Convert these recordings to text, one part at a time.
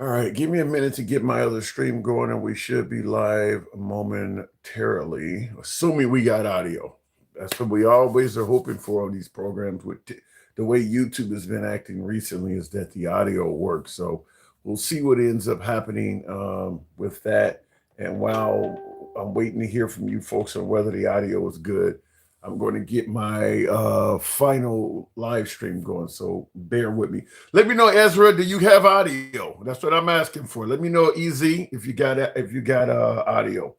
All right, give me a minute to get my other stream going, and we should be live momentarily, assuming we got audio. That's what we always are hoping for on these programs. The way YouTube has been acting recently is that the audio works. So we'll see what ends up happening with that. And while I'm waiting to hear from you folks on whether the audio is good, I'm going to get my final live stream going. So bear with me. Let me know, Ezra. Do you have audio? That's what I'm asking for. Let me know, Easy, if you got audio.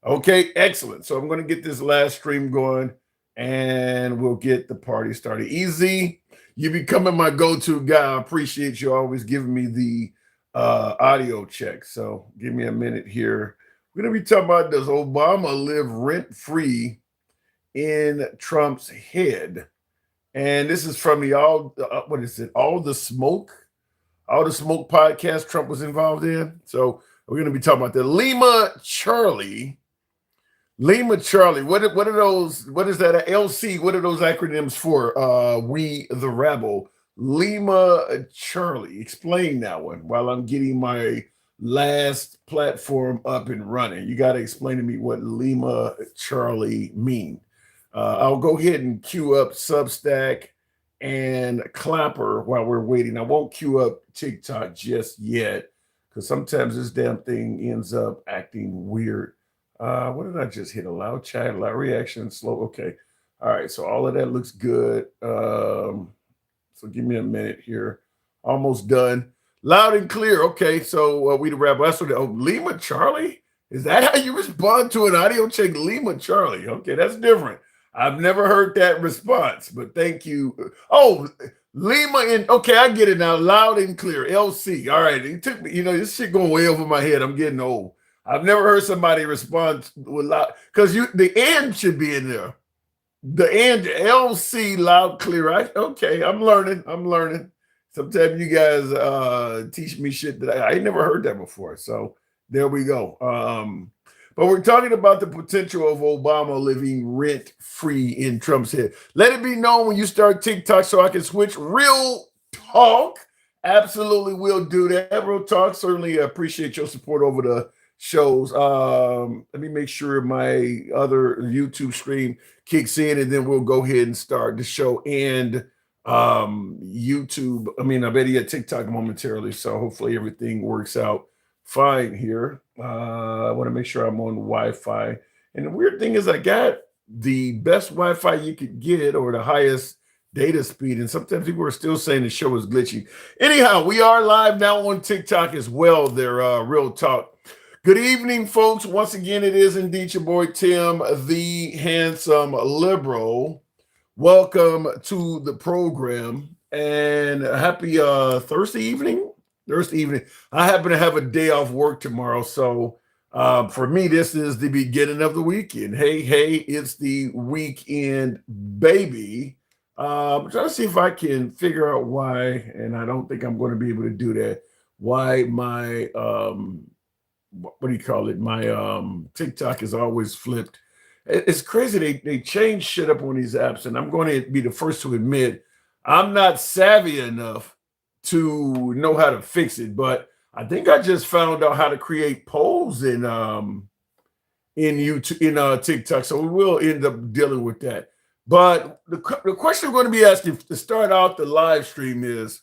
Okay, excellent. So I'm going to get this last stream going, and we'll get the party started. Easy, you becoming my go-to guy. I appreciate you always giving me the audio check. So give me a minute here. We're going to be talking about, does Obama live rent-free in Trump's head? And this is from the what is it? All the smoke podcast Trump was involved in. So we're going to be talking about the Lima Charlie. What are those? What is that? LC. What are those acronyms for? We the Rebel. Lima Charlie. Explain that one while I'm getting my last platform up and running. You got to explain to me what Lima Charlie mean. I'll go ahead and queue up Substack and Clapper while we're waiting. I won't queue up TikTok just yet because sometimes this damn thing ends up acting weird. What did I just hit? Allow chat, allow reaction, slow. Okay. All right. So all of that looks good. So give me a minute here. Almost done. Loud and clear. Okay. So we the rabbi. That's what. Oh, Lima Charlie. Is that how you respond to an audio check? Lima Charlie. Okay, that's different. I've never heard that response, but thank you. Oh, Lima and okay, I get it now. Loud and clear. LC. All right. It took me, this shit going way over my head. I'm getting old. I've never heard somebody respond with loud because the and should be in there. The and LC loud clear. Okay, I'm learning. I'm learning. Sometimes you guys teach me shit that I ain't never heard that before. So there we go. But we're talking about the potential of Obama living rent free in Trump's head. Let it be known when you start TikTok so I can switch. Real talk. Absolutely will do that. Real talk. Certainly appreciate your support over the shows. Let me make sure my other YouTube stream kicks in, and then we'll go ahead and start the show and YouTube. I bet you TikTok momentarily. So hopefully everything works out fine here. I want to make sure I'm on Wi-Fi. And the weird thing is I got the best Wi-Fi you could get or the highest data speed. And sometimes people are still saying the show is glitchy. Anyhow, we are live now on TikTok as well. They're real talk. Good evening, folks. Once again, it is indeed your boy Tim, the handsome liberal. Welcome to the program and happy Thursday evening. I happen to have a day off work tomorrow, so for me, this is the beginning of the weekend. Hey, it's the weekend, baby. I'm trying to see if I can figure out why, and I don't think I'm going to be able to do that. Why my what do you call it? My TikTok is always flipped. It's crazy. They change shit up on these apps, and I'm going to be the first to admit I'm not savvy enough to know how to fix it. But I think I just found out how to create polls in YouTube in TikTok, so we will end up dealing with that. But the question we're going to be asking to start out the live stream is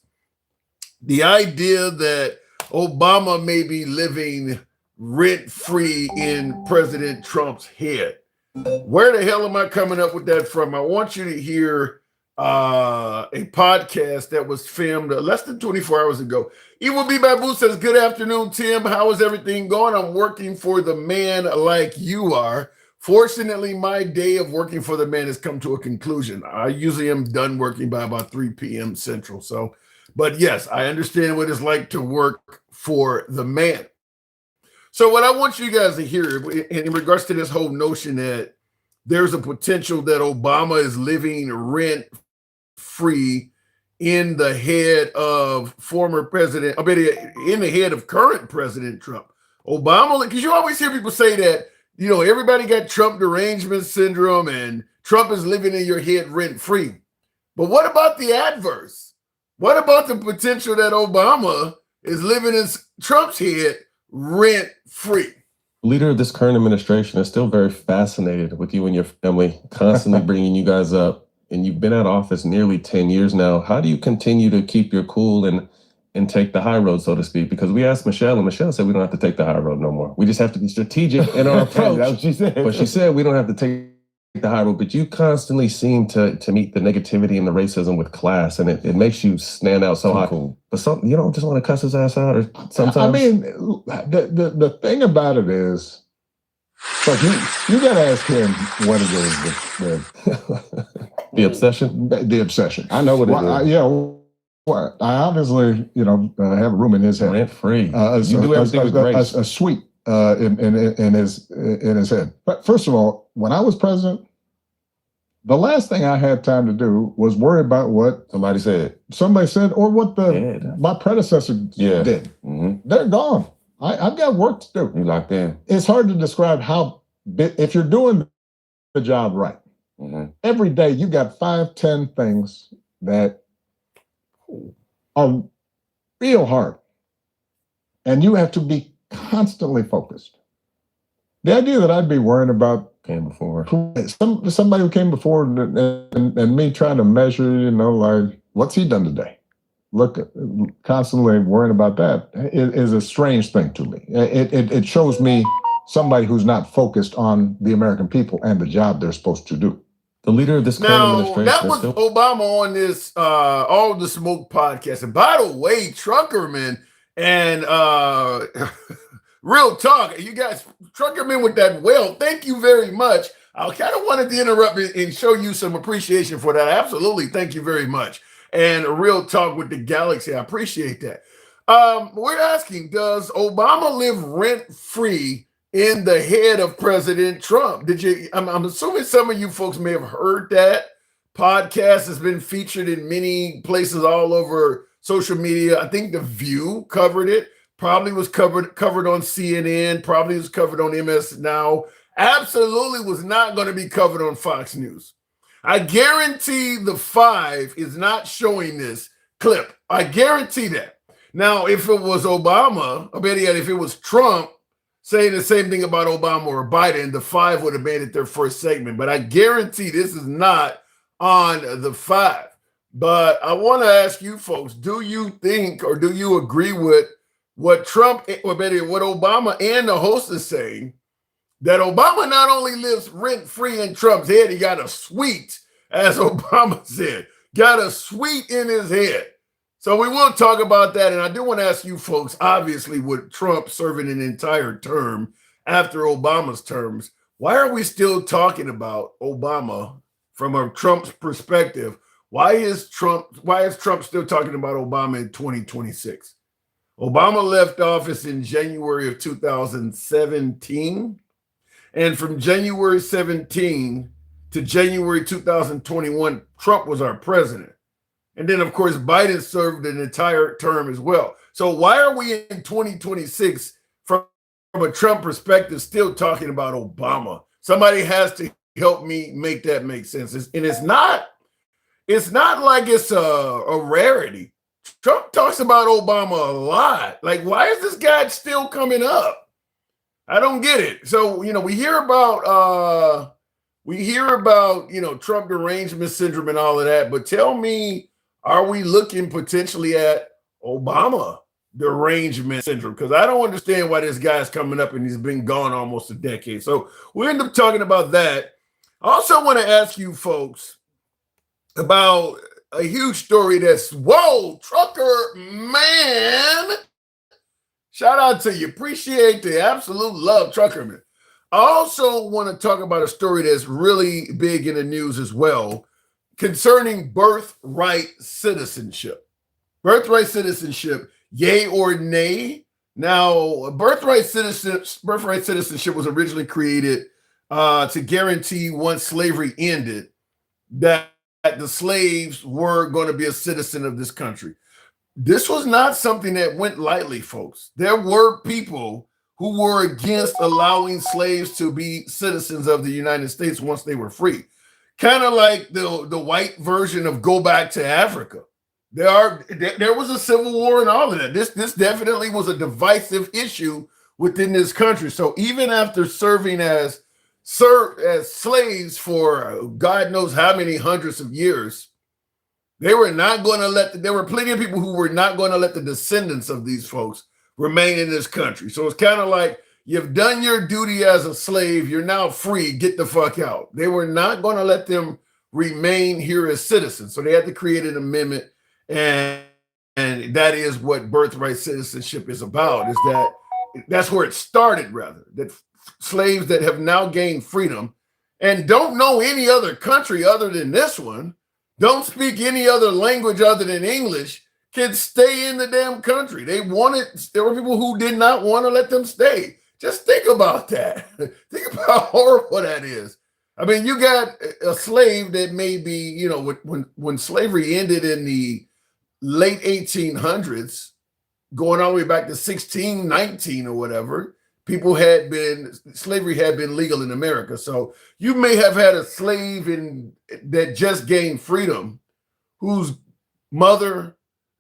the idea that Obama may be living rent free in President Trump's head. Where the hell am I coming up with that from? I want you to hear a podcast that was filmed less than 24 hours ago. It will be Babu says, good afternoon, Tim. How is everything going? I'm working for the man like you are. Fortunately, my day of working for the man has come to a conclusion. I usually am done working by about 3 p.m. Central. So, but yes, I understand what it's like to work for the man. So what I want you guys to hear in regards to this whole notion that there's a potential that Obama is living rent free in the head of former president, in the head of current President Trump. Obama, because you always hear people say that, everybody got Trump derangement syndrome and Trump is living in your head rent free. But what about the adverse? What about the potential that Obama is living in Trump's head rent free. Leader of this current administration is still very fascinated with you and your family, constantly bringing you guys up. And you've been out of office nearly 10 years now. How do you continue to keep your cool and take the high road, so to speak? Because we asked Michelle, and Michelle said we don't have to take the high road no more. We just have to be strategic in our approach. That's what she said. But she said we don't have to take the high road. But you constantly seem to meet the negativity and the racism with class, and it makes you stand out so high. Cool. But you don't just want to cuss his ass out, or sometimes. I mean, the thing about it is, like you got to ask him what it is. The obsession? The obsession. I know what it is. Yeah. Well, I obviously, have a room in his head. Rent free. You do everything with grace. A suite in his head. But first of all, when I was president, the last thing I had time to do was worry about what somebody said, or what my predecessor did. Mm-hmm. They're gone. I've got work to do. You locked in. It's hard to describe if you're doing the job right. Mm-hmm. Every day you got 5, 10 things that are real hard, and you have to be constantly focused. The idea that I'd be worrying about somebody who came before and me trying to measure, like, what's he done today? Look, constantly worrying about that is a strange thing to me. It shows me somebody who's not focused on the American people and the job they're supposed to do. The leader of this current administration. That was Obama on this All the Smoke podcast. And by the way, Truckerman and Real Talk, you guys, Truckerman with that thank you very much. I kind of wanted to interrupt and show you some appreciation for that. Absolutely, thank you very much. And Real Talk with the Galaxy, I appreciate that. We're asking, does Obama live rent-free in the head of President Trump? I'm assuming some of you folks may have heard that. Podcast has been featured in many places all over social media. I think The View covered it. Probably was covered on CNN. Probably was covered on MS Now. Absolutely was not going to be covered on Fox News. I guarantee the 5 is not showing this clip. I guarantee that. Now, if it was Obama, or better yet, if it was Trump saying the same thing about Obama or Biden, the 5 would have made it their first segment. But I guarantee this is not on the 5. But I want to ask you folks, do you think or do you agree with what Trump, or better yet, what Obama and the host is saying, that Obama not only lives rent-free in Trump's head, he got a suite, as Obama said, got a suite in his head. So we will talk about that. And I do want to ask you folks, obviously, with Trump serving an entire term after Obama's terms, why are we still talking about Obama from a Trump's perspective? Why is Trump still talking about Obama in 2026? Obama left office in January of 2017. And from January 17 to January 2021, Trump was our president. And then, of course, Biden served an entire term as well. So why are we in 2026 from a Trump perspective still talking about Obama? Somebody has to help me make that make sense. And it's not like it's a rarity. Trump talks about Obama a lot. Like, why is this guy still coming up? I don't get it. So, we hear about Trump derangement syndrome and all of that, but tell me, are we looking potentially at Obama derangement syndrome? Because I don't understand why this guy's coming up and he's been gone almost a decade. So we end up talking about that. I also want to ask you folks about a huge story that's, trucker man. Shout out to you. Appreciate the absolute love, Truckerman. I also want to talk about a story that's really big in the news as well concerning birthright citizenship. Birthright citizenship, yay or nay? Now, birthright citizenship was originally created to guarantee once slavery ended that the slaves were going to be a citizen of this country. This was not something that went lightly, folks. There were people who were against allowing slaves to be citizens of the United States once they were free. Kind of like the white version of go back to Africa. There was a civil war and all of that. This definitely was a divisive issue within this country. So even after serving as slaves for God knows how many hundreds of years, they were not going to there were plenty of people who were not going to let the descendants of these folks remain in this country. So it's kind of like, you've done your duty as a slave, you're now free, get the fuck out. They were not going to let them remain here as citizens. So they had to create an amendment, and that is what birthright citizenship is about, that's where it started, rather, that slaves that have now gained freedom and don't know any other country other than this one, don't speak any other language other than English, can stay in the damn country. There were people who did not want to let them stay. Just think about that. Think about how horrible that is. I mean, you got a slave that may be, when slavery ended in the late 1800s, going all the way back to 1619 or whatever, slavery had been legal in America. So you may have had a slave that just gained freedom, whose mother,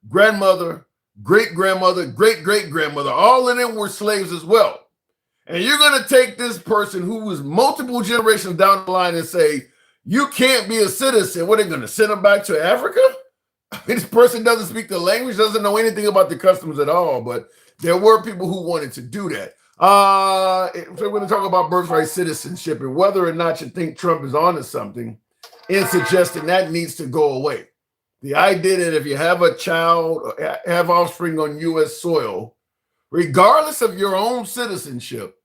grandmother, great-grandmother, great-great-grandmother, all of them were slaves as well. And you're going to take this person who was multiple generations down the line and say, you can't be a citizen. What, are they going to send them back to Africa? I mean, this person doesn't speak the language, doesn't know anything about the customs at all, but there were people who wanted to do that. So we're going to talk about birthright citizenship and whether or not you think Trump is onto something in suggesting that needs to go away. The idea that if you have a child, or have offspring on U.S. soil, regardless of your own citizenship,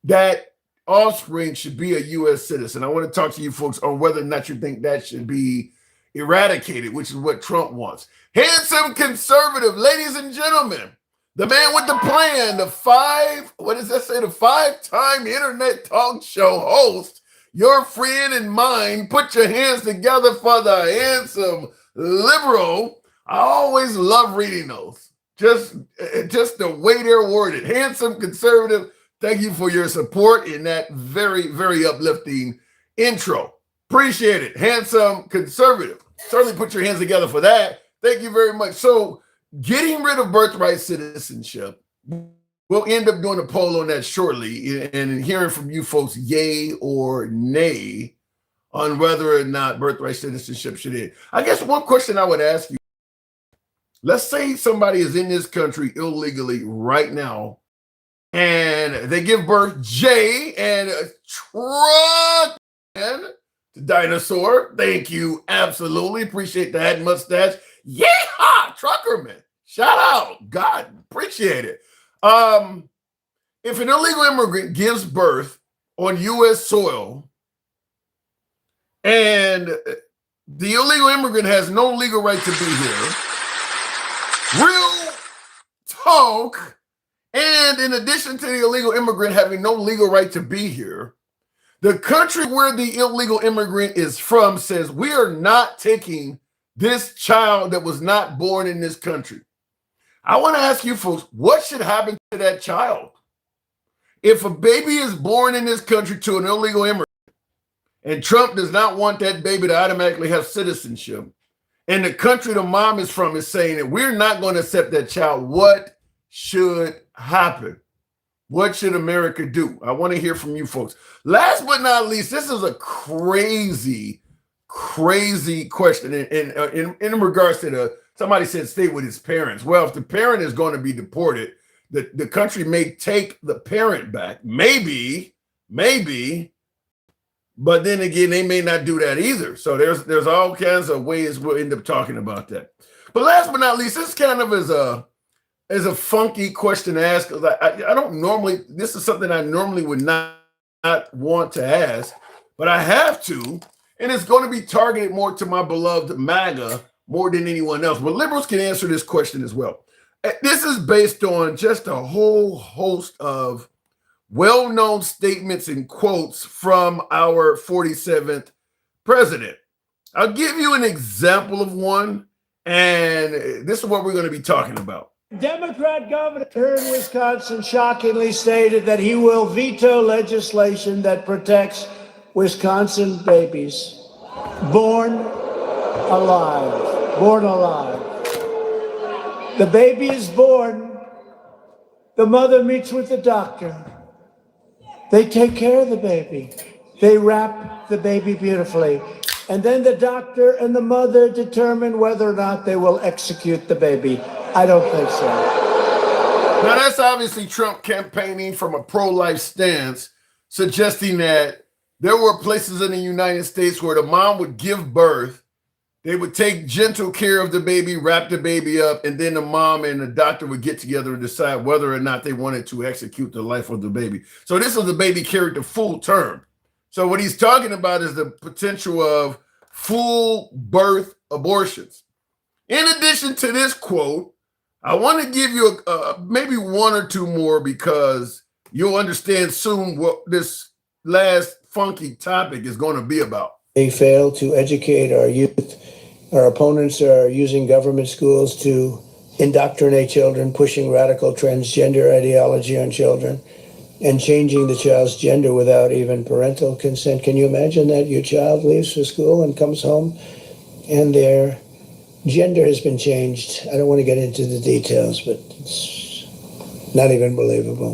that offspring should be a U.S. citizen. I want to talk to you folks on whether or not you think that should be eradicated, which is what Trump wants. Handsome conservative, ladies and gentlemen, the man with the plan, the five-time internet talk show host, your friend and mine. Put your hands together for the handsome liberal. I always love reading those. Just the way they're worded. Handsome conservative, thank you for your support in that very, very uplifting intro. Appreciate it. Handsome conservative. Certainly put your hands together for that. Thank you very much. So getting rid of birthright citizenship, we'll end up doing a poll on that shortly and hearing from you folks, yay or nay, on whether or not birthright citizenship should end. I guess one question I would ask you, let's say somebody is in this country illegally right now, and they give birth J and a truck and the dinosaur. Thank you. Absolutely. Appreciate that mustache. Yeehaw, truckerman. Shout out. God, appreciate it. If an illegal immigrant gives birth on U.S. soil and the illegal immigrant has no legal right to be here, real talk, and in addition to the illegal immigrant having no legal right to be here, the country where the illegal immigrant is from says, we are not taking this child that was not born in this country. I want to ask you folks, what should happen to that child? If a baby is born in this country to an illegal immigrant, and Trump does not want that baby to automatically have citizenship, and the country the mom is from is saying that we're not going to accept that child, what should happen? What should America do? I want to hear from you folks. Last but not least, this is a crazy question in regards to somebody said stay with his parents. Well, if the parent is going to be deported, the country may take the parent back. Maybe, but then again, they may not do that either. So there's all kinds of ways we'll end up talking about that. But last but not least, this kind of is a funky question to ask. I don't normally, this is something I normally would not want to ask, but I have to, and it's going to be targeted more to my beloved MAGA more than anyone else. But liberals can answer this question as well. This is based on just a whole host of well-known statements and quotes from our 47th president. I'll give you an example of one, and this is what we're going to be talking about. Democrat governor here in Wisconsin shockingly stated that he will veto legislation that protects Wisconsin babies born alive. born alive. The baby is born. The mother meets with the doctor. They take care of the baby. They wrap the baby beautifully. And then the doctor and the mother determine whether or not they will execute the baby. I don't think so. Now, that's obviously Trump campaigning from a pro-life stance, suggesting that there were places in the United States where the mom would give birth, they would take gentle care of the baby, wrap the baby up, and then the mom and the doctor would get together and decide whether or not they wanted to execute the life of the baby. So this is the baby character full term. So what he's talking about is the potential of full birth abortions. In addition to this quote, I want to give you maybe one or two more because you'll understand soon what this last funky topic is going to be about. They fail to educate our youth. Our opponents are using government schools to indoctrinate children, pushing radical transgender ideology on children, and changing the child's gender without even parental consent. Can you imagine that? Your child leaves for school and comes home and their gender has been changed. I don't want to get into the details, but it's not even believable.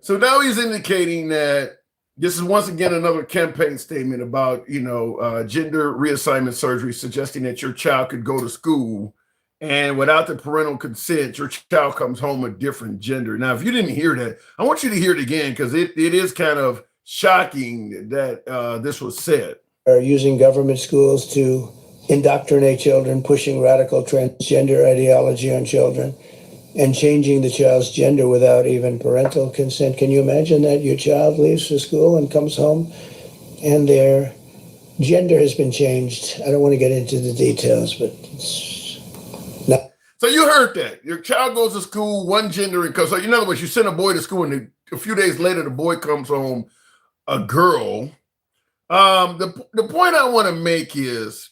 So now he's indicating that this is once again another campaign statement about, gender reassignment surgery, suggesting that your child could go to school and without the parental consent, your child comes home a different gender. Now, if you didn't hear that, I want you to hear it again because it is kind of shocking that this was said. Are using government schools to indoctrinate children, pushing radical transgender ideology on children, and changing the child's gender without even parental consent. Can you imagine that? Your child leaves for school and comes home and their gender has been changed. I don't want to get into the details, but it's not. So you heard that. Your child goes to school, one gender, and so in other words, you send a boy to school and a few days later, the boy comes home a girl. The point I want to make is,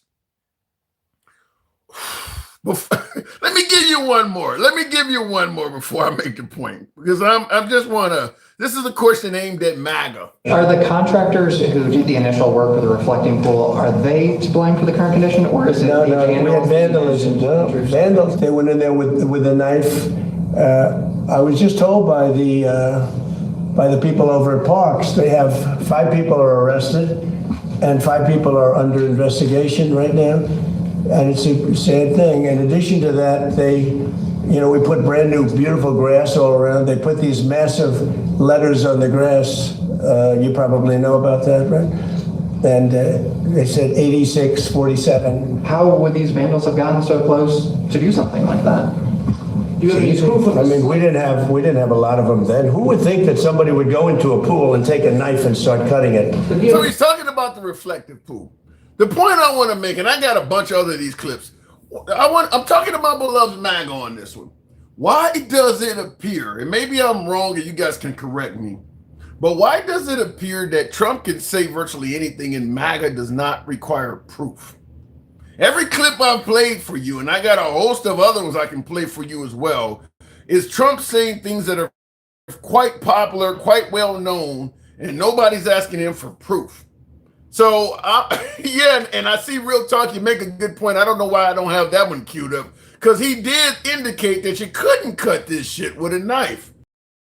let me give you one more. Let me give you one more before I make the point, because I just want to. This is a question aimed at MAGA. Are the contractors who did the initial work for the reflecting pool, are they to blame for the current condition, or is it No, we had vandalism? Vandals. They went in there with a knife. I was just told by the people over at Parks, they have 5 people are arrested and 5 people are under investigation right now. And it's a sad thing. In addition to that, we put brand new, beautiful grass all around. They put these massive letters on the grass. You probably know about that, right? And they said 8647. How would these vandals have gotten so close to do something like that? We didn't have a lot of them then. Who would think that somebody would go into a pool and take a knife and start cutting it? So he's talking about the reflective pool. The point I want to make, and I got a bunch of other these clips. I'm talking about beloved MAGA on this one. Why does it appear, and maybe I'm wrong and you guys can correct me, but why does it appear that Trump can say virtually anything and MAGA does not require proof? Every clip I've played for you, and I got a host of other ones I can play for you as well, is Trump saying things that are quite popular, quite well known, and nobody's asking him for proof. So, and I see Real Talk, you make a good point. I don't know why I don't have that one queued up, because he did indicate that you couldn't cut this shit with a knife.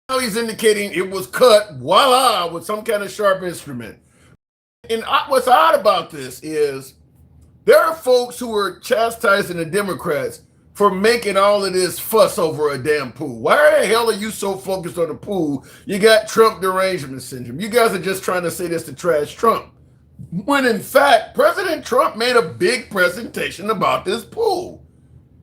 Now he's indicating it was cut, voila, with some kind of sharp instrument. And what's odd about this is there are folks who are chastising the Democrats for making all of this fuss over a damn pool. Why the hell are you so focused on the pool? You got Trump derangement syndrome. You guys are just trying to say this to trash Trump. When in fact, President Trump made a big presentation about this pool.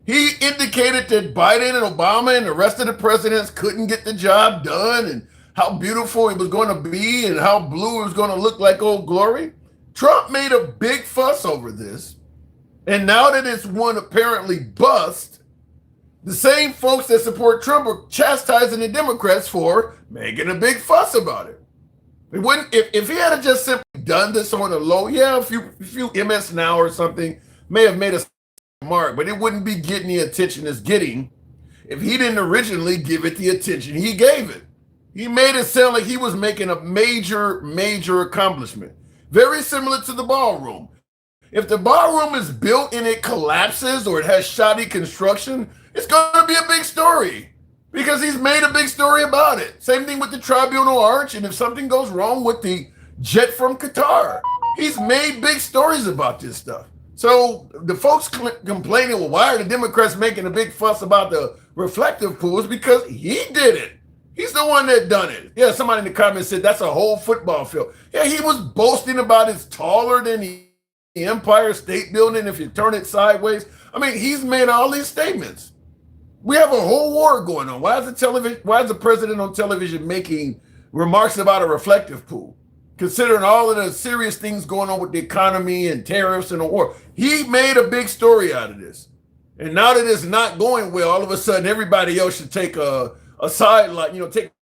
He indicated that Biden and Obama and the rest of the presidents couldn't get the job done and how beautiful it was going to be and how blue it was going to look like Old Glory. Trump made a big fuss over this. And now that it's one apparently bust, the same folks that support Trump are chastising the Democrats for making a big fuss about it. It wouldn't, if he had just simply done this on a low, a few MS Now or something may have made a mark, but it wouldn't be getting the attention it's getting if he didn't originally give it the attention he gave it. He made it sound like he was making a major accomplishment, very similar to the ballroom. If the ballroom is built and it collapses or it has shoddy construction, it's going to be a big story because he's made a big story about it. Same thing with the Tribunal Arch, and if something goes wrong with the jet from Qatar, he's made big stories about this stuff. So the folks complaining, well, why are the Democrats making a big fuss about the reflective pools? Because he did it. He's the one that done it. Yeah, somebody in the comments said that's a whole football field. Yeah, he was boasting about it's taller than the Empire State Building if you turn it sideways. I mean, he's made all these statements. We have a whole war going on. Why is the president on television making remarks about a reflective pool? Considering all of the serious things going on with the economy and tariffs and the war. He made a big story out of this. And now that it's not going well, all of a sudden everybody else should take a sideline, take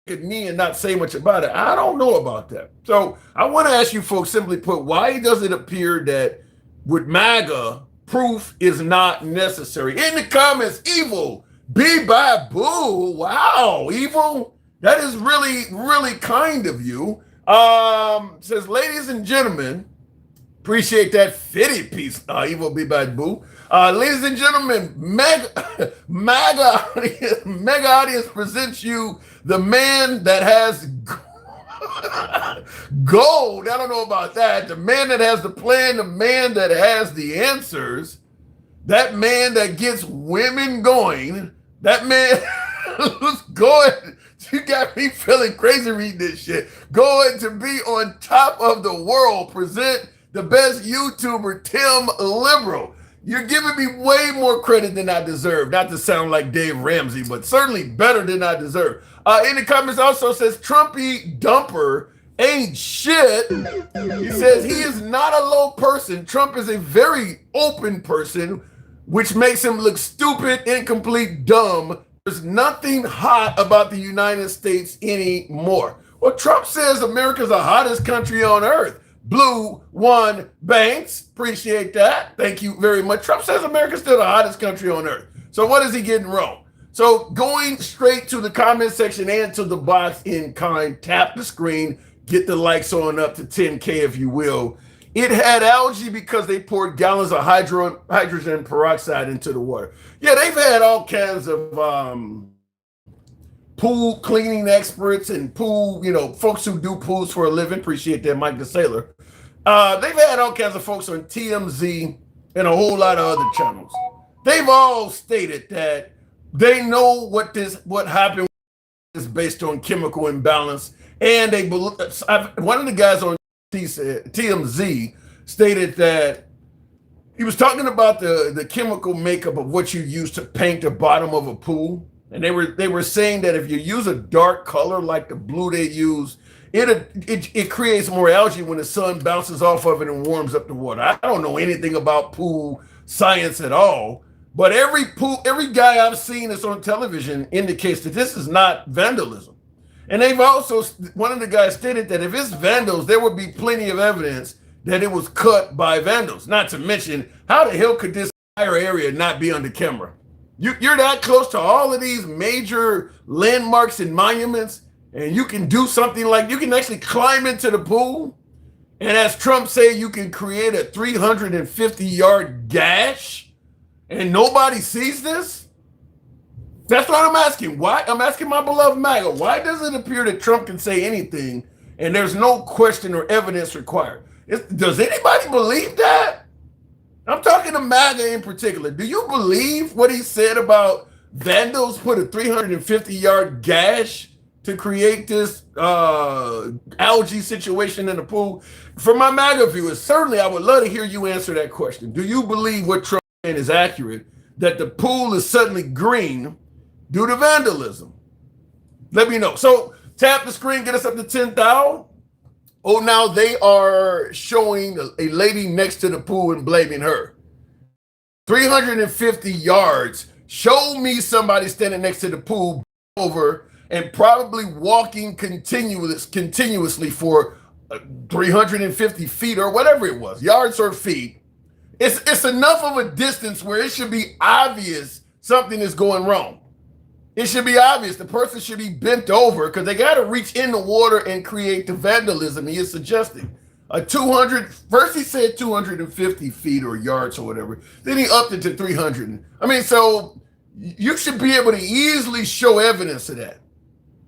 a knee and not say much about it. I don't know about that. So I want to ask you folks, simply put, why does it appear that with MAGA, proof is not necessary? In the comments, Evil, be by boo. Wow, Evil, that is really, really kind of you. Says, ladies and gentlemen, appreciate that fitty piece, Evil be by boo. Ladies and gentlemen, mega audience presents you the man that has gold. I don't know about that. The man that has the plan, the man that has the answers, that man that gets women going, that man who's going. You got me feeling crazy reading this shit. Going to be on top of the world. Present the best YouTuber, Tim Liberal. You're giving me way more credit than I deserve. Not to sound like Dave Ramsey, but certainly better than I deserve. In the comments also says, Trumpy Dumper ain't shit. He says he is not a low person. Trump is a very open person, which makes him look stupid, incomplete, dumb. There's nothing hot about the United States anymore. Well, Trump says America's the hottest country on earth. Blue One Banks, appreciate that. Thank you very much. Trump says America's still the hottest country on earth. So what is he getting wrong? So going straight to the comment section and to the box in kind, tap the screen, get the likes on up to 10K if you will. It had algae because they poured gallons of hydrogen peroxide into the water. Yeah, they've had all kinds of pool cleaning experts and pool, folks who do pools for a living. Appreciate that, Mike the Sailor. They've had all kinds of folks on TMZ and a whole lot of other channels. They've all stated that they know what happened is based on chemical imbalance, and they believe. One of the guys on TMZ stated that he was talking about the chemical makeup of what you use to paint the bottom of a pool. And they were saying that if you use a dark color like the blue they use, it creates more algae when the sun bounces off of it and warms up the water. I don't know anything about pool science at all, but every guy I've seen that's on television indicates that this is not vandalism. And they've also, one of the guys stated that if it's vandals, there would be plenty of evidence that it was cut by vandals. Not to mention, how the hell could this entire area not be under camera? You're that close to all of these major landmarks and monuments, and you can do something like, you can actually climb into the pool, and as Trump said, you can create a 350-yard gash, and nobody sees this? That's what I'm asking. Why? I'm asking my beloved MAGA, why does it appear that Trump can say anything and there's no question or evidence required? Does anybody believe that? I'm talking to MAGA in particular. Do you believe what he said about vandals put a 350-yard gash to create this algae situation in the pool? For my MAGA viewers, certainly I would love to hear you answer that question. Do you believe what Trump said is accurate, that the pool is suddenly green due to vandalism? Let me know. So tap the screen, get us up to 10,000. Oh, now they are showing a lady next to the pool and blaming her. 350 yards. Show me somebody standing next to the pool over and probably walking continuously for 350 feet or whatever it was, yards or feet. It's enough of a distance where it should be obvious something is going wrong. It should be obvious. The person should be bent over because they got to reach in the water and create the vandalism he is suggesting. A 200, first he said 250 feet or yards or whatever. Then he upped it to 300. I mean, so you should be able to easily show evidence of that.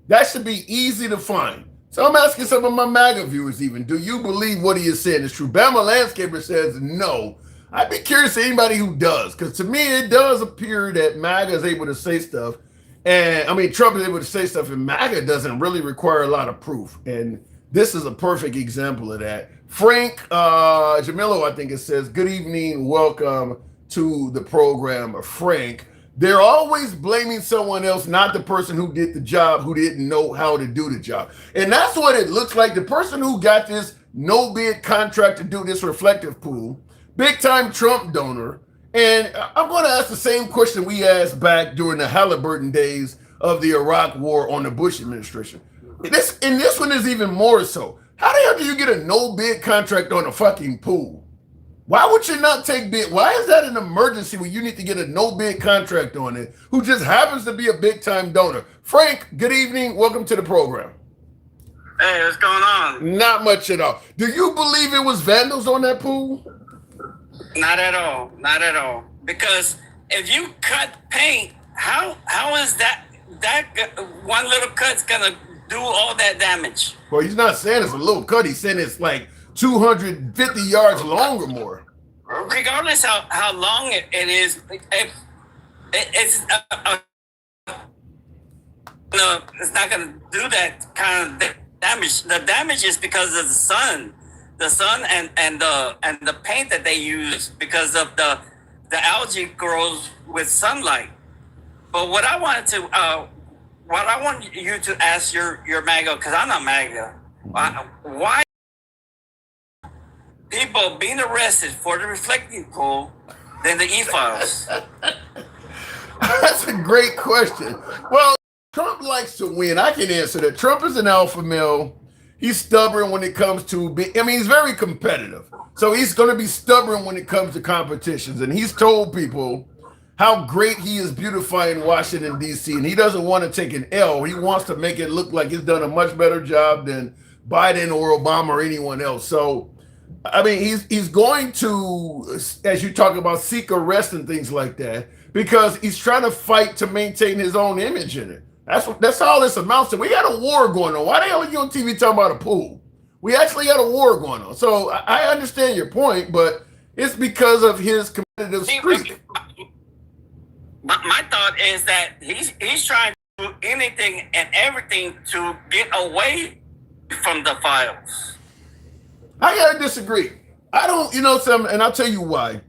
That should be easy to find. So I'm asking some of my MAGA viewers even, do you believe what he is saying is true? Bama Landscaper says no. I'd be curious to anybody who does, because to me it does appear that MAGA is able to say stuff, and I mean Trump is able to say stuff, and MAGA doesn't really require a lot of proof. And this is a perfect example of that. Frank Jamillo, I think it says, good evening, welcome to the program, Frank. They're always blaming someone else, not the person who did the job, who didn't know how to do the job. And that's what it looks like. The person who got this no bid contract to do this reflective pool, big time Trump donor. And I'm going to ask the same question we asked back during the Halliburton days of the Iraq war on the Bush administration. This one is even more so. How the hell do you get a no bid contract on a fucking pool? Why would you not take bid? Why is that an emergency where you need to get a no bid contract on it, who just happens to be a big time donor? Frank, good evening. Welcome to the program. Hey, what's going on? Not much at all. Do you believe it was vandals on that pool? Not at all. Not at all. Because if you cut paint, how is that one little cut's gonna do all that damage? Well, he's not saying it's a little cut. He's saying it's like 250 yards long or more. Regardless how long it is, it's not going to do that kind of damage. The damage is because of the sun and the paint that they use, because of the algae grows with sunlight. But what I want you to ask your MAGA, because I'm not MAGA, why people being arrested for the reflecting pool than the e-files? That's a great question. Well, Trump likes to win. I can answer that. Trump is an alpha male. He's stubborn when it comes to, he's very competitive. So he's going to be stubborn when it comes to competitions. And he's told people how great he is beautifying Washington, D.C. And he doesn't want to take an L. He wants to make it look like he's done a much better job than Biden or Obama or anyone else. So, I mean, he's going to, as you talk about, seek arrest and things like that, because he's trying to fight to maintain his own image in it. That's all this amounts to. We got a war going on. Why the hell are you on TV talking about a pool? We actually got a war going on. So I understand your point, but it's because of his competitive streak. My thought is that he's trying to do anything and everything to get away from the files. I gotta disagree. I don't, something, and I'll tell you why.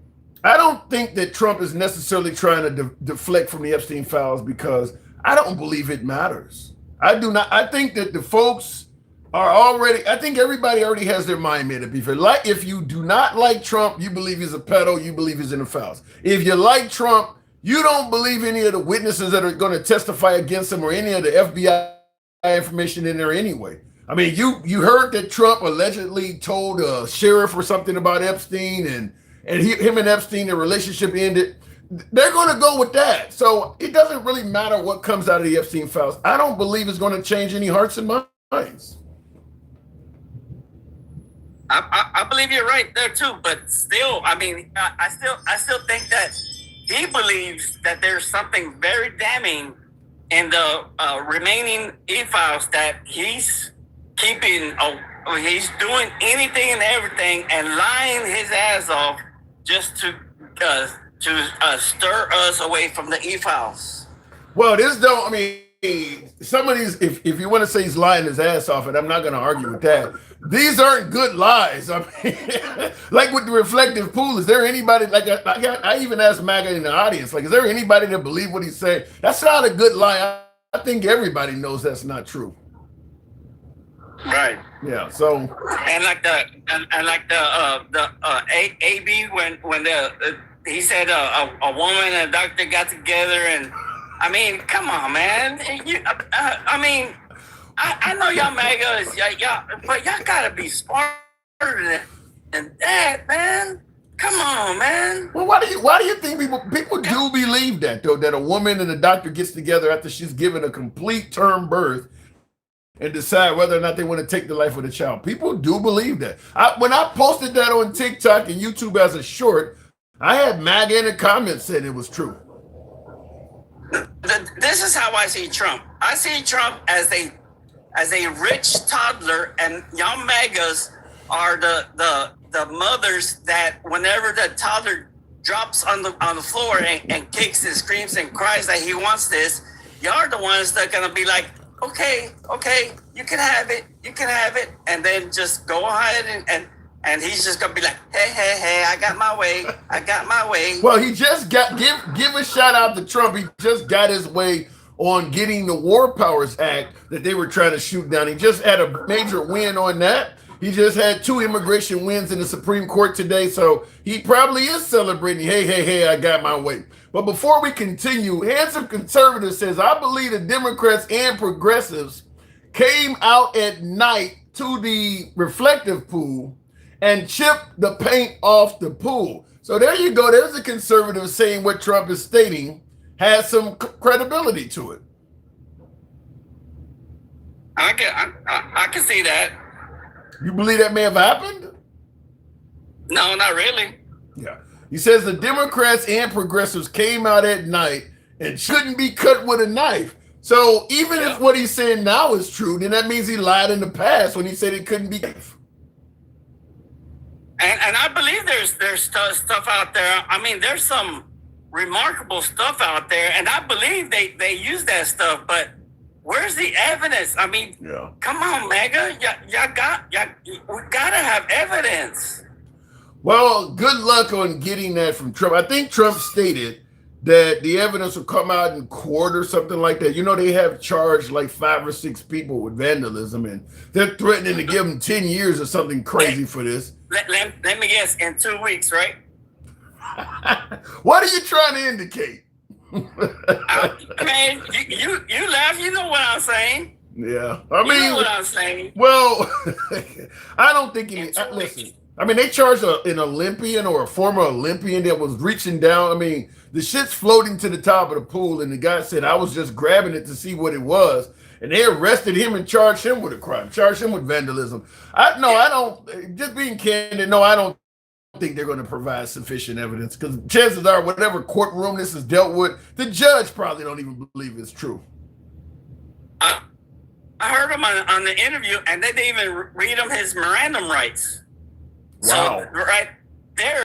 I don't think that Trump is necessarily trying to deflect from the Epstein files, because I don't believe it matters. I do not. I think that the folks are already, I think everybody already has their mind made up. If you do not like Trump, you believe he's a pedo, you believe he's in the files. If you like Trump, you don't believe any of the witnesses that are going to testify against him or any of the FBI information in there anyway. I mean, you heard that Trump allegedly told a sheriff or something about Epstein, and him and Epstein, their relationship ended. They're going to go with that. So it doesn't really matter what comes out of the Epstein files. I don't believe it's going to change any hearts and minds. I believe you're right there too, but still, I mean, I still think that he believes that there's something very damning in the remaining e-files that he's keeping. He's doing anything and everything and lying his ass off just to stir us away from the e-files. Well, some of these, if you want to say he's lying his ass off, and I'm not going to argue with that, these aren't good lies. I mean, like with the reflective pool, is there anybody, I even asked MAGA in the audience, is there anybody that believe what he's saying? That's not a good lie. I think everybody knows that's not true. Right. Yeah. So. And the AB when he said a woman and a doctor got together, and I mean, come on, man. I know y'all MAGA is y'all, but y'all gotta be smarter than that, man. Come on, man. Well, why do you think people do believe that, though, that a woman and a doctor gets together after she's given a complete term birth and decide whether or not they want to take the life of the child. People do believe that. When I posted that on TikTok and YouTube as a short, I had MAGA in the comments saying it was true. This is how I see Trump. I see Trump as a rich toddler, and young MAGAs are the mothers that whenever the toddler drops on the floor and kicks and screams and cries that he wants this, you're the ones that are gonna be like, okay, you can have it, and then just go ahead and he's just gonna be like, hey, I got my way. Well, he just got give a shout out to Trump. He just got his way on getting the War Powers Act that they were trying to shoot down. He just had a major win on that. He just had 2 immigration wins in the Supreme Court today, so he probably is celebrating, hey, I got my way. But before we continue, Handsome Conservative says, I believe the Democrats and progressives came out at night to the reflective pool and chipped the paint off the pool. So there you go. There's a conservative saying what Trump is stating has some credibility to it. I can see that. You believe that may have happened? No, not really. Yeah. He says the Democrats and progressives came out at night and shouldn't be cut with a knife. So even if what he's saying now is true, then that means he lied in the past when he said it couldn't be. And I believe there's stuff out there. I mean, there's some remarkable stuff out there, and I believe they use that stuff, but where's the evidence? I mean, come on, MAGA, we gotta have evidence. Well, good luck on getting that from Trump. I think Trump stated that the evidence will come out in court or something like that. You know, they have charged like 5 or 6 people with vandalism, and they're threatening to give them 10 years or something crazy for this. Let me guess, in 2 weeks, right? What are you trying to indicate? Man, you laugh. You know what I'm saying. Yeah, I mean, you know what I'm saying. Well, I don't think he. Listen, I mean, they charged an Olympian or a former Olympian that was reaching down. I mean, the shit's floating to the top of the pool, and the guy said, "I was just grabbing it to see what it was." And they arrested him and charged him with a crime, charged him with vandalism. I don't. Just being candid, no, I don't think they're going to provide sufficient evidence, because chances are whatever courtroom this is dealt with, the judge probably don't even believe it's true. I heard him on the interview, and they didn't even read him his Miranda rights. Wow. So right there,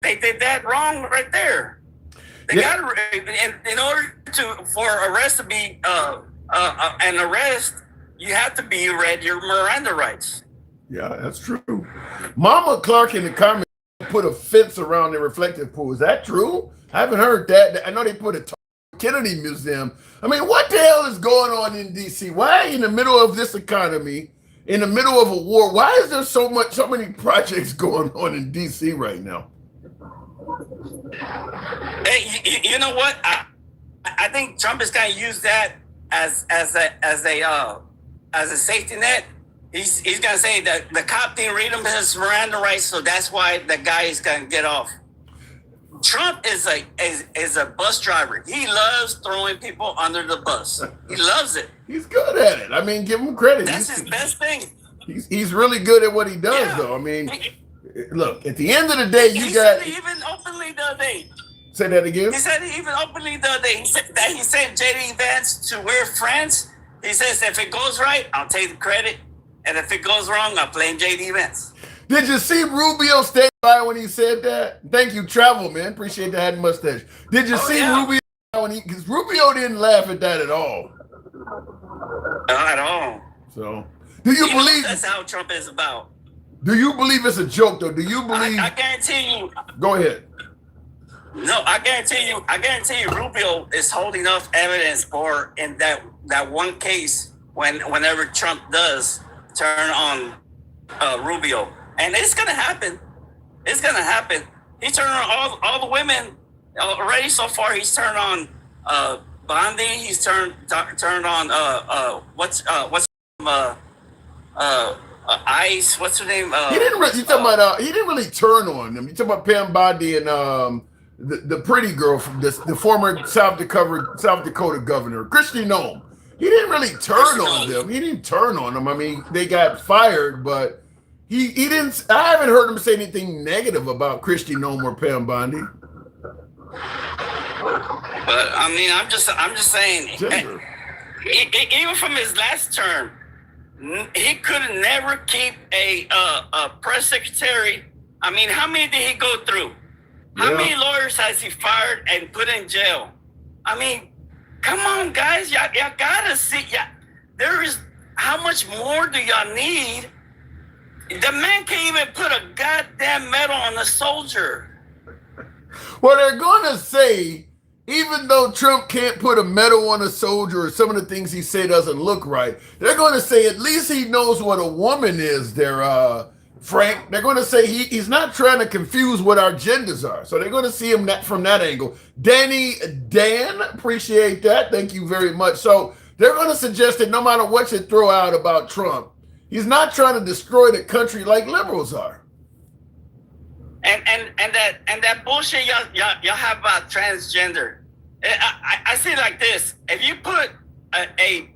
they did that wrong right there. They got to, in order for arrest to be an arrest, you have to be read your Miranda rights. Yeah, that's true. Mama Clark in the comments put a fence around the reflective pool. Is that true? I haven't heard that. I know they put a Kennedy Museum. I mean, what the hell is going on in D.C.? Why in the middle of this economy, in the middle of a war, why is there so many projects going on in D.C. right now? Hey, you know what? I think Trump is going to use that as a safety net. He's going to say that the cop didn't read him his Miranda rights, so that's why the guy is going to get off. Trump is a bus driver. He loves throwing people under the bus. He loves it. He's good at it. I mean, give him credit. That's his best thing. He's really good at what he does, though. I mean, look, at the end of the day, he said even openly the other day. Say that again? He said even openly the other day. He sent J.D. Vance to wear friends. He says, if it goes right, I'll take the credit. And if it goes wrong, I'll blame J.D. Vance. Did you see Rubio stay by when he said that? Thank you, Travel, man. Appreciate the hat mustache. Did you see Rubio when because Rubio didn't laugh at that at all. Not at all. So, do you believe that's how Trump is about? Do you believe it's a joke, though? Do you believe? I guarantee you. Go ahead. No, I guarantee you, Rubio is holding enough evidence for in that one case whenever Trump does turn on Rubio, and it's gonna happen. It's gonna happen. He turned on all the women already so far. He's turned on Bondi. He's turned on Ice. What's her name? He didn't really. He didn't really turn on them. You talking about Pam Bondi and the pretty girl from the former South Dakota governor, Kristi Noem. He didn't really turn on them. He didn't turn on them. I mean, they got fired, but he didn't. I haven't heard him say anything negative about Christy Nome or Pam Bondi. But I mean, I'm just saying. Even from his last term, he could never keep a press secretary. I mean, how many did he go through? How many lawyers has he fired and put in jail? I mean, come on, guys, y'all gotta see. There is, how much more do y'all need? The man can't even put a goddamn medal on a soldier. Well, they're gonna say, even though Trump can't put a medal on a soldier or some of the things he say doesn't look right, they're going to say at least he knows what a woman is there, Frank. They're going to say he's not trying to confuse what our genders are. So they're going to see him from that angle. Dan, appreciate that. Thank you very much. So they're going to suggest that no matter what you throw out about Trump, he's not trying to destroy the country like liberals are. And that bullshit y'all have about transgender. I see it like this: if you put a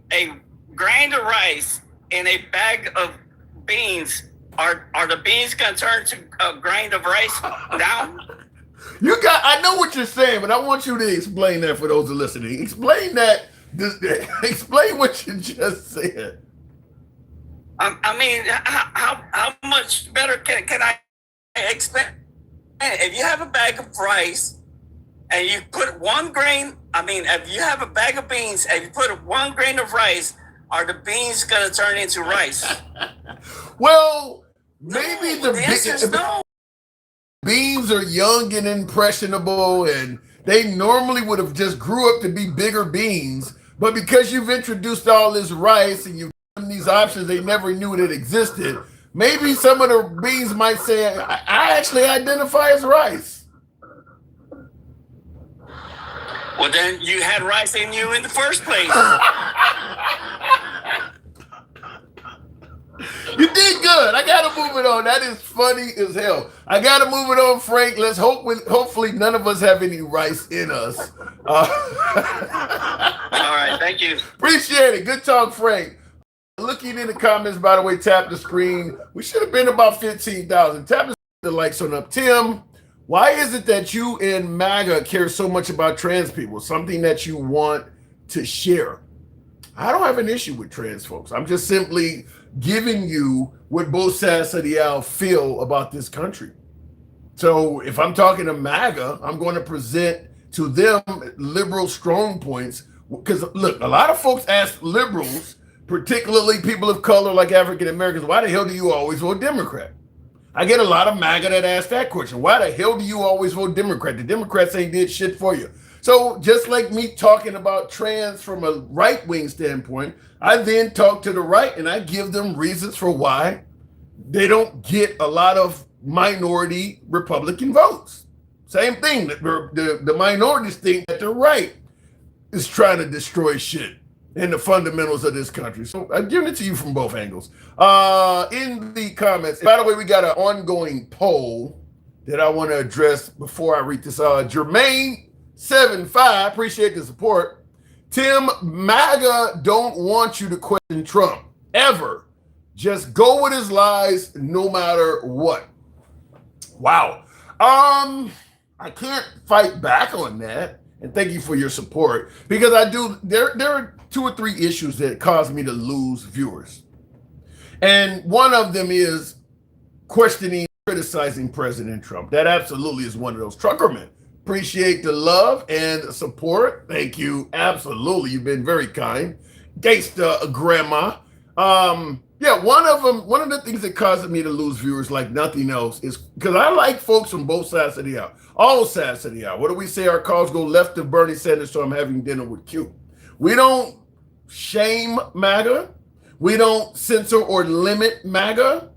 grain of rice in a bag of beans, are the beans gonna turn to a grain of rice down? I know what you're saying, but I want you to explain that for those who are listening. Explain that. Explain what you just said. I mean, how much better can I expect? If you have a bag of rice and you put one grain, if you have a bag of beans and you put 1 grain of rice, are the beans going to turn into rice? Well, maybe the answer is no. Beans are young and impressionable, and they normally would have just grew up to be bigger beans. But because you've introduced all this rice and you've given them these options they never knew that existed, maybe some of the beans might say, I actually identify as rice. Well, then you had rice in you in the first place. You did good. I got to move it on. That is funny as hell. I got to move it on, Frank. Let's hopefully none of us have any rice in us. All right. Thank you. Appreciate it. Good talk, Frank. Looking in the comments, by the way, tap the screen. We should have been about 15,000. Tap the likes on up. Tim, why is it that you and MAGA care so much about trans people? Something that you want to share. I don't have an issue with trans folks. I'm just simply giving you what both sides of the aisle feel about this country. So if I'm talking to MAGA, I'm going to present to them liberal strong points. Because look, a lot of folks ask liberals, particularly people of color like African Americans, why the hell do you always vote Democrat? I get a lot of MAGA that ask that question. Why the hell do you always vote Democrat? The Democrats ain't did shit for you. So just like me talking about trans from a right-wing standpoint, I then talk to the right and I give them reasons for why they don't get a lot of minority Republican votes. Same thing, the minorities think that the right is trying to destroy shit and the fundamentals of this country. So I'm giving it to you from both angles. In the comments, by the way, we got an ongoing poll that I want to address before I read this. Jermaine75, appreciate the support. Tim, MAGA don't want you to question Trump, ever. Just go with his lies no matter what. Wow. I can't fight back on that. And thank you for your support, because there are 2 or 3 issues that cause me to lose viewers. And one of them is questioning, criticizing President Trump. That absolutely is one of those. Truckerman, appreciate the love and the support. Thank you. Absolutely. You've been very kind. Gangsta grandma. One of the things that causes me to lose viewers like nothing else is because I like folks from both sides of the aisle. All sides of the aisle. What do we say? Our calls go left of Bernie Sanders, so I'm having dinner with Q. We don't shame MAGA. We don't censor or limit MAGA.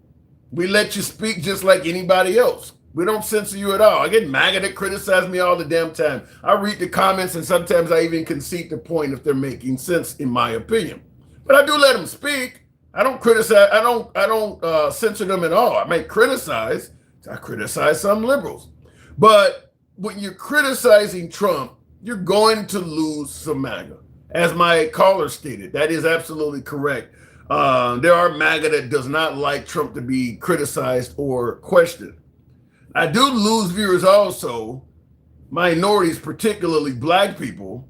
We let you speak just like anybody else. We don't censor you at all. I get MAGA that criticize me all the damn time. I read the comments and sometimes I even concede the point if they're making sense, in my opinion. But I do let them speak. I don't criticize. I don't censor them at all. I may criticize. I criticize some liberals. But when you're criticizing Trump, you're going to lose some MAGA. as my caller stated. That is absolutely correct. There are MAGA that does not like Trump to be criticized or questioned. I do lose viewers also, minorities, particularly black people,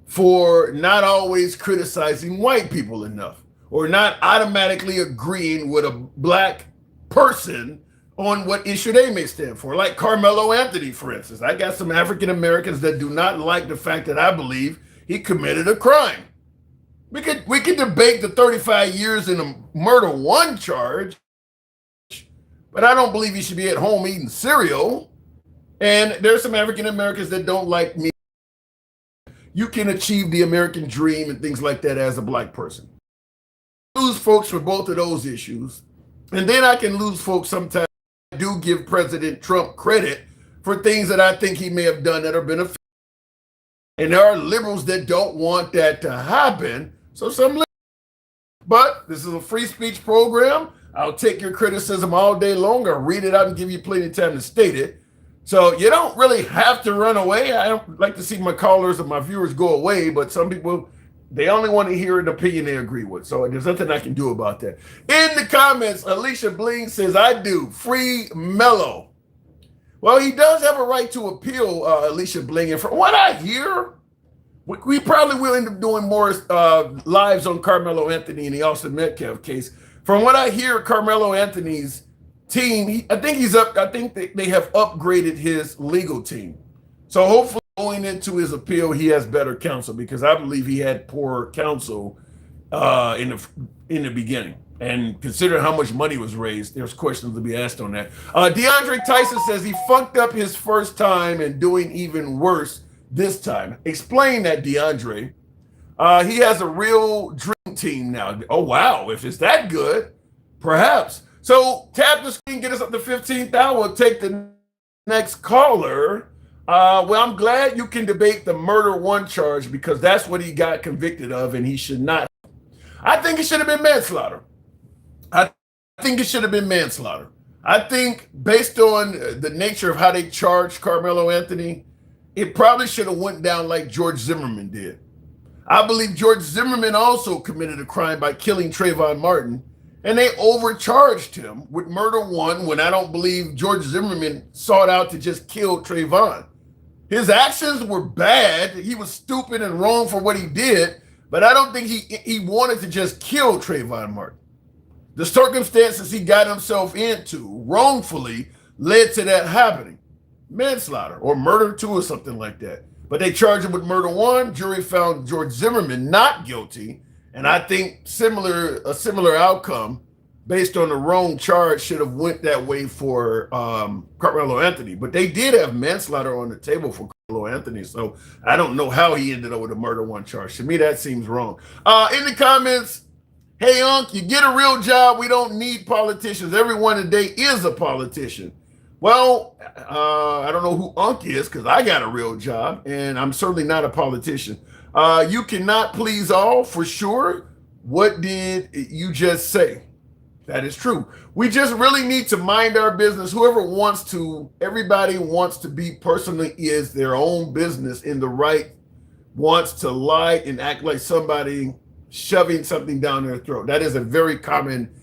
for not always criticizing white people enough, or not automatically agreeing with a black person on what issue they may stand for. Like Carmelo Anthony, for instance. I got some African Americans that do not like the fact that I believe he committed a crime. We could debate the 35 years in a murder one charge, but I don't believe he should be at home eating cereal. And there's some African Americans that don't like me. You can achieve the American dream and things like that as a black person. Lose folks for both of those issues. And then I can lose folks sometimes. I do give President Trump credit for things that I think he may have done that are beneficial. And there are liberals that don't want that to happen. So but this is a free speech program. I'll take your criticism all day long. I'll read it out and give you plenty of time to state it. So you don't really have to run away. I don't like to see my callers and my viewers go away, but some people, they only want to hear an opinion they agree with. So there's nothing I can do about that. In the comments, Alicia Bling says, I do. Free Mello. Well, he does have a right to appeal, Alicia Bling. And from what I hear, we probably will end up doing more lives on Carmelo Anthony and the Austin Metcalf case. From what I hear, Carmelo Anthony's team, I think they have upgraded his legal team. So hopefully going into his appeal, he has better counsel, because I believe he had poor counsel in the beginning. And considering how much money was raised, there's questions to be asked on that. DeAndre Tyson says he fucked up his first time and doing even worse this time. Explain that, DeAndre. He has a real dream team now. Oh, wow. If it's that good, perhaps. So tap the screen, get us up to 15th hour. We'll take the next caller. Well, I'm glad you can debate the murder one charge, because that's what he got convicted of, and he should not. I think it should have been manslaughter. I think it should have been manslaughter. I think based on the nature of how they charged Carmelo Anthony, it probably should have went down like George Zimmerman did. I believe George Zimmerman also committed a crime by killing Trayvon Martin, and they overcharged him with murder one, when I don't believe George Zimmerman sought out to just kill Trayvon. His actions were bad. He was stupid and wrong for what he did, but I don't think he wanted to just kill Trayvon Martin. The circumstances he got himself into wrongfully led to that happening. Manslaughter or murder two or something like that. But they charged him with murder one. Jury found George Zimmerman not guilty. And I think a similar outcome based on the wrong charge should have went that way for Carmelo Anthony. But they did have manslaughter on the table for Carmelo Anthony. So I don't know how he ended up with a murder one charge. To me, that seems wrong. In the comments, hey, Unc, you get a real job. We don't need politicians. Everyone today is a politician. Well, I don't know who Unc is, because I got a real job, and I'm certainly not a politician. You cannot please all, for sure. What did you just say? That is true. We just really need to mind our business. Everybody wants to be personally is their own business in the right, wants to lie and act like somebody shoving something down their throat. That is a very common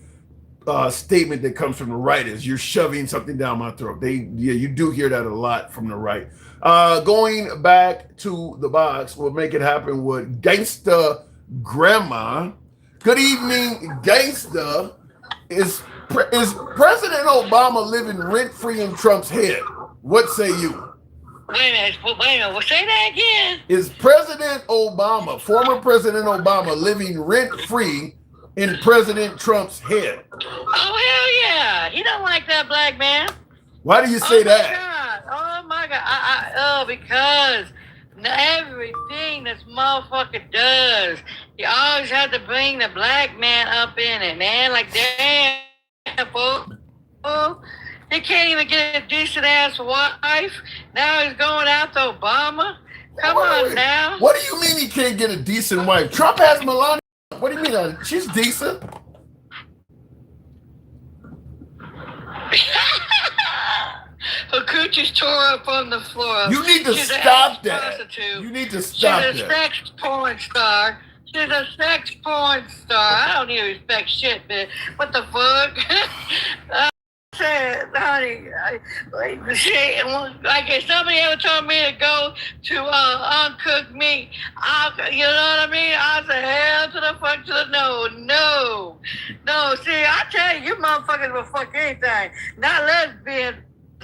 statement that comes from the right, is you're shoving something down my throat. You do hear that a lot from the right. Going back to the box, we'll make it happen with Gangsta Grandma. Good evening, Gangsta. Is President Obama living rent-free in Trump's head? What say you? Wait a minute, say that again. Is President Obama, former President Obama, living rent-free in President Trump's head? Oh, hell yeah. He don't like that black man. Why do you say that? Oh, my God. Because everything this motherfucker does, you always have to bring the black man up in it, man. Like, damn, fool. He can't even get a decent-ass wife. Now he's going after Obama. Come on now. What do you mean he can't get a decent wife? Trump has Melania. What do you mean? She's decent. Her coochie's tore up on the floor. You need to She's stop a that. prostitute. You need to stop She's a sex porn star. She's a sex porn star. I don't even respect shit, man. What the fuck? Honey, shit, like if somebody ever told me to go to uncooked meat, you know what I mean? I say hell to the fuck to the no. See, I tell you, you motherfuckers will fuck anything. Not lesbians,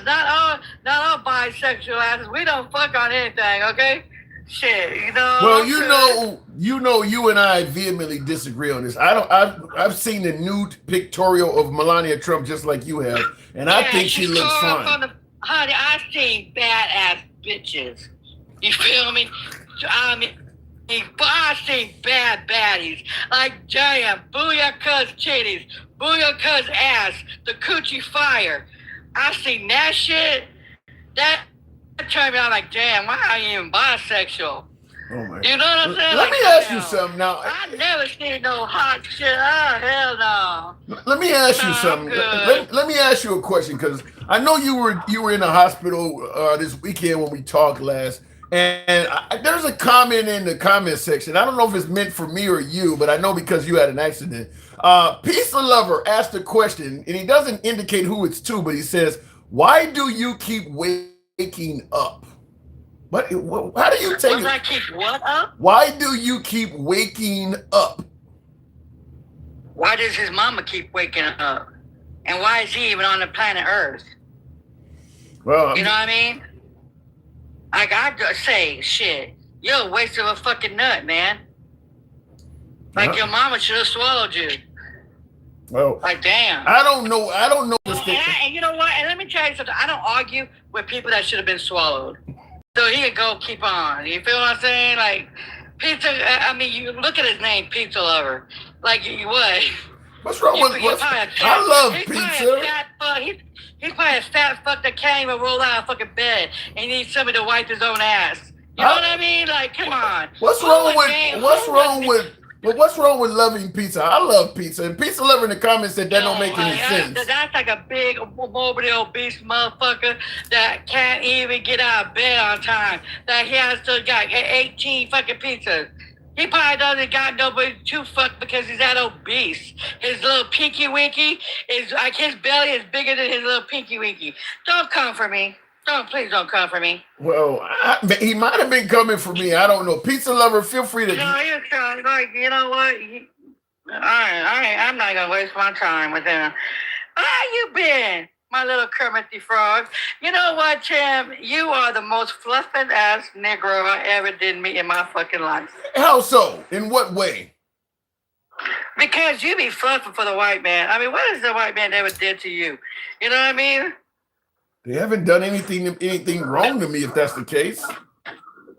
not all bisexual asses. We don't fuck on anything, okay? Shit, you know. Well, you and I vehemently disagree on this. I've seen the nude pictorial of Melania Trump just like you have, and I think she looks fine. Honey, I've seen badass bitches. You feel me? I mean, I've seen bad baddies. Like, damn, booyah cuz titties, booyah cuz ass, the coochie fire. I've seen that shit. That turned me out like, damn, why are you even bisexual? Oh my. You know what I'm saying? Let me ask you something now. I never seen no hot shit. Oh, hell no. Let me ask you something. Let me ask you a question, because I know you were in the hospital this weekend when we talked last, and there's a comment in the comment section. I don't know if it's meant for me or you, but I know because you had an accident. Pizza Lover asked a question, and he doesn't indicate who it's to, but he says, "Why do you keep waking up?" But how do you take it? I keep what up? Why do you keep waking up? Why does his mama keep waking up? And why is he even on the planet Earth? Well, you know what I mean? Like I just say, shit, you're a waste of a fucking nut, man. Like your mama should have swallowed you. Well, like damn. I don't know. And you know what? And let me tell you something. I don't argue with people that should have been swallowed. So he could go keep on. You feel what I'm saying? Like, pizza, I mean, you look at his name, Pizza Lover. Like, what? What's wrong with what? I love pizza. He's probably a fat fuck that can't even roll out of fucking bed and he needs somebody to wipe his own ass. You know what I mean? Like, come on. What's wrong with loving pizza? I love pizza. And Pizza Lover in the comments said that don't make any sense. That's like a big, morbidly obese motherfucker that can't even get out of bed on time. That he has to got 18 fucking pizzas. He probably doesn't got nobody to fuck because he's that obese. His little pinky winky is like his belly is bigger than his little pinky winky. Don't come for me. Please don't come for me. Well, he might have been coming for me. I don't know. Pizza Lover, feel free to. No, you're trying. Like, you know what? I'm not gonna waste my time with him. How you been, my little Kermit the Frog? You know what, Tim? You are the most fluffing ass Negro I ever did meet in my fucking life. How so? In what way? Because you be fluffing for the white man. I mean, what has the white man ever did to you? You know what I mean? They haven't done anything wrong to me, if that's the case.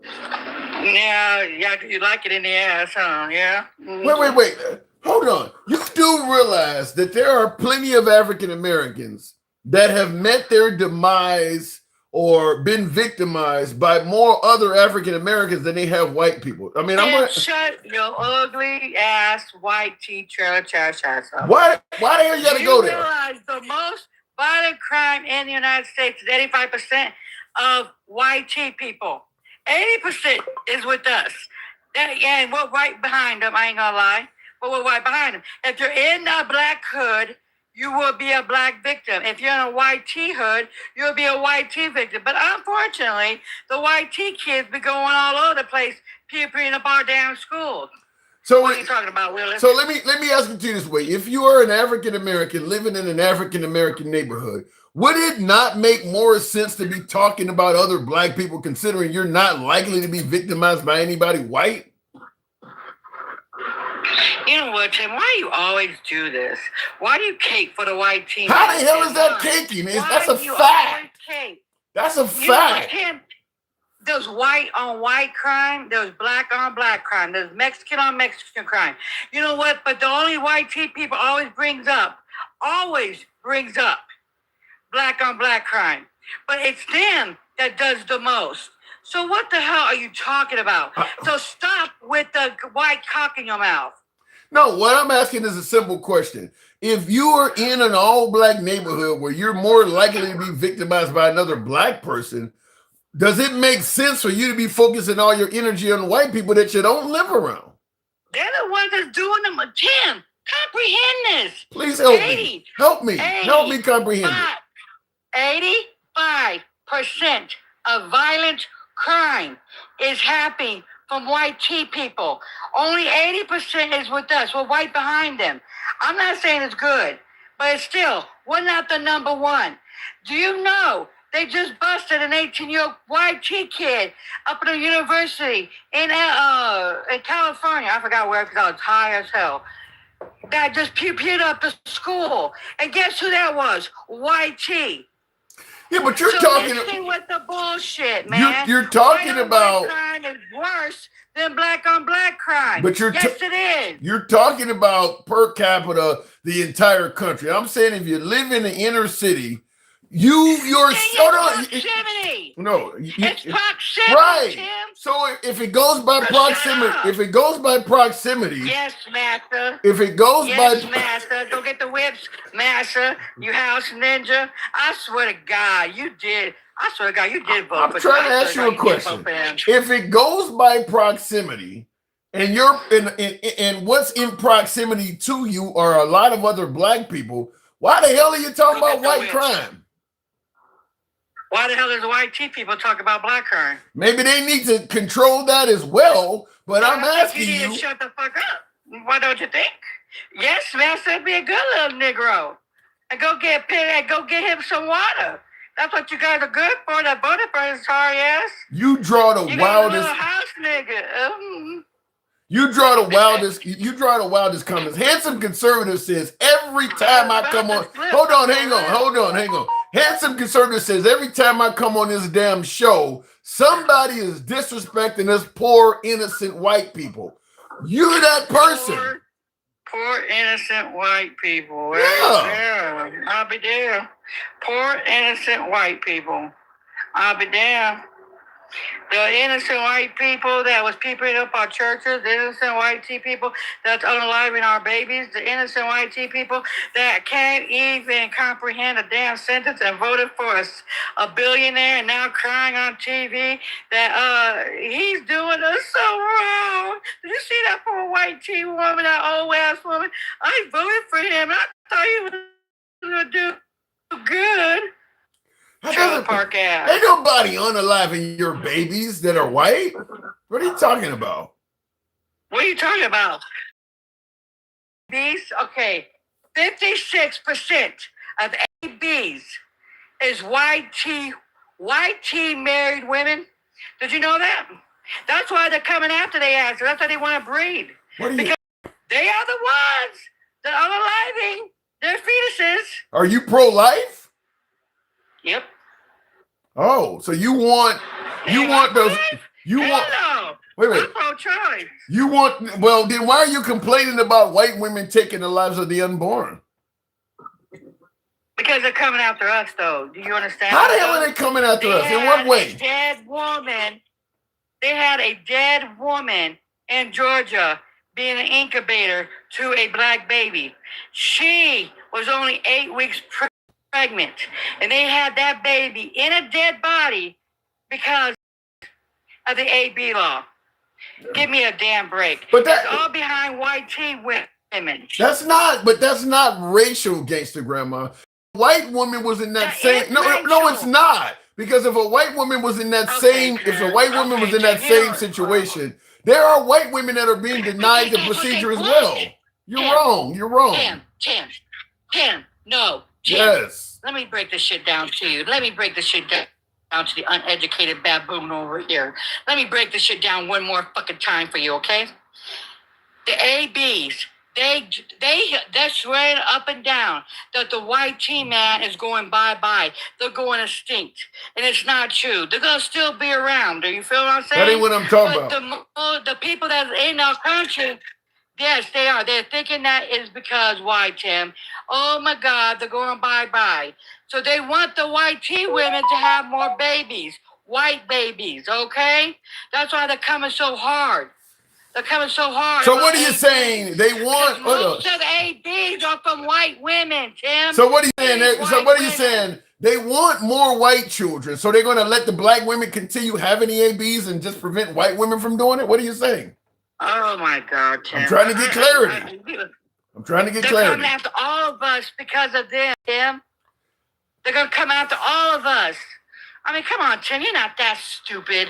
Yeah, you like it in the ass, huh? Yeah. Mm-hmm. Wait. Hold on. You do realize that there are plenty of African Americans that have met their demise or been victimized by more other African Americans than they have white people. I mean, shut your ugly ass white trailer trash ass up. Why the hell you gotta go there? You realize the most violent crime in the United States is 85% of white people. 80% is with us. And we're right behind them, I ain't gonna lie. But we're right behind them. If you're in a black hood, you will be a black victim. If you're in a white hood, you'll be a white victim. But unfortunately, the white kids be going all over the place, peering up our damn schools. So what are you talking about, Willis? So let me ask it to you this way: if you are an African American living in an African American neighborhood, would it not make more sense to be talking about other black people, considering you're not likely to be victimized by anybody white? You know what, Tim? Why do you always do this? Why do you cape for the white team? How the hell is that caking? That's a fact. That's a fact. Tim, there's white on white crime. There's black on black crime. There's Mexican on Mexican crime. You know what? But the only white people always brings up black on black crime. But it's them that does the most. So what the hell are you talking about? So stop with the white cock in your mouth. No, what I'm asking is a simple question. If you are in an all-black neighborhood where you're more likely to be victimized by another black person, does it make sense for you to be focusing all your energy on white people that you don't live around? They're the ones that's doing them. Tim, comprehend this. Please help me. Help me. Help me comprehend it. 85% of violent crime is happening from white tea people. Only 80% is with us. We're right behind them. I'm not saying it's good, but it's still, we're not the number one. Do you know they just busted an 18-year-old white tea kid up at a university in California? I forgot where because I was high as hell. That just peed up the school. And guess who that was? White tea. Yeah, but you're so talking with the bullshit, man. You're talking about crime is worse than black on black crime. But yes, it is. You're talking about per capita the entire country. I'm saying if you live in the inner city, proximity. No, it's proximity. Right. Tim. So if it goes by proximity, yes, master. If it goes yes, master. Go get the whips, master. You house ninja. I swear to God, you did. I swear to God, you did vote. I'm trying to ask you a question. If it goes by proximity, and you're and what's in proximity to you are a lot of other black people, why the hell are you talking about white crime? Why the hell does white tea people talk about black crime? Maybe they need to control that as well, but I'm asking you. Shut the fuck up. Why don't you think? Yes, master, be a good little Negro. And go get him some water. That's what you guys are good for. That voted for his sorry ass. You draw the wildest house nigga. You draw the wildest comments. Handsome Conservative says every time I come on. Hold on, hang on. Handsome Conservative says every time I come on this damn show, somebody is disrespecting us poor, innocent white people. You're that person. Poor innocent white people. Yeah. I'll be there. Poor innocent white people. I'll be there. The innocent white people that was peeping up our churches, the innocent white tea people that's unaliving our babies, the innocent white tea people that can't even comprehend a damn sentence and voted for a billionaire and now crying on TV that he's doing us so wrong. Did you see that poor white tea woman, that old ass woman? I voted for him. I thought he was going to do good. Park ass. Ain't nobody unaliving your babies that are white. What are you talking about? What are you talking about? These, okay, 56% of ABs is white tea married women. Did you know that? That's why they're coming after their asses. That's why they want to breed. Because they are the ones that are unaliving their fetuses. Are you pro-life? Yep. Oh, so you want those? Wait. I'm pro-choice. Well, then why are you complaining about white women taking the lives of the unborn? Because they're coming after us, though. Do you understand? How the hell are they coming after us? In what way? They had a dead woman in Georgia being an incubator to a black baby. She was only 8 weeks pregnant, and they had that baby in a dead body because of the AB law. Give me a damn break. But that's all behind white tea women. That's not racial, gangster grandma. White woman was in that same. No, it's not. Because if a white woman was in that same situation, there are white women that are being denied the procedure as well. You're wrong. Tim, no. Tim, yes. Let me break this shit down to you. Let me break this shit down to the uneducated baboon over here. Let me break this shit down one more fucking time for you, okay? The ABs, they're swearing up and down that the white tea man is going bye-bye. They're going extinct. And it's not true. They're going to still be around. Do you feel what I'm saying? That ain't what I'm talking about. The people that are in our country, yes, they are. They're thinking that is because why, Tim? Oh, my God, they're going bye-bye. So they want the white tea women to have more babies, white babies, okay? That's why they're coming so hard. They're coming so hard. So what are you saying? They want most of the ABs are from white women, Tim. So what are you saying? So what are you saying? They want more white children, so they're going to let the black women continue having the ABs and just prevent white women from doing it? What are you saying? Oh my God, Tim. I'm trying to get clarity. I'm trying to get clarity. They're coming after all of us because of them, Tim. They're going to come after all of us. I mean, come on, Tim. You're not that stupid.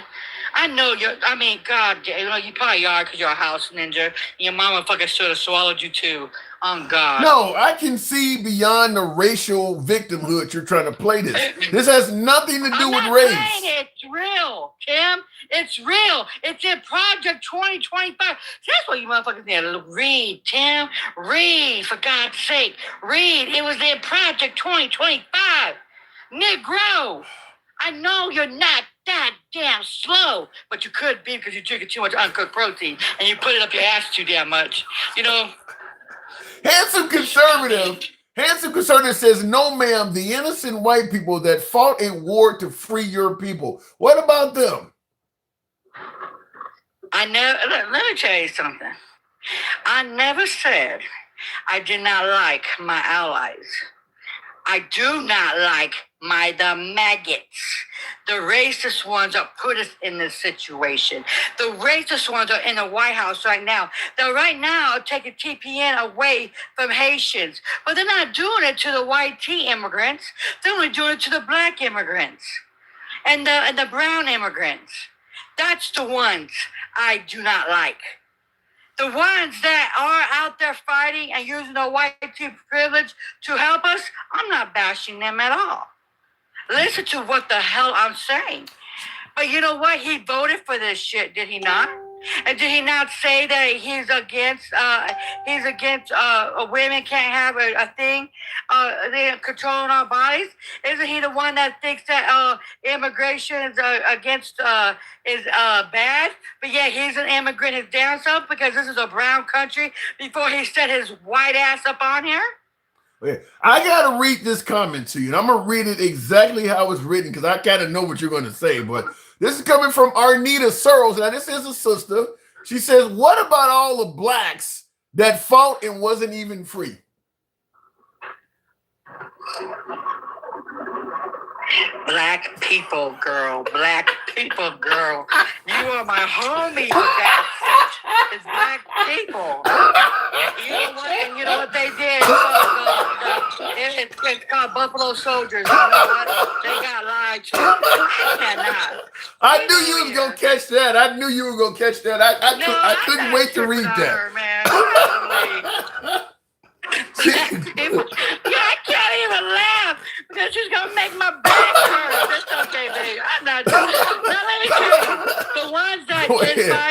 I know you're. I mean, God, you probably are because you're a house ninja. And your mama fucking should have swallowed you too. On God. No, I can see beyond the racial victimhood you're trying to play this. This has nothing to do with race. It's real, Tim. It's real. It's in Project 2025. That's what you motherfuckers need to read, Tim. Read, for God's sake. Read. It was in Project 2025. Negro. I know you're not that damn slow, but you could be because you're drinking too much uncooked protein and you put it up your ass too damn much. You know? Handsome conservative says, no, ma'am, the innocent white people that fought a war to free your people. What about them? Let me tell you something. I never said I did not like my allies. I do not like the maggots. The racist ones that put us in this situation. The racist ones are in the White House right now. They're right now taking TPN away from Haitians. But they're not doing it to the white tea immigrants. They're only doing it to the black immigrants and the brown immigrants. That's the ones I do not like. The ones that are out there fighting and using the white tea privilege to help us, I'm not bashing them at all. Listen to what the hell I'm saying. But you know what? He voted for this shit, did he not? And did he not say that he's against women can't have a thing, they're controlling our bodies? Isn't he the one that thinks that immigration is bad? But yeah, he's an immigrant his damn self because this is a brown country before he set his white ass up on here? I got to read this comment to you, and I'm going to read it exactly how it's written because I kind of know what you're going to say. But this is coming from Arnita Searles. Now, this is a sister. She says, what about all the blacks that fought and wasn't even free? Black people, girl. Black people, girl. You are my homie with that shit. It's black people. You know what they did? It's called Buffalo Soldiers. You know what? They got lied to. I knew you was going to catch that. I knew you were going to catch that. I couldn't wait to read that. I can't even laugh because she's gonna make my back hurt. That's okay, baby. I'm not doing it. Now let me tell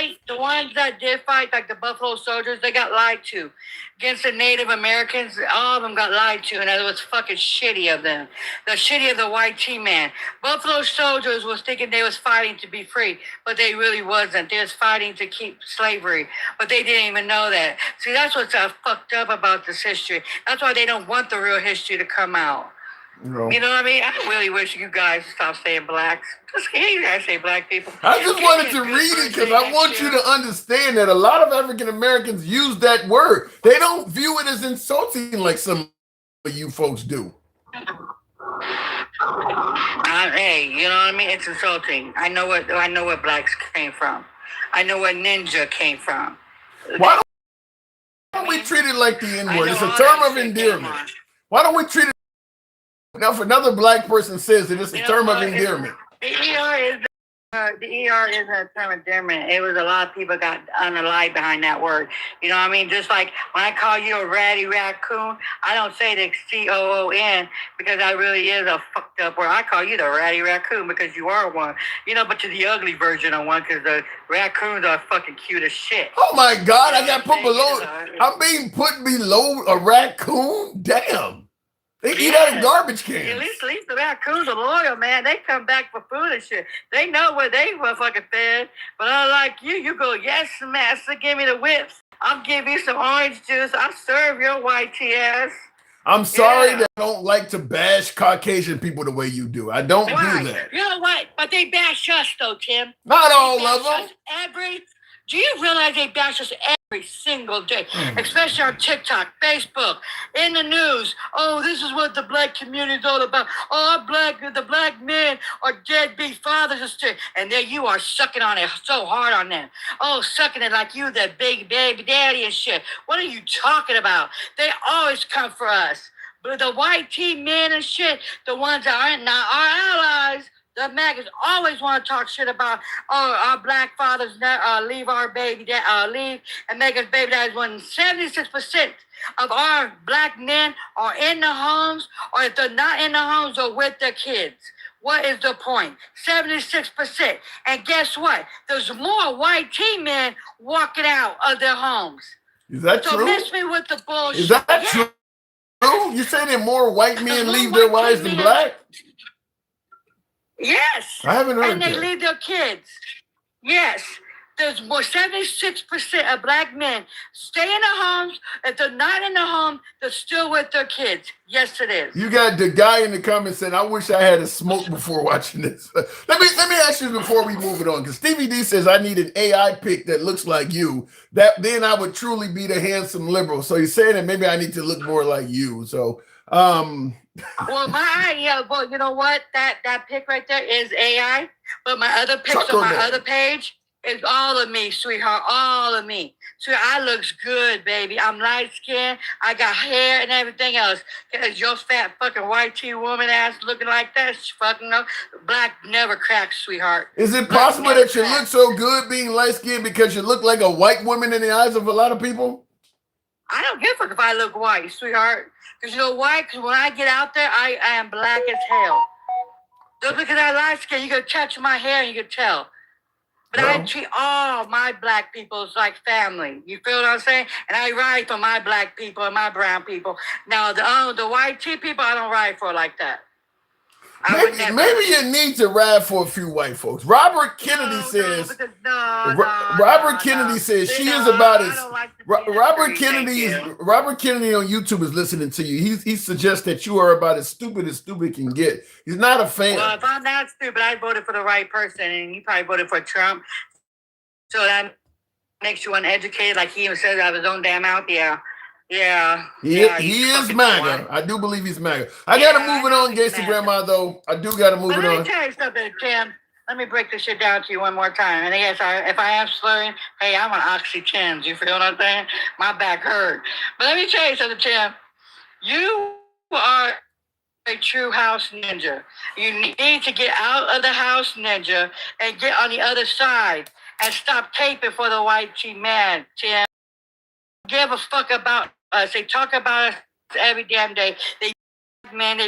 you, the ones that did fight, like the Buffalo Soldiers, they got lied to. Against the Native Americans, all of them got lied to, and it was fucking shitty of them. The shitty of the white tea man. Buffalo Soldiers was thinking they was fighting to be free, but they really wasn't. They was fighting to keep slavery, but they didn't even know that. See, that's what's fucked up about this history. That's why they don't want the real history to come out. No. You know what I mean? I really wish you guys would stop saying blacks. Just you guys say black people. I just wanted to read it because I want you to understand that a lot of African Americans use that word. They don't view it as insulting like some of you folks do. Hey, you know what I mean? It's insulting. I know what blacks came from. I know where ninja came from. Why don't we treat it like the N-word? It's a term of endearment. Why don't we treat it? Now, if another black person says it, it's a term of endearment. The ER is a term of endearment. It was a lot of people got unalive behind that word. You know what I mean? Just like when I call you a ratty raccoon, I don't say the COON because that really is a fucked up word. I call you the ratty raccoon because you are one. You know, but you're the ugly version of one because the raccoons are fucking cute as shit. Oh my God, I got put below. I'm being put below a raccoon? Damn. They eat out of garbage cans. At least the raccoons are loyal, man. They come back for food and shit. They know where they were fucking fed. But unlike you go, yes, master, give me the whips. I'll give you some orange juice. I'll serve your white tea ass. I'm sorry that I don't like to bash Caucasian people the way you do. I don't do that. You know what? But they bash us, though, Tim. Not all of them. Every Do you realize they bash us every single day, especially on TikTok, Facebook, in the news? Oh, this is what the black community is all about. Oh, the black men are deadbeat fathers and shit. And there you are sucking on it so hard on them. Oh, sucking it like you the big baby daddy and shit. What are you talking about? They always come for us. But the white tea men and shit, the ones that aren't not our allies, the maggots always want to talk shit about, oh, our black fathers leave our baby, leave and make us baby daddies when 76% of our black men are in the homes, or if they're not in the homes, or with their kids. What is the point? 76%. And guess what? There's more white tea men walking out of their homes. Is that so true? Miss me with the bullshit. Is that true? You say that more white men leave their wives than black? Yes. I haven't heard and they that. leave their kids. Yes. There's more 76% of black men stay in the homes. If they're not in the home, they're still with their kids. Yes, it is. You got the guy in the comments saying, I wish I had a smoke before watching this. Let me ask you before we move it on, because Stevie D says I need an AI pic that looks like you. That then I would truly be the handsome liberal. So he's saying that maybe I need to look more like you. So well, well, you know what? That pic right there is AI. But my other pics on my other page is all of me, sweetheart. All of me. So I looks good, baby. I'm light skinned. I got hair and everything else. Because your fat fucking white tea woman ass looking like that, fucking no. Black never cracks, sweetheart. Is it possible that you look so good being light skinned because you look like a white woman in the eyes of a lot of people? I don't give a fuck if I look white, sweetheart. Because you know why? Because when I get out there, I am black as hell. Just because I light skin, you can touch my hair and you can tell. But I treat all my black people as like family. You feel what I'm saying? And I ride for my black people and my brown people. Now, the white tea people, I don't ride for like that. Maybe you need to ride for a few white folks. Robert Kennedy says she is about as Robert Kennedy on YouTube is listening to you. He suggests that you are about as stupid can get. He's not a fan. Well, if I'm not stupid, I voted for the right person, and you probably voted for Trump. So that makes you uneducated, like he even says out of his own damn mouth. Yeah. He is MAGA. I do believe he's MAGA. I gotta move it on, Gangsta Grandma, though. I do gotta move it on. Let me tell you something, Tim. Let me break this shit down to you one more time. And yes, if I am slurring, hey, I'm on Oxy Tims. You feel what I'm saying? My back hurt. But let me tell you something, Tim. You are a true house ninja. You need to get out of the house ninja and get on the other side and stop taping for the white tea man, Tim. Give a fuck about us. They talk about us every damn day. They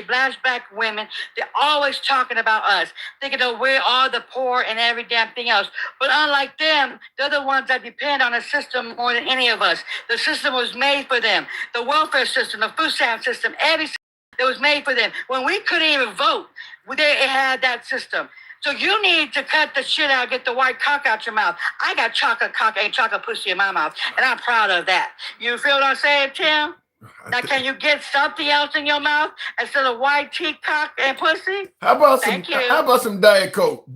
blast black women. They're always talking about us, thinking that we're all the poor and every damn thing else. But unlike them, they're the ones that depend on the system more than any of us. The system was made for them. The welfare system, the food stamp system, everything that was made for them. When we couldn't even vote, they had that system. So you need to cut the shit out, get the white cock out your mouth. I got chocolate cock and chocolate pussy in my mouth, and I'm proud of that. You feel what I'm saying, Tim? Now, can you get something else in your mouth instead of white tea, cock, and pussy? How about some Diet Coke?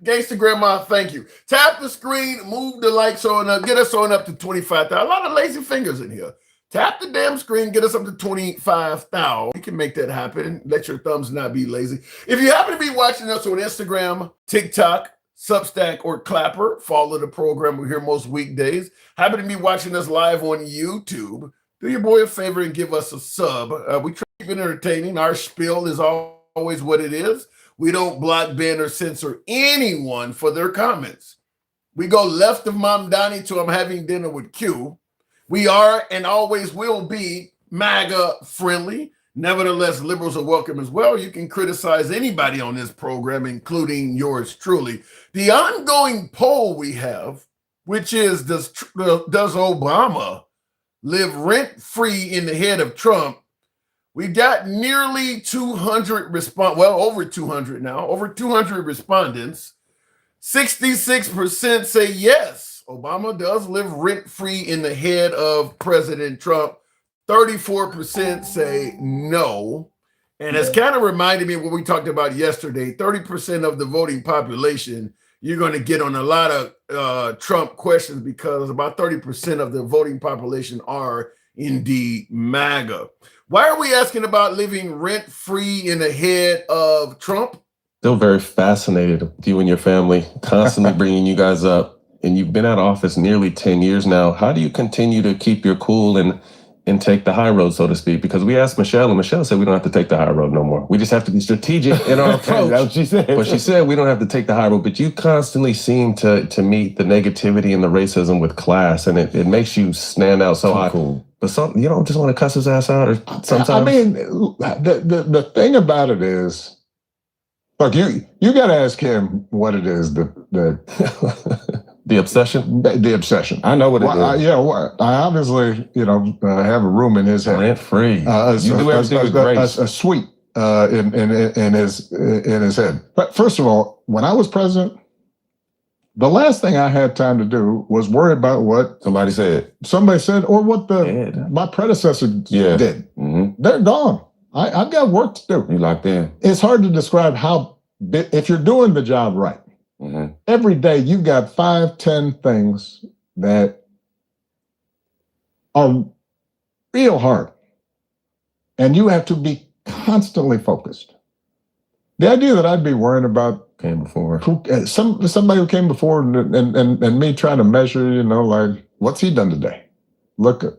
Gangsta Grandma, thank you. Tap the screen, move the likes on up, get us on up to 25,000. A lot of lazy fingers in here. Tap the damn screen, get us up to 25,000. You can make that happen. Let your thumbs not be lazy. If you happen to be watching us on Instagram, TikTok, Substack, or Clapper, follow the program. We're here most weekdays. Happen to be watching us live on YouTube, do your boy a favor and give us a sub. We try to keep it entertaining. Our spiel is always what it is. We don't block, ban, or censor anyone for their comments. We go left of Mom Donnie to I'm having dinner with Q. We are and always will be MAGA friendly. Nevertheless, liberals are welcome as well. You can criticize anybody on this program, including yours truly. The ongoing poll we have, which is does Obama live rent-free in the head of Trump? We got nearly 200 over 200 now, over 200 respondents. 66% say yes, Obama does live rent-free in the head of President Trump. 34% say no. And it's kind of reminded me of what we talked about yesterday. 30% of the voting population you're going to get on a lot of Trump questions because about 30% of the voting population are indeed MAGA. Why are we asking about living rent-free in the head of Trump? Still very fascinated with you and your family, constantly bringing you guys up. And you've been out of office nearly 10 years now. How do you continue to keep your cool and take the high road, so to speak? Because we asked Michelle, and Michelle said we don't have to take the high road no more. We just have to be strategic in our approach. That's what she said. But she said we don't have to take the high road. But you constantly seem to meet the negativity and the racism with class, and it makes you stand out so high. Cool. But you don't just want to cuss his ass out, or sometimes. I mean, the thing about it is, look, you got to ask him what it is. The obsession? The obsession. I know what it is. I obviously, have a room in his head. Rent free. You do everything with grace. A suite in his head. But first of all, when I was president, the last thing I had time to do was worry about what somebody said, or what my predecessor did. Mm-hmm. They're gone. I've got work to do. You locked in. It's hard to describe if you're doing the job right. Mm-hmm. Every day you've got 5-10 things that are real hard, and you have to be constantly focused. The idea that I'd be worrying about came before somebody who came before and me trying to measure, like, what's he done today? Look,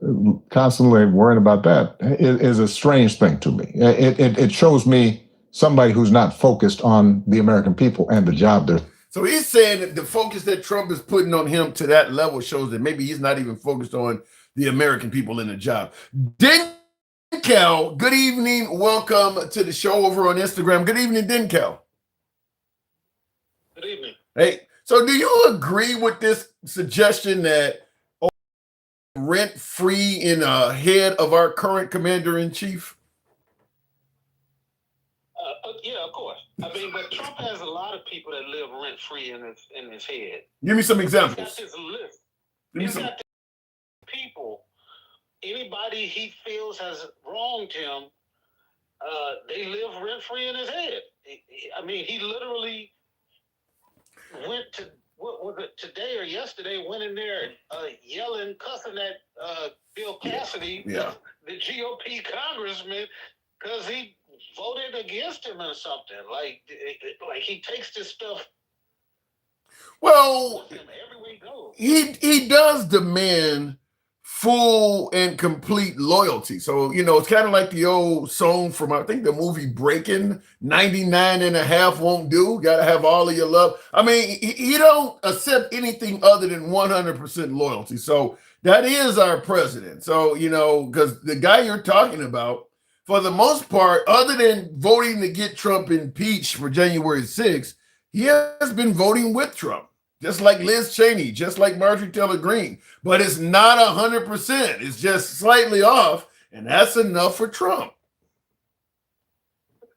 constantly worrying about that is a strange thing to me. It shows me somebody who's not focused on the American people and the job they're. So he's saying that the focus that Trump is putting on him to that level shows that maybe he's not even focused on the American people in the job. Denkel, good evening. Welcome to the show over on Instagram. Good evening, Denkel. Good evening. Hey, so do you agree with this suggestion that rent-free in the head of our current commander-in-chief? Yeah, of course. I mean, but Trump has a lot of people that live rent-free in his head. Give me some examples. He's got his list. He's got people. Anybody he feels has wronged him, they live rent-free in his head. I mean, he literally went to, what was it, today or yesterday, went in there yelling, cussing at Bill Cassidy, the GOP congressman, because he voted against him or something. Like he takes this stuff. Well, everywhere he goes. He does demand full and complete loyalty. So, it's kind of like the old song from, I think, the movie Breaking, 99 and a half won't do. Got to have all of your love. I mean, he don't accept anything other than 100% loyalty. So that is our president. So, because the guy you're talking about, for the most part, other than voting to get Trump impeached for January 6th, he has been voting with Trump, just like Liz Cheney, just like Marjorie Taylor Greene. But it's not 100%. It's just slightly off, and that's enough for Trump.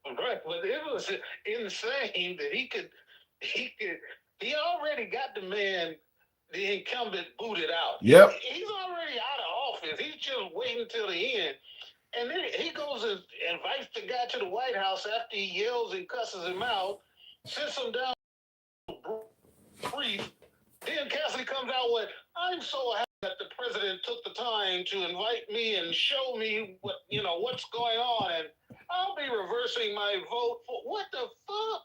Right, but it was insane that he already got the incumbent booted out. Yep. He's already out of office. He's just waiting till the end. And then he goes and invites the guy to the White House after he yells and cusses him out, sits him down, brief. Then Cassidy comes out with, "I'm so happy that the president took the time to invite me and show me what's going on, and I'll be reversing my vote for what the fuck."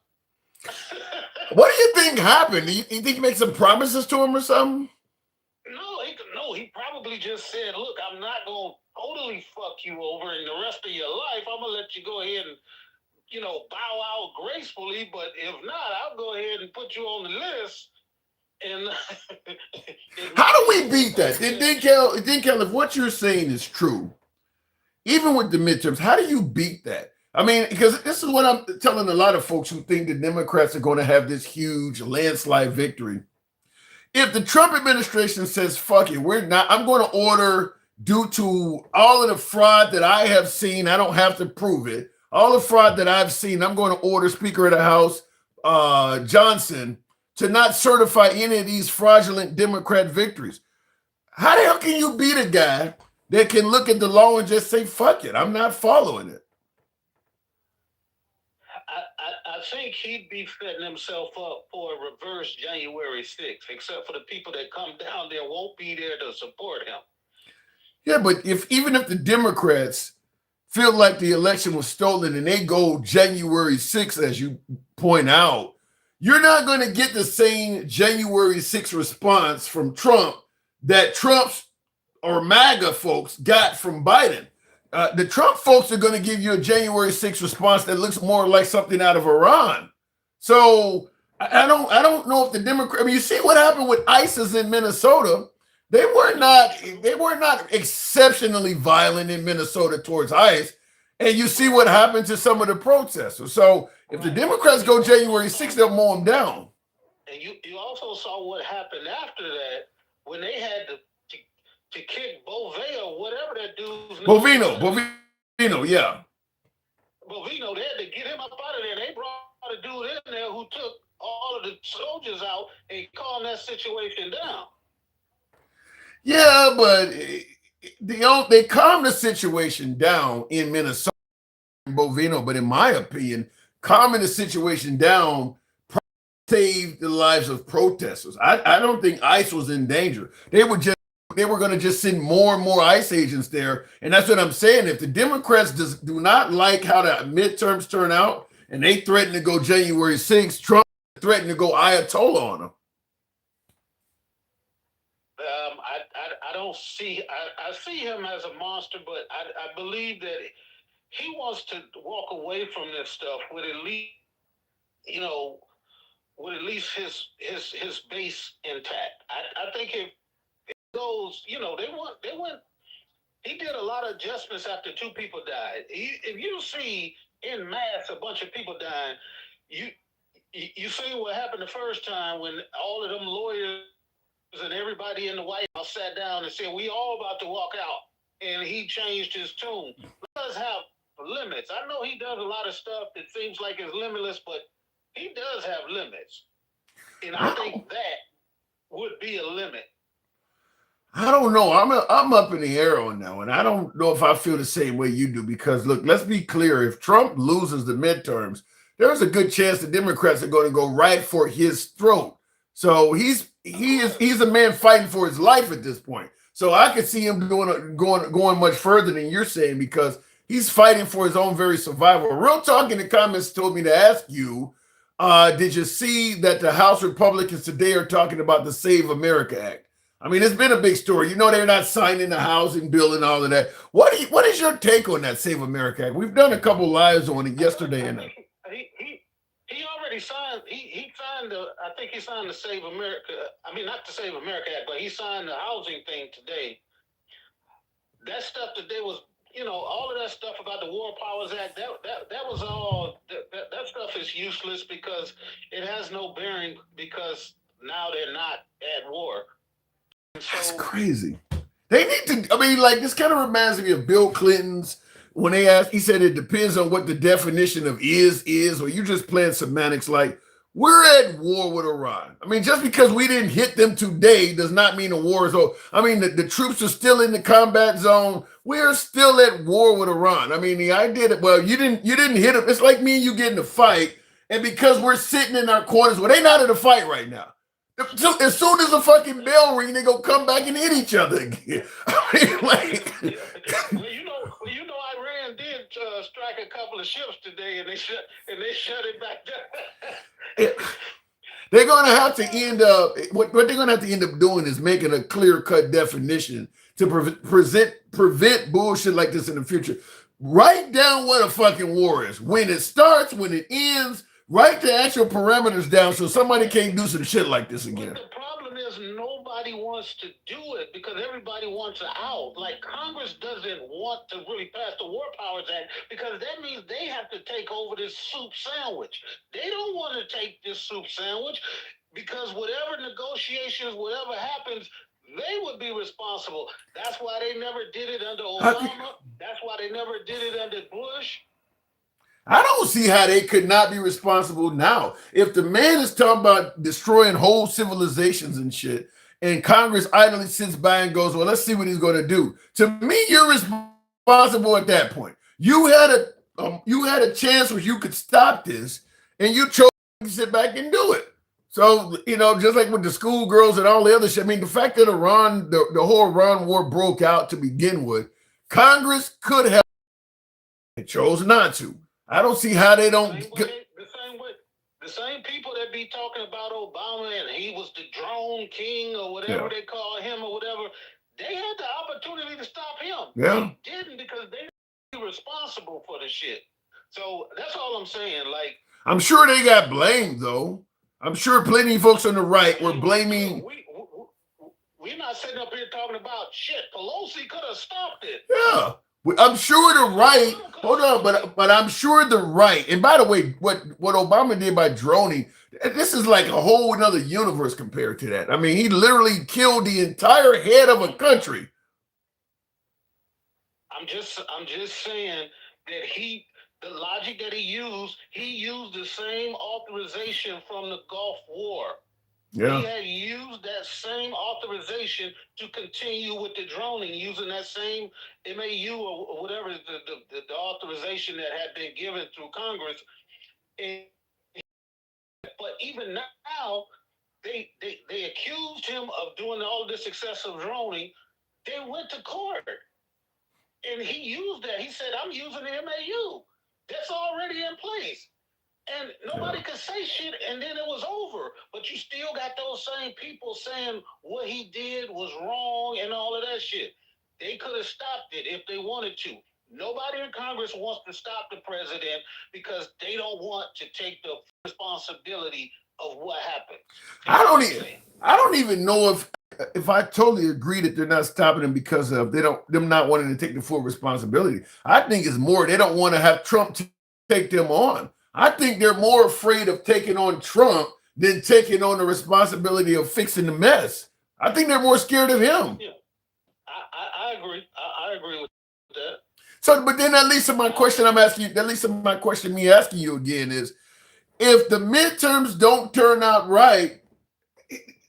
What do you think happened? Do you think he made some promises to him or something? No, he probably just said, "Look, I'm not going to totally fuck you over in the rest of your life. I'm going to let you go ahead and, bow out gracefully. But if not, I'll go ahead and put you on the list." And how do we beat that? Denkel, if what you're saying is true, even with the midterms, how do you beat that? I mean, because this is what I'm telling a lot of folks who think the Democrats are going to have this huge landslide victory. If the Trump administration says, fuck it, I'm going to order, due to all of the fraud that I have seen, I don't have to prove it, all the fraud that I've seen, I'm going to order Speaker of the House, Johnson, to not certify any of these fraudulent Democrat victories. How the hell can you beat a guy that can look at the law and just say, fuck it, I'm not following it? I I think he'd be setting himself up for a reverse January 6th, except for the people that come down there won't be there to support him. Yeah, but even if the Democrats feel like the election was stolen and they go January 6th, as you point out, you're not going to get the same January 6th response from Trump that Trump's or MAGA folks got from Biden. The Trump folks are going to give you a January 6th response that looks more like something out of Iran. So I don't know if the Democrat. I mean, you see what happened with ISIS in Minnesota. They were not exceptionally violent in Minnesota towards ICE, and you see what happened to some of the protesters. So if the Democrats go January 6th, they'll mow them down. And you also saw what happened after that when they had to kick Bovee or whatever that dude's name. Bovino, yeah. Bovino, they had to get him up out of there. They brought a dude in there who took all of the soldiers out and calmed that situation down. Yeah, but they calmed the situation down in Minnesota, Bovino. But in my opinion, calming the situation down saved the lives of protesters. I don't think ICE was in danger. They were going to just send more and more ICE agents there, and that's what I'm saying. If the Democrats do not like how the midterms turn out, and they threaten to go January 6th, Trump threatened to go Ayatollah on them. I don't see. I see him as a monster, but I believe that he wants to walk away from this stuff with at least, his base intact. I think if it goes, they went. He did a lot of adjustments after 2 people died. If you see in mass a bunch of people dying, you see what happened the first time when all of them lawyers and everybody in the White House sat down and said, we all about to walk out. And he changed his tune. He does have limits. I know he does a lot of stuff that seems like it's limitless, but he does have limits. And I think that would be a limit. I don't know. I'm up in the air on that one. I don't know if I feel the same way you do, because look, let's be clear. If Trump loses the midterms, there's a good chance the Democrats are going to go right for his throat. So he's a man fighting for his life at this point. So I could see him going much further than you're saying, because he's fighting for his own very survival. Real Talk in the comments told me to ask you, did you see that the House Republicans today are talking about the Save America Act? I mean, it's been a big story. They're not signing the housing bill and all of that. What is your take on that Save America Act? We've done a couple lives on it yesterday. He already signed. He signed I think he signed the Save America. I mean, not the Save America Act, but he signed the housing thing today. That stuff today was, all of that stuff about the War Powers Act. That was all. That stuff is useless because it has no bearing, because now they're not at war. So, that's crazy. They need to. I mean, like, this kind of reminds me of Bill Clinton's. When they asked, he said it depends on what the definition of is, or you just playing semantics. Like, we're at war with Iran. I mean, just because we didn't hit them today does not mean the war is over. I mean, the troops are still in the combat zone. We're still at war with Iran. I mean, the idea that, well, you didn't hit them. It's like me and you get in a fight, and because we're sitting in our corners, well, they're not in a fight right now. So as soon as the fucking bell ring, they go come back and hit each other again. I mean, like. Iran did strike a couple of ships today, and they shut it back down. They're going to have to end up. What they're going to have to end up doing is making a clear-cut definition to prevent bullshit like this in the future. Write down what a fucking war is, when it starts, when it ends. Write the actual parameters down so somebody can't do some shit like this again. But the problem is nobody wants to do it because everybody wants an out. Like, Congress doesn't want to really pass the War Powers Act because that means they have to take over this soup sandwich. They don't want to take this soup sandwich because whatever negotiations, whatever happens, they would be responsible. That's why they never did it under Obama. That's why they never did it under Bush. I don't see how they could not be responsible now. If the man is talking about destroying whole civilizations and shit, and Congress idly sits by and goes, well, let's see what he's going to do. To me, you're responsible at that point. You had a chance where you could stop this, and you chose to sit back and do it. So, just like with the schoolgirls and all the other shit, I mean, the fact that Iran, the whole Iran war broke out to begin with, Congress could have, it chose not to. I don't see how they don't. The same people that be talking about Obama and he was the drone king or whatever they call him or whatever, they had the opportunity to stop him. Yeah. They didn't because they were responsible for the shit. So that's all I'm saying. Like, I'm sure they got blamed, though. I'm sure plenty of folks on the right were blaming. We're not sitting up here talking about shit. Pelosi could have stopped it. Yeah. I'm sure the right, hold on, but I'm sure the right, and by the way, what Obama did by droning, this is like a whole another universe compared to that. I mean, he literally killed the entire head of a country. I'm just saying that the logic that he used the same authorization from the Gulf War. Yeah. He had used that same authorization to continue with the droning, using that same MAU or whatever the authorization that had been given through Congress. But even now, they accused him of doing all this excessive droning. They went to court, and he used that. He said, "I'm using the MAU. That's already in place." And nobody could say shit, and then it was over. But you still got those same people saying what he did was wrong and all of that shit. They could have stopped it if they wanted to. Nobody in Congress wants to stop the president because they don't want to take the responsibility of what happened. I don't even know if I totally agree that they're not stopping him because of them not wanting to take the full responsibility. I think it's more they don't want to have Trump take them on. I think they're more afraid of taking on Trump than taking on the responsibility of fixing the mess. I think they're more scared of him. Yeah, I agree. I agree with that. So, but then at least my question me asking you again is, if the midterms don't turn out right,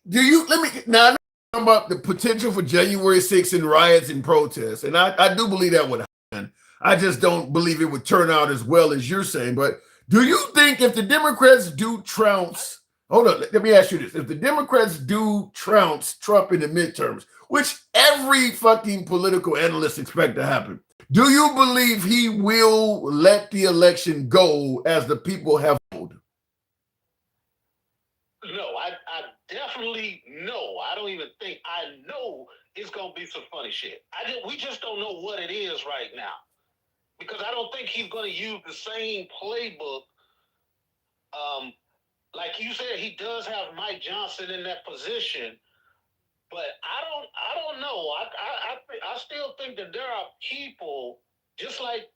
now I'm talking about the potential for January 6th and riots and protests, and I do believe that would happen. I just don't believe it would turn out as well as you're saying, but do you think if the Democrats do trounce, hold on, let me ask you this. If the Democrats do trounce Trump in the midterms, which every fucking political analyst expect to happen, do you believe he will let the election go as the people have voted? No, I definitely know. I don't even think I know it's going to be some funny shit. We just don't know what it is right now. Because I don't think he's going to use the same playbook. Like you said, he does have Mike Johnson in that position, but I don't know. I still think that there are people just like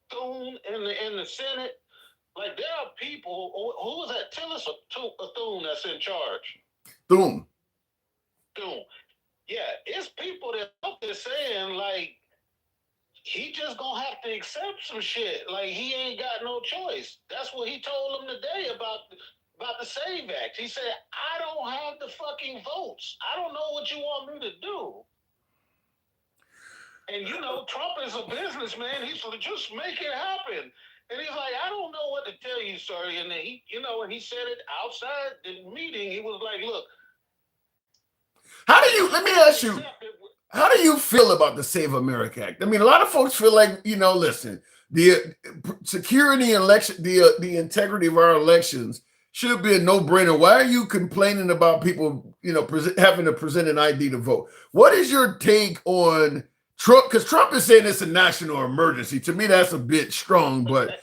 Thune in the Senate. Like there are people. Who was that? Tell us Thune that's in charge. Thune. Yeah, it's people that up there saying like he just gonna have to accept some shit. Like he ain't got no choice. That's what he told them today about the SAVE Act. He said, "I don't have the fucking votes. I don't know what you want me to do." And Trump is a businessman. He's like, just make it happen. And he's like, "I don't know what to tell you, sir." And then he said it outside the meeting. He was like, "Look. Let me ask you, how do you feel about the Save America Act? I mean, a lot of folks feel like, listen, the security election, the integrity of our elections should be a no-brainer. Why are you complaining about people, having to present an ID to vote? What is your take on Trump? Because Trump is saying it's a national emergency. To me, that's a bit strong, but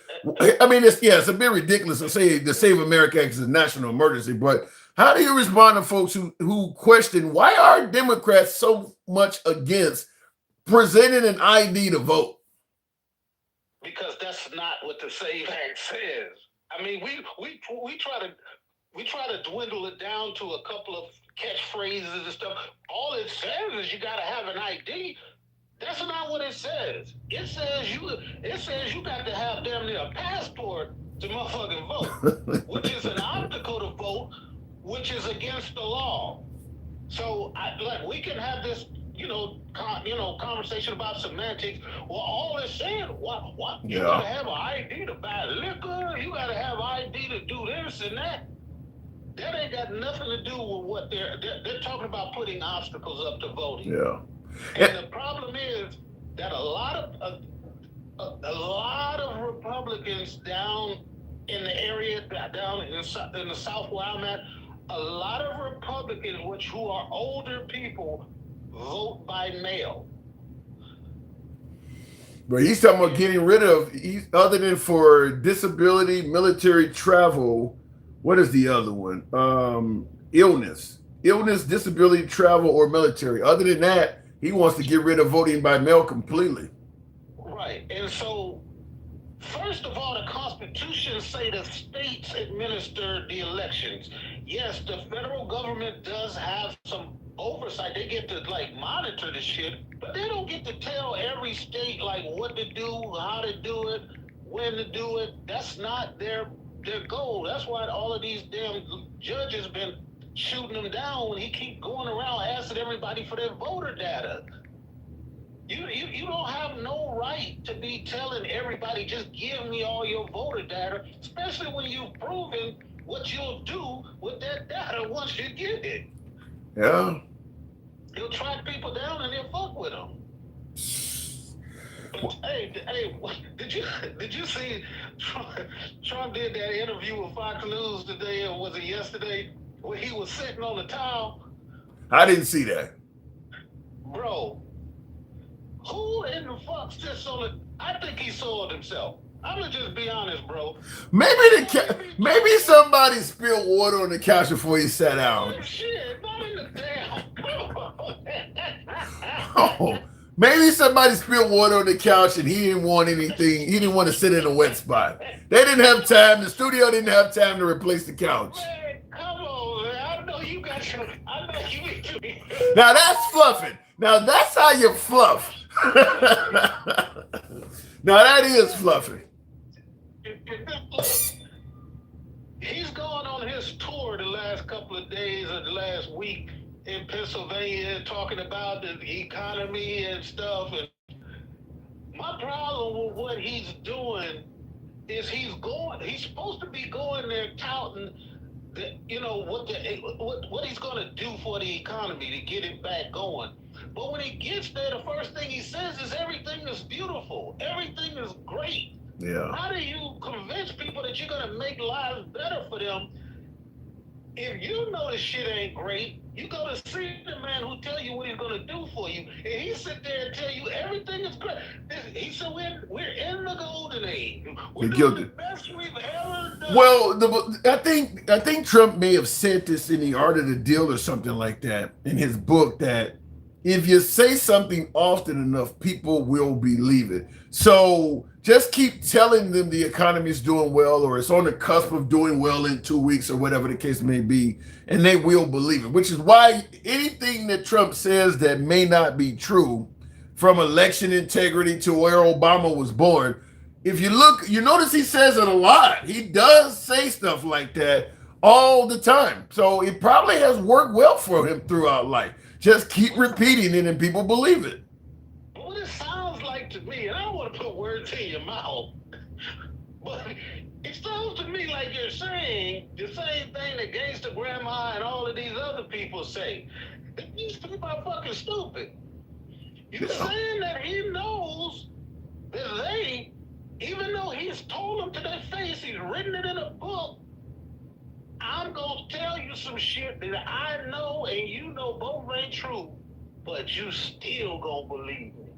I mean, it's a bit ridiculous to say the Save America Act is a national emergency, but how do you respond to folks who question why are Democrats so much against presenting an ID to vote? Because that's not what the SAVE Act says. I mean, we try to dwindle it down to a couple of catchphrases and stuff. All it says is you got to have an ID. That's not what it says. It says you got to have damn near a passport to motherfucking vote, which is an obstacle to vote, which is against the law. So, we can have this, conversation about semantics. Well, all it's saying, what you Yeah. gotta have an ID to buy liquor. You gotta have an ID to do this and that. That ain't got nothing to do with what they're talking about putting obstacles up to voting. Yeah. And the problem is that a lot of Republicans down in the area, down in the South where I'm at, a lot of Republicans, who are older people, vote by mail. But he's talking about getting rid of, other than for disability, military travel, what is the other one? Illness, disability, travel, or military. Other than that, he wants to get rid of voting by mail completely. Right. And so, first of all, the Constitution say the states administer the elections. Yes, the federal government does have some oversight. They get to monitor the shit, but they don't get to tell every state what to do, how to do it, when to do it. That's not their goal. That's why all of these damn judges been shooting them down when he keep going around asking everybody for their voter data. You don't have no right to be telling everybody, just give me all your voter data, especially when you've proven what you'll do with that data once you get it. Yeah. He'll track people down and he'll fuck with them. Hey, did you see Trump did that interview with Fox News today, or was it yesterday, where he was sitting on the towel? I didn't see that. Bro, who in the fuck sits on the... I think he soiled himself. I'm gonna just be honest, bro. Maybe somebody spilled water on the couch before he sat down. Oh, shit, not in the damn... Oh, maybe somebody spilled water on the couch and he didn't want anything. He didn't want to sit in a wet spot. They didn't have time. The studio didn't have time to replace the couch. Man, come on, man. I know you got your... I know you need to be... Now that's fluffing. Now that's how you fluff. Now that is fluffing. He's gone on his tour the last couple of days or the last week in Pennsylvania talking about the economy and stuff. And my problem with what he's doing is he's supposed to be going there touting what he's going to do for the economy to get it back going. But when he gets there, the first thing he says is everything is beautiful. Everything is great. Yeah. How do you convince people that you're going to make lives better for them if you know this shit ain't great? You go to see the man who tell you what he's going to do for you, and he sit there and tell you everything is great. He said we're in the golden age. We're doing the best we've ever done. Well, I think Trump may have said this in The Art of the Deal or something like that in his book, that if you say something often enough, people will believe it. So just keep telling them the economy is doing well, or it's on the cusp of doing well in 2 weeks, or whatever the case may be, and they will believe it, which is why anything that Trump says that may not be true, from election integrity to where Obama was born, if you look, you notice he says it a lot. He does say stuff like that all the time. So it probably has worked well for him throughout life. Just keep repeating it and people believe it. What it sounds like to me, and I don't want to put words in your mouth, but it sounds to me like you're saying the same thing that Gangsta Grandma and all of these other people say. These people are fucking stupid. You're saying that he knows that they, even though he's told them to their face, he's written it in a book, I'm going to tell you some shit that I know and you know both ain't true, but you still going to believe me.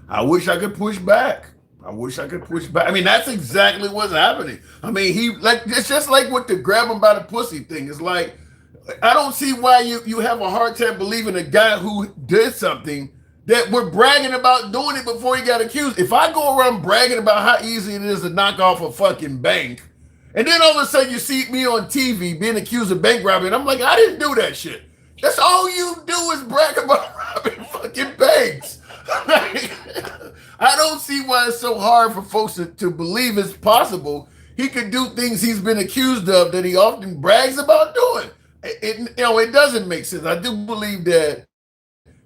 I wish I could push back. I mean, that's exactly what's happening. I mean, it's just like with the grab him by the pussy thing. It's like, I don't see why you have a hard time believing a guy who did something that we're bragging about doing it before he got accused. If I go around bragging about how easy it is to knock off a fucking bank, and then all of a sudden you see me on TV being accused of bank robbery, and I'm like, I didn't do that shit. That's all you do is brag about robbing fucking banks. I don't see why it's so hard for folks to believe it's possible he could do things he's been accused of that he often brags about doing. It doesn't make sense. I do believe that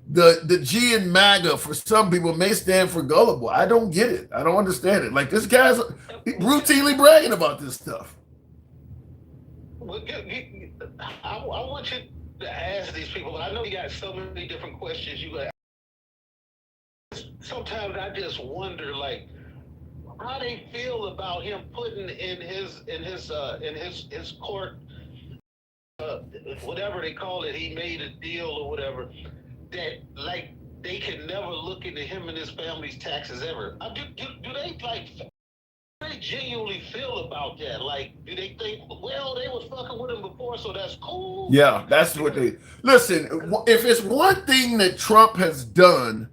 the G in MAGA for some people may stand for gullible. I don't get it. I don't understand it. Like, this guy's routinely bragging about this stuff. Well, I want you to ask these people, but I know you got so many different questions you got. Sometimes I just wonder, like, how they feel about him putting in his court, whatever they call it, he made a deal or whatever, that, like, they can never look into him and his family's taxes ever. Do they, like, they genuinely feel about that? Like, do they think, well, they was fucking with him before, so that's cool? Yeah, that's what they listen. If it's one thing that Trump has done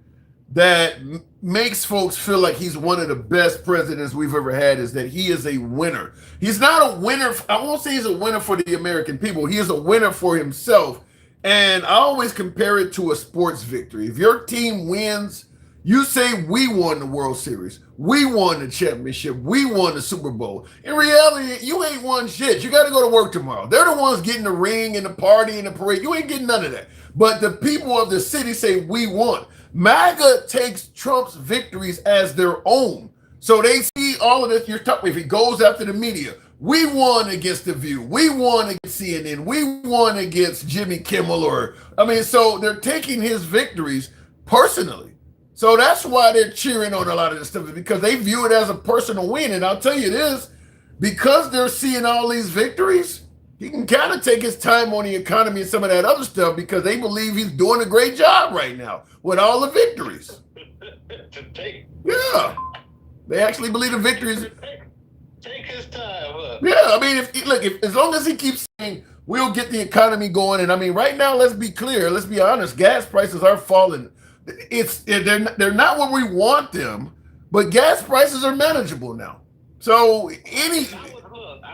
that makes folks feel like he's one of the best presidents we've ever had, is that he is a winner. He's not a winner. I won't say he's a winner for the American people. He is a winner for himself. And I always compare it to a sports victory. If your team wins, you say, we won the World Series. We won the championship. We won the Super Bowl. In reality, you ain't won shit. You got to go to work tomorrow. They're the ones getting the ring and the party and the parade. You ain't getting none of that. But the people of the city say, we won. MAGA takes Trump's victories as their own. So they see all of this. You're talking, if he goes after the media, we won against The View. We won against CNN. We won against Jimmy Kimmel. So they're taking his victories personally. So that's why they're cheering on a lot of this stuff, because they view it as a personal win. And I'll tell you this, because they're seeing all these victories, he can kind of take his time on the economy and some of that other stuff, because they believe he's doing a great job right now with all the victories. Yeah. They actually believe the victories. Take his time. Yeah, I mean, if as long as he keeps saying we'll get the economy going, and I mean, right now, let's be clear, let's be honest, gas prices are falling. They're not where we want them, but gas prices are manageable now. So I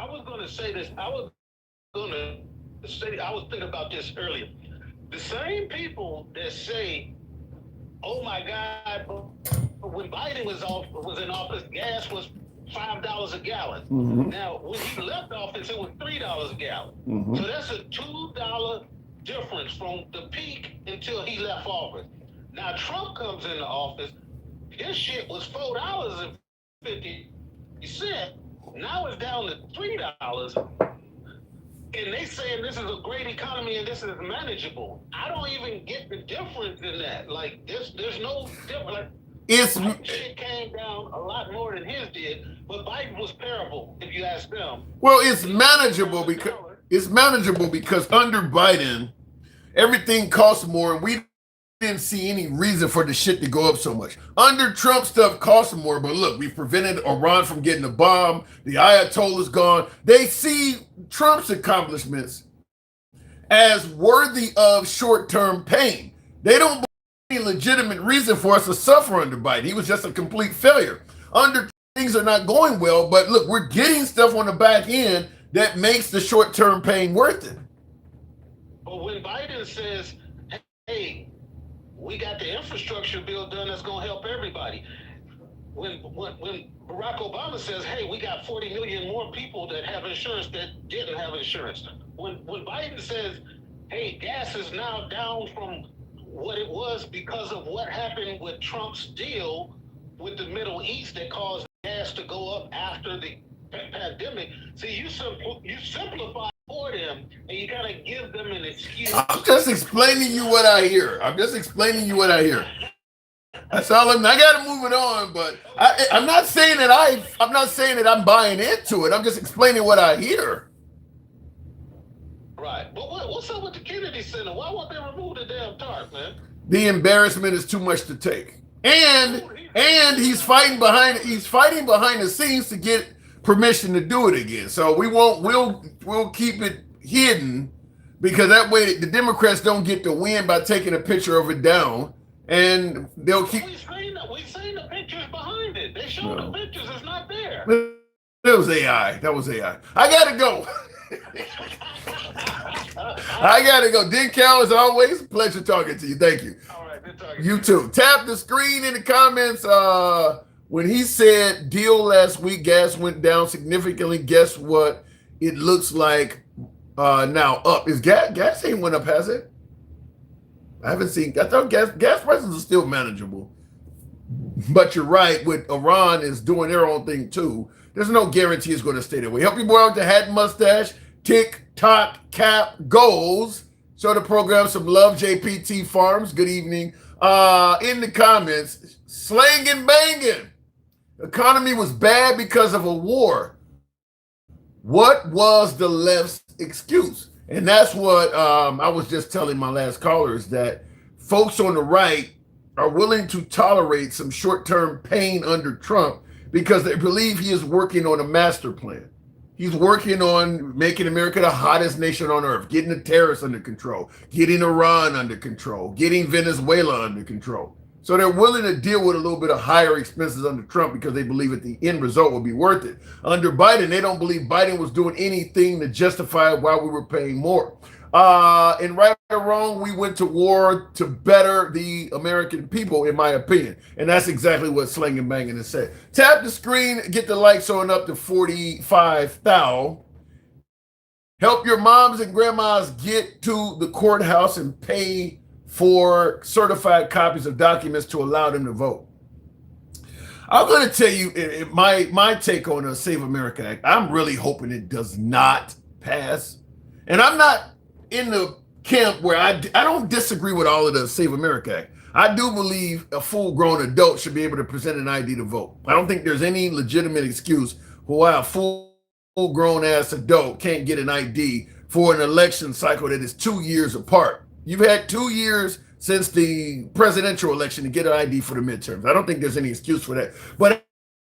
was going to say this. I was thinking about this earlier. The same people that say, "Oh my God," when Biden was in office, gas was $5 a gallon. Mm-hmm. Now, when he left office, it was $3 a gallon. Mm-hmm. So that's a $2 difference from the peak until he left office. Now, Trump comes into office, his shit was $4.50. Now it's down to $3. And they saying this is a great economy and this is manageable. I don't even get the difference in that. Like, there's no difference. Like, shit came down a lot more than his did, but Biden was terrible, if you ask them. Well, it's manageable because under Biden, everything costs more, and we didn't see any reason for the shit to go up so much. Under Trump, stuff costs more, but look, we prevented Iran from getting a bomb. The Ayatollah's gone. They see Trump's accomplishments as worthy of short-term pain. They don't believe any legitimate reason for us to suffer under Biden. He was just a complete failure. Under things are not going well, but look, we're getting stuff on the back end that makes the short-term pain worth it. But when Biden says, hey, we got the infrastructure bill done that's going to help everybody. When Barack Obama says, hey, we got 40 million more people that have insurance that didn't have insurance. When Biden says, hey, gas is now down from what it was because of what happened with Trump's deal with the Middle East that caused gas to go up after the pandemic. See, you simplify for them, and you gotta give them an excuse. I'm just explaining you what I hear. That's all. I gotta move it on, but I'm not saying that I'm buying into it. I'm just explaining what I hear. Right, but what's up with the Kennedy Center? Why won't they remove the damn tarp, man? The embarrassment is too much to take, and he's fighting behind the scenes to get permission to do it again. So we'll keep it hidden, because that way the Democrats don't get the win by taking a picture of it down, and they'll keep. We've seen the pictures behind it. They showed the pictures. It's not there. That was AI. I gotta go. I gotta go. Den Cal, as always, pleasure talking to you. Thank you. All right, good talking. You too. Tap the screen in the comments. When he said deal last week, gas went down significantly. Guess what? It looks like now up. Is gas ain't went up, has it? I haven't seen. I thought gas prices are still manageable. But you're right. With Iran is doing their own thing too. There's no guarantee it's going to stay that way. Help you boy out with the hat and mustache. TikTok cap goals. Show the program some love. JPT Farms. Good evening. In the comments, slanging banging. Economy was bad because of a war. What was the left's excuse? And that's what I was just telling my last callers, that folks on the right are willing to tolerate some short-term pain under Trump because they believe he is working on a master plan. He's working on making America the hottest nation on earth, getting the terrorists under control, getting Iran under control, getting Venezuela under control. So they're willing to deal with a little bit of higher expenses under Trump because they believe that the end result will be worth it. Under Biden, they don't believe Biden was doing anything to justify why we were paying more. And right or wrong, we went to war to better the American people, in my opinion. And that's exactly what Slang and Banging has said. Tap the screen, get the likes on up to 45,000. Help your moms and grandmas get to the courthouse and pay for certified copies of documents to allow them to vote. I'm going to tell you my take on the Save America Act. I'm really hoping it does not pass. And I'm not in the camp where I don't disagree with all of the Save America Act. I do believe a full-grown adult should be able to present an ID to vote. I don't think there's any legitimate excuse for why a full-grown ass adult can't get an ID for an election cycle that is 2 years apart. You've had 2 years since the presidential election to get an ID for the midterms. I don't think there's any excuse for that. But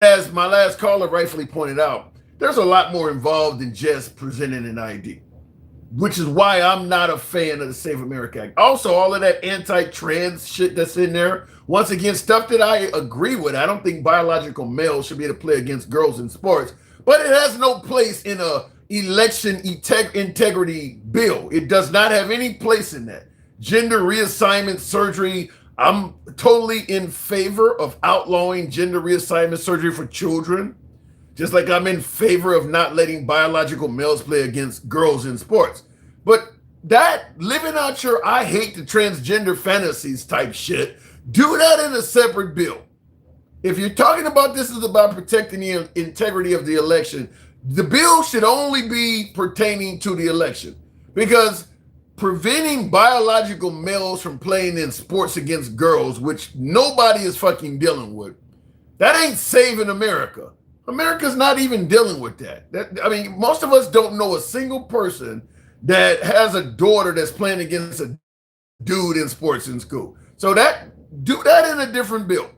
as my last caller rightfully pointed out, there's a lot more involved than just presenting an ID, which is why I'm not a fan of the Save America Act. Also, all of that anti-trans shit that's in there, once again, stuff that I agree with. I don't think biological males should be able to play against girls in sports, but it has no place in a election integrity bill. It does not have any place in that. Gender reassignment surgery, I'm totally in favor of outlawing gender reassignment surgery for children, just like I'm in favor of not letting biological males play against girls in sports. But that living out your I hate the transgender fantasies type shit, do that in a separate bill. If you're talking about this is about protecting the integrity of the election, the bill should only be pertaining to the election, because preventing biological males from playing in sports against girls, which nobody is fucking dealing with, that ain't saving America. America's not even dealing with that. I mean, most of us don't know a single person that has a daughter that's playing against a dude in sports in school. So do that in a different bill.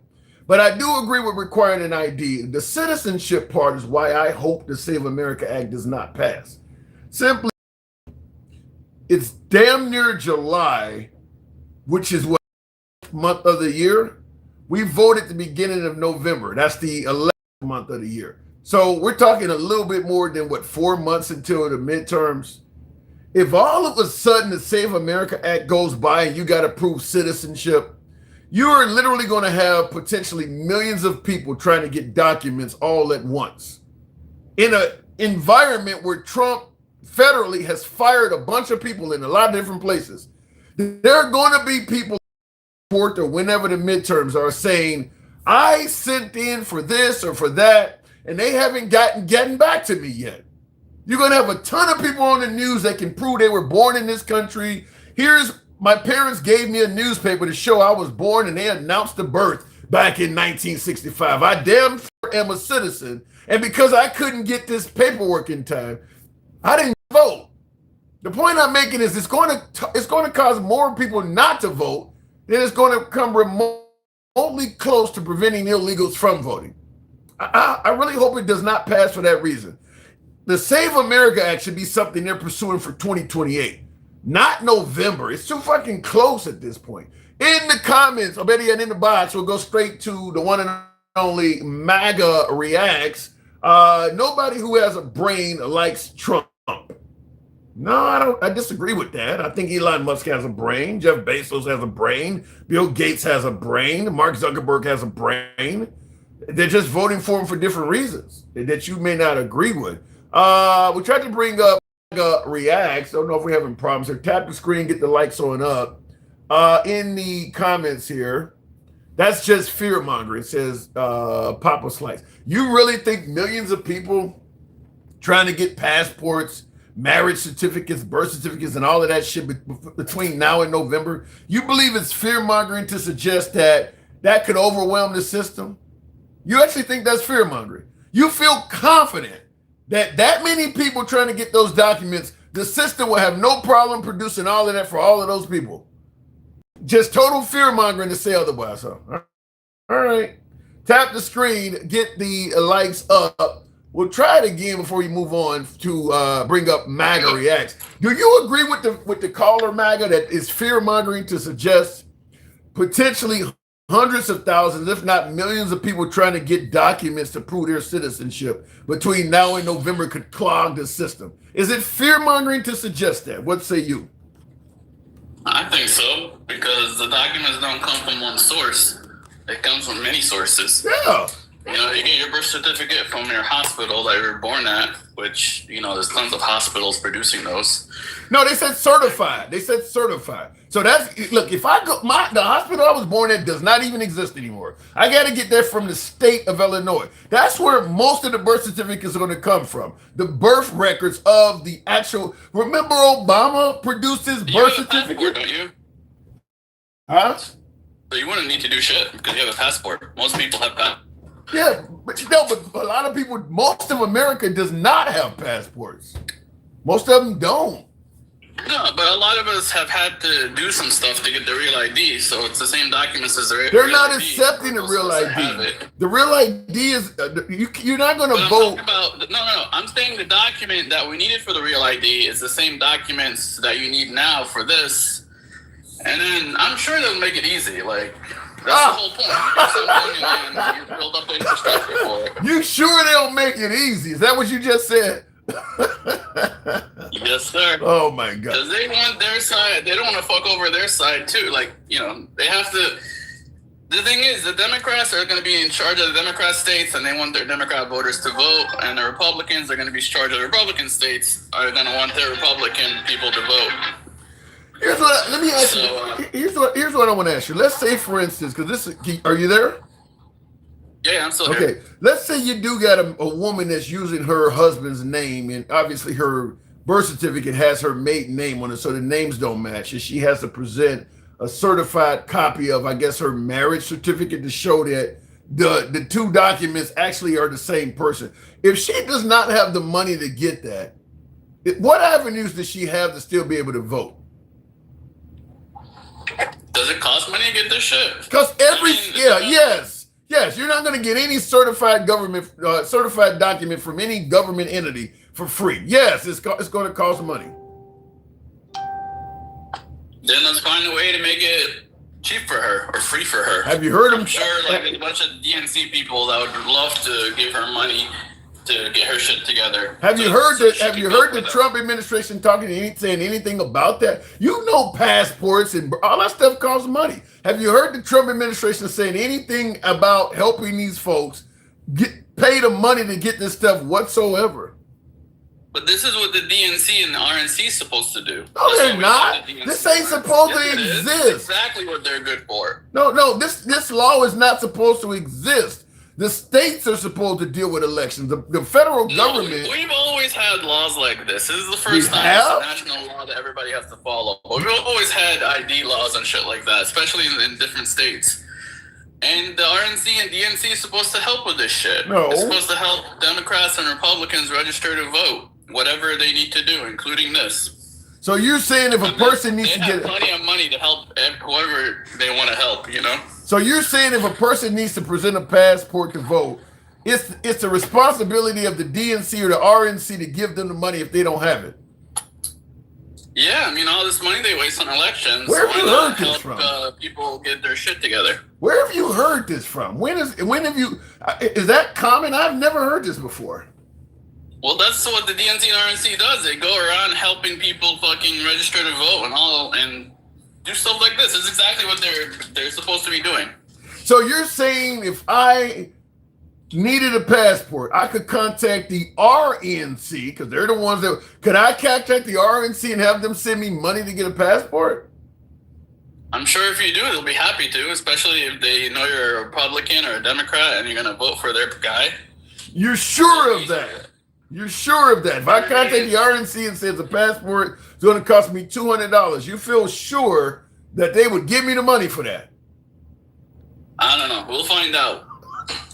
But I do agree with requiring an ID. The citizenship part is why I hope the Save America Act does not pass. Simply, it's damn near July, which is what month of the year. We vote at the beginning of November. That's the 11th month of the year. So we're talking a little bit more than 4 months until the midterms. If all of a sudden the Save America Act goes by and you got to prove citizenship, you are literally going to have potentially millions of people trying to get documents all at once. In an environment where Trump federally has fired a bunch of people in a lot of different places, there are going to be people or whenever the midterms are saying, I sent in for this or for that, and they haven't gotten back to me yet. You're going to have a ton of people on the news that can prove they were born in this country. My parents gave me a newspaper to show I was born, and they announced the birth back in 1965. I damn sure am a citizen, and because I couldn't get this paperwork in time, I didn't vote. The point I'm making is it's going to cause more people not to vote than it's going to come remotely close to preventing illegals from voting. I really hope it does not pass for that reason. The Save America Act should be something they're pursuing for 2028. Not November. It's too fucking close at this point. In the comments, or better yet in the box, we'll go straight to the one and only MAGA Reacts. Nobody who has a brain likes Trump. No, I disagree with that. I think Elon Musk has a brain. Jeff Bezos has a brain. Bill Gates has a brain. Mark Zuckerberg has a brain. They're just voting for him for different reasons that you may not agree with. We tried to bring up Reacts. Don't know if we're having problems here. Tap the screen, get the likes on up. In the comments here, that's just fear mongering, says Papa Slice. You really think millions of people trying to get passports, marriage certificates, birth certificates, and all of that shit between now and November, you believe it's fear mongering to suggest that that could overwhelm the system? You actually think that's fear mongering? You feel confident that that many people trying to get those documents, the system will have no problem producing all of that for all of those people? Just total fear mongering to say otherwise. Huh? All right. Tap the screen, get the likes up. We'll try it again before we move on to bring up MAGA reacts. Do you agree with the caller, MAGA, that is fear mongering to suggest potentially hundreds of thousands, if not millions of people trying to get documents to prove their citizenship between now and November could clog the system? Is it fear mongering to suggest that? What say you? I think so, because the documents don't come from one source. It comes from many sources. Yeah. You know, you get your birth certificate from your hospital that you were born at, which, you know, there's tons of hospitals producing those. No, they said certified. They said certified. So that's, look, if I go, the hospital I was born at does not even exist anymore. I got to get that from the state of Illinois. That's where most of the birth certificates are going to come from. The birth records of the actual, remember Obama produced his birth certificate? Don't you? Huh? So you wouldn't need to do shit because you have a passport. Most people have passports. Yeah, but you know, but a lot of people, most of America does not have passports. Most of them don't. No, but a lot of us have had to do some stuff to get the real ID, so it's the same documents as the real ID. They're not accepting the real ID. The real ID is, you're not going to vote. No. I'm saying the document that we needed for the real ID is the same documents that you need now for this. And then I'm sure they'll make it easy. Like, that's the whole point. You build up the infrastructure for it. You sure they'll make it easy? Is that what you just said? Yes, sir. Oh my God. Because they want their side. They don't want to fuck over their side too. Like, you know, they have to. The thing is, the Democrats are going to be in charge of the Democrat states, and they want their Democrat voters to vote. And the Republicans are going to be in charge of the Republican states, are going to want their Republican people to vote. Here's what. Let me ask you. Here's what I want to ask you. Let's say, for instance, because this. Are you there? Yeah, I'm still here. Okay. Let's say you do got a woman that's using her husband's name, and obviously her birth certificate has her maiden name on it, so the names don't match, and she has to present a certified copy of, I guess, her marriage certificate to show that the two documents actually are the same person. If she does not have the money to get that, what avenues does she have to still be able to vote? Does it cost money to get this shit? Because yes, you're not going to get any certified government certified document from any government entity for free. Yes, it's going to cost money. Then let's find a way to make it cheap for her or free for her. Have you heard I'm sure like a bunch of DNC people that would love to give her money to get her shit together. Have you heard the Trump administration saying anything about that? You know, passports and all that stuff costs money. Have you heard the Trump administration saying anything about helping these folks pay the money to get this stuff whatsoever? But this is what the DNC and the RNC is supposed to do. No, they're not. This ain't supposed to exist. That's exactly what they're good for. No, this law is not supposed to exist. The states are supposed to deal with elections. The federal government. We've always had laws like this. This is the first time it's a national law that everybody has to follow. We've always had ID laws and shit like that, especially in different states. And the RNC and DNC is supposed to help with this shit. No. It's supposed to help Democrats and Republicans register to vote, whatever they need to do, including this. So you're saying if a person needs to get plenty of money to help whoever they want to help, you know? So you're saying if a person needs to present a passport to vote, it's the responsibility of the DNC or the RNC to give them the money if they don't have it? Yeah, I mean, all this money they waste on elections. Where have you heard this from? People get their shit together. Where have you heard this from? When have you? Is that common? I've never heard this before. Well, that's what the DNC and RNC does. They go around helping people fucking register to vote and do stuff like this. It's exactly what they're supposed to be doing. So you're saying if I needed a passport, I could contact the RNC because they're the ones that. Could I contact the RNC and have them send me money to get a passport? I'm sure if you do, they'll be happy to, especially if they know you're a Republican or a Democrat and you're going to vote for their guy. You're sure of that? You're sure of that? If I contact the RNC and says the passport is going to cost me $200, you feel sure that they would give me the money for that? I don't know. We'll find out.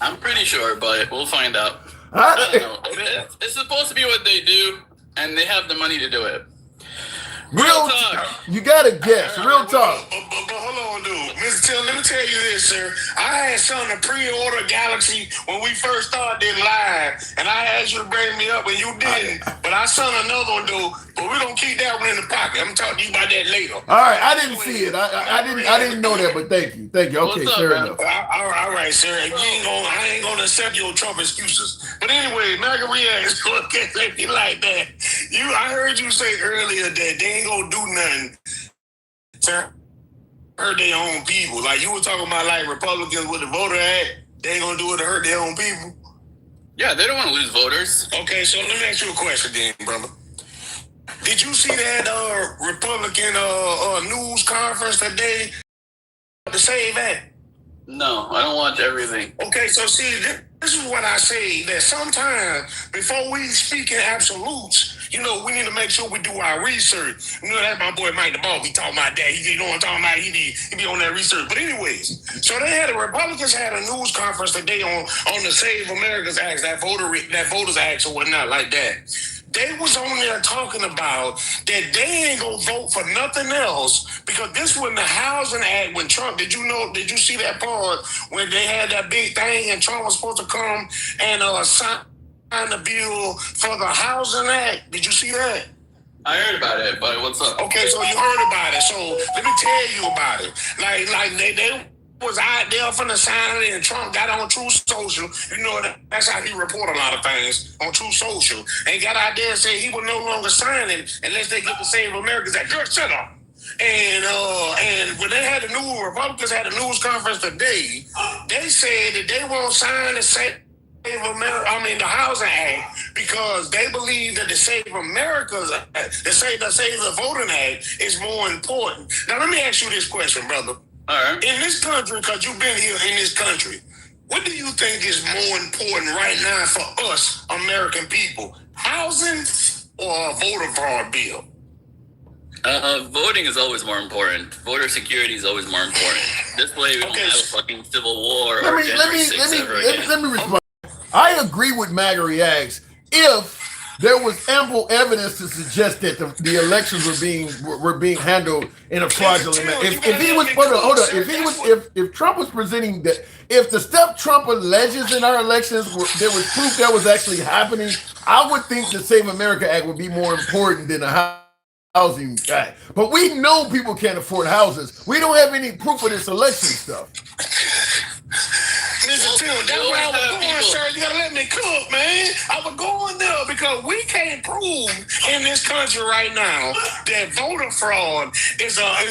I'm pretty sure, but we'll find out. I don't know. It's supposed to be what they do, and they have the money to do it. Real talk. You gotta guess. Real talk. But hold on, dude. Mr. Till, let me tell you this, sir. I had something to pre-order Galaxy when we first started live, and I asked you to bring me up, and you didn't. But I sent another one, dude. But we're gonna keep that one in the pocket. I'm talking to you about that later. All right, I didn't see it. I didn't know that, but thank you. Okay, fair enough. All right, sir. I ain't gonna accept your Trump excuses. But anyway, Margarita is gonna get you like that. I heard you say earlier that they ain't gonna do nothing to hurt their own people. Like you were talking about, like Republicans with the Voter Act, they ain't gonna do it to hurt their own people. Yeah, they don't want to lose voters. Okay, so let me ask you a question then, brother. Did you see that Republican news conference today? The Save Act? No, I don't watch everything. Okay, so see, this is what I say, that sometimes before we speak in absolutes, we need to make sure we do our research. That's my boy Mike the Ball be talking about that. He know what I'm talking about. He be on that research. But anyways, so the Republicans had a news conference today on the Save America's Act, that Voters Act or whatnot like that. They was on there talking about that they ain't gonna vote for nothing else because this was the Housing Act when Trump, did you see that part when they had that big thing and Trump was supposed to come and sign the bill for the Housing Act? Did you see that? I heard about it, but what's up? Okay, so you heard about it. So let me tell you about it. Like they was out there from the sign and Trump got on True Social. That's how he report a lot of things on True Social. And got out there and said he would no longer sign it unless they get the Save America's Act. Girl, shut up. And when they had Republicans had a news conference today, they said that they won't sign the the Housing Act because they believe that the Save America's Act, the Save the Voting Act is more important. Now let me ask you this question, brother. All right. In this country, because you've been here in this country, what do you think is more important right now for us, American people? Housing or a voter fraud bill? Voting is always more important. Voter security is always more important. This way we don't have a fucking civil war or January 6th ever again. Let me respond. I agree with Maga Reacts if there was ample evidence to suggest that the elections were being handled in a fraudulent manner. If Trump was presenting that, if the stuff Trump alleges in our elections there was proof that was actually happening, I would think the Save America Act would be more important than a Housing Act. But we know people can't afford houses. We don't have any proof of this election stuff. Mr. Till, that's where I was going, sir. You gotta let me cook, man. I was going there because we can't prove in this country right now that voter fraud is an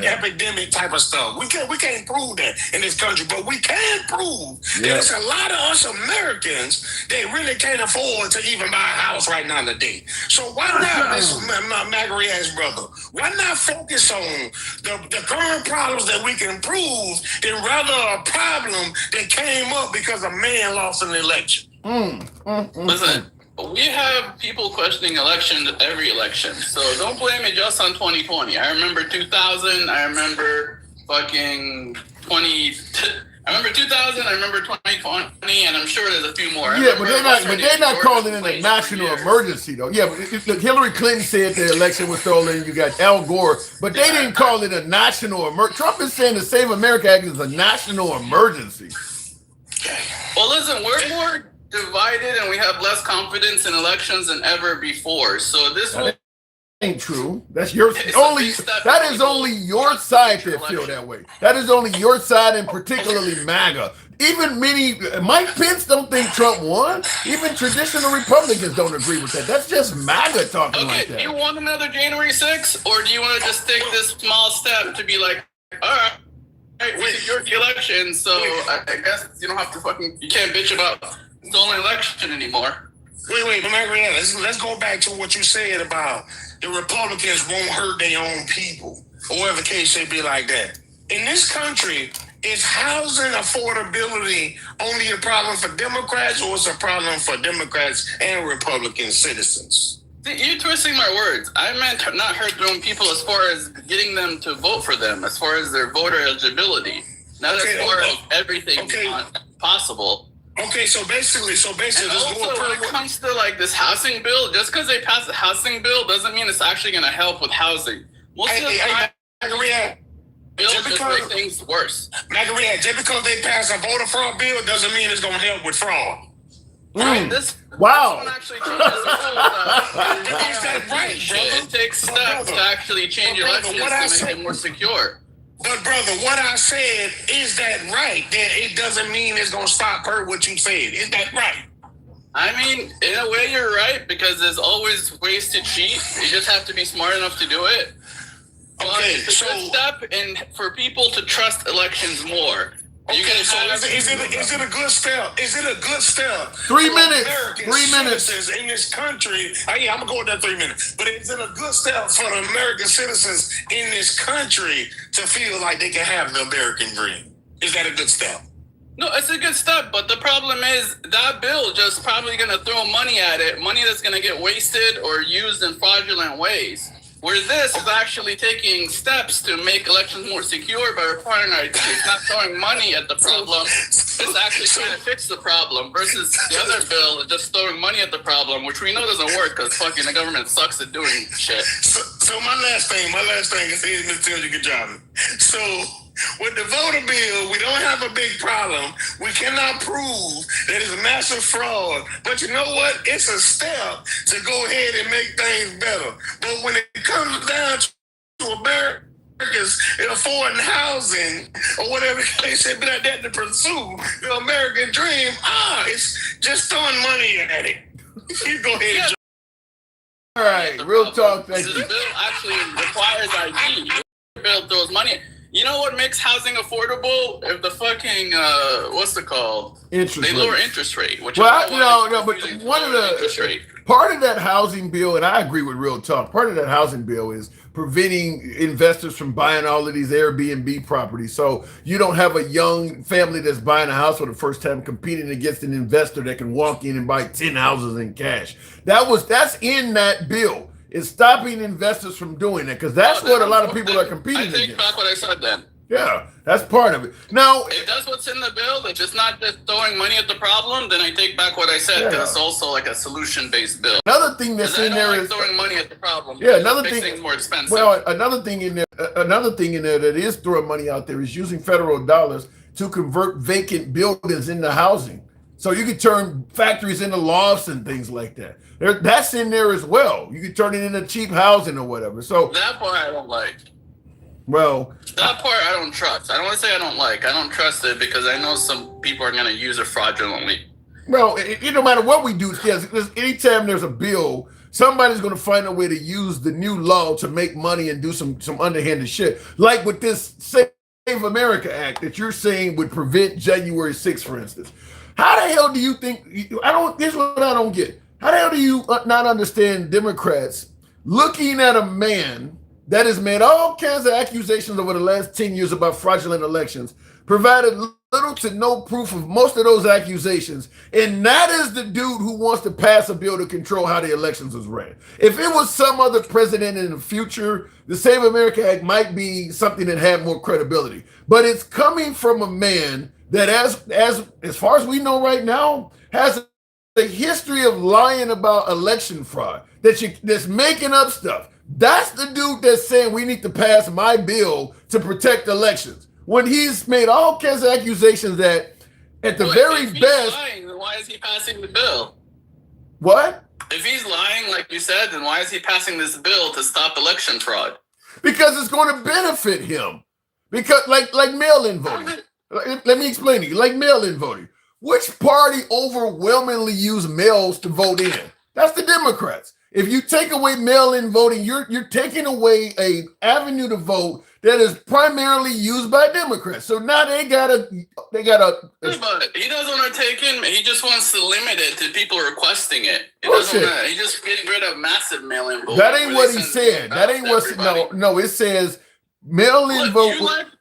epidemic type of stuff. We can't prove that in this country, but we can prove that there's a lot of us Americans that really can't afford to even buy a house right now today. So why not, Mr. Margaret's brother? Why not focus on the current problems that we can prove than rather a problem that came up because a man lost an election? Listen, we have people questioning elections every election, so don't blame it just on 2020. I remember 2000. I remember fucking 20. I remember 2000. I remember 2020, and I'm sure there's a few more. Yeah, but they're not calling it a national emergency though. Yeah, but Hillary Clinton said the election was stolen. You got Al Gore, but they didn't call it a national emergency. Trump is saying the Save America Act is a national emergency. Well, listen, we're more divided and we have less confidence in elections than ever before. So this ain't true. That's your only. That is only your side that feel that way. That is only your side, and particularly MAGA. Even Mike Pence don't think Trump won. Even traditional Republicans don't agree with that. That's just MAGA talking like that. Do you want another January 6th, or do you want to just take this small step to be like, all right, we secured the election, so I guess you don't have to you can't bitch about stolen election anymore. Wait, but Marietta, let's go back to what you said about the Republicans won't hurt their own people, or whatever the case may be like that. In this country, is housing affordability only a problem for Democrats, or is it a problem for Democrats and Republican citizens? You're twisting my words. I meant not hurt their own people as far as getting them to vote for them, as far as their voter eligibility, not as far as everything possible. Okay, so basically, and also when it comes to like this housing bill, just because they passed the housing bill doesn't mean it's actually going to help with housing. Most of the time, bills just make things worse. Margarita, just because they pass a voter fraud bill doesn't mean it's going to help with fraud. Right, wow. Actually changes it takes steps to actually change elections to make it more secure. But brother, what I said, is that right? That it doesn't mean it's gonna stop her what you said. Is that right? I mean, in a way you're right, because there's always ways to cheat. You just have to be smart enough to do it. But it's a good step in for people to trust elections more. Okay, so is it a good step? Is it a good step? 3 minutes. 3 minutes in this country. Yeah, I'm gonna go with that 3 minutes. But is it a good step for the American citizens in this country to feel like they can have the American dream? Is that a good step? No, it's a good step, but the problem is that bill just probably going to throw money at it, money that's going to get wasted or used in fraudulent ways. Where this is actually taking steps to make elections more secure by requiring our it's not throwing money at the problem. It's actually trying to fix the problem versus the other bill is just throwing money at the problem, which we know doesn't work because fucking the government sucks at doing shit. So my last thing is to tell you good job. So with the voter bill, we don't have a big problem. We cannot prove that it's a massive fraud. But you know what? It's a step to go ahead and make things better. But when it comes down to Americans affording housing or whatever they said, but that to pursue the American dream, it's just throwing money at it. You go ahead. All right, real talk. Thank you. The bill actually requires ID. The bill throws money. You know what makes housing affordable? If the fucking what's it called? Interest they rate. lower interest rate. Which well, but one of the part of that housing bill, and I agree with real talk. Part of that housing bill is preventing investors from buying all of these Airbnb properties. So you don't have a young family that's buying a house for the first time competing against an investor that can walk in and buy 10 houses in cash. That's in that bill. It's stopping investors from doing it because that's what a lot of people are competing against. I take back what I said then. Yeah, that's part of it. Now, if that's what's in the bill, it's just not just throwing money at the problem, then I take back what I said because it's also like a solution-based bill. Another thing that's in there is throwing money at the problem. Yeah, another thing things more expensive. Well, another thing in there that is throwing money out there is using federal dollars to convert vacant buildings into housing. So you could turn factories into lofts and things like that. That's in there as well. You could turn it into cheap housing or whatever. So that part I don't like. Well, that part I don't trust. I don't want to say I don't like. I don't trust it because I know some people are going to use it fraudulently. Well, no matter what we do, anytime there's a bill, somebody's going to find a way to use the new law to make money and do some underhanded shit. Like with this Save America Act that you're saying would prevent January 6th, for instance. How the hell do you think? Here's what I don't get. How the hell do you not understand Democrats looking at a man that has made all kinds of accusations over the last 10 years about fraudulent elections, provided little to no proof of most of those accusations, and that is the dude who wants to pass a bill to control how the elections was ran. If it was some other president in the future, the Save America Act might be something that had more credibility. But it's coming from a man that, as far as we know right now, has a history of lying about election fraud, that's making up stuff. That's the dude that's saying we need to pass my bill to protect elections. When he's made all kinds of accusations that at the very best... lying, then why is he passing the bill? What? If he's lying, like you said, then why is he passing this bill to stop election fraud? Because it's going to benefit him. Because like mail-in voting. Let me explain to you. Like mail-in voting. Which party overwhelmingly use mails to vote in? That's the Democrats. If you take away mail-in voting, you're taking away a avenue to vote that is primarily used by Democrats. So now they gotta. But he doesn't want to take in. He just wants to limit it to people requesting it. He's just getting rid of massive mail-in voting. That ain't what he said. That ain't what. No. It says mail-in vote.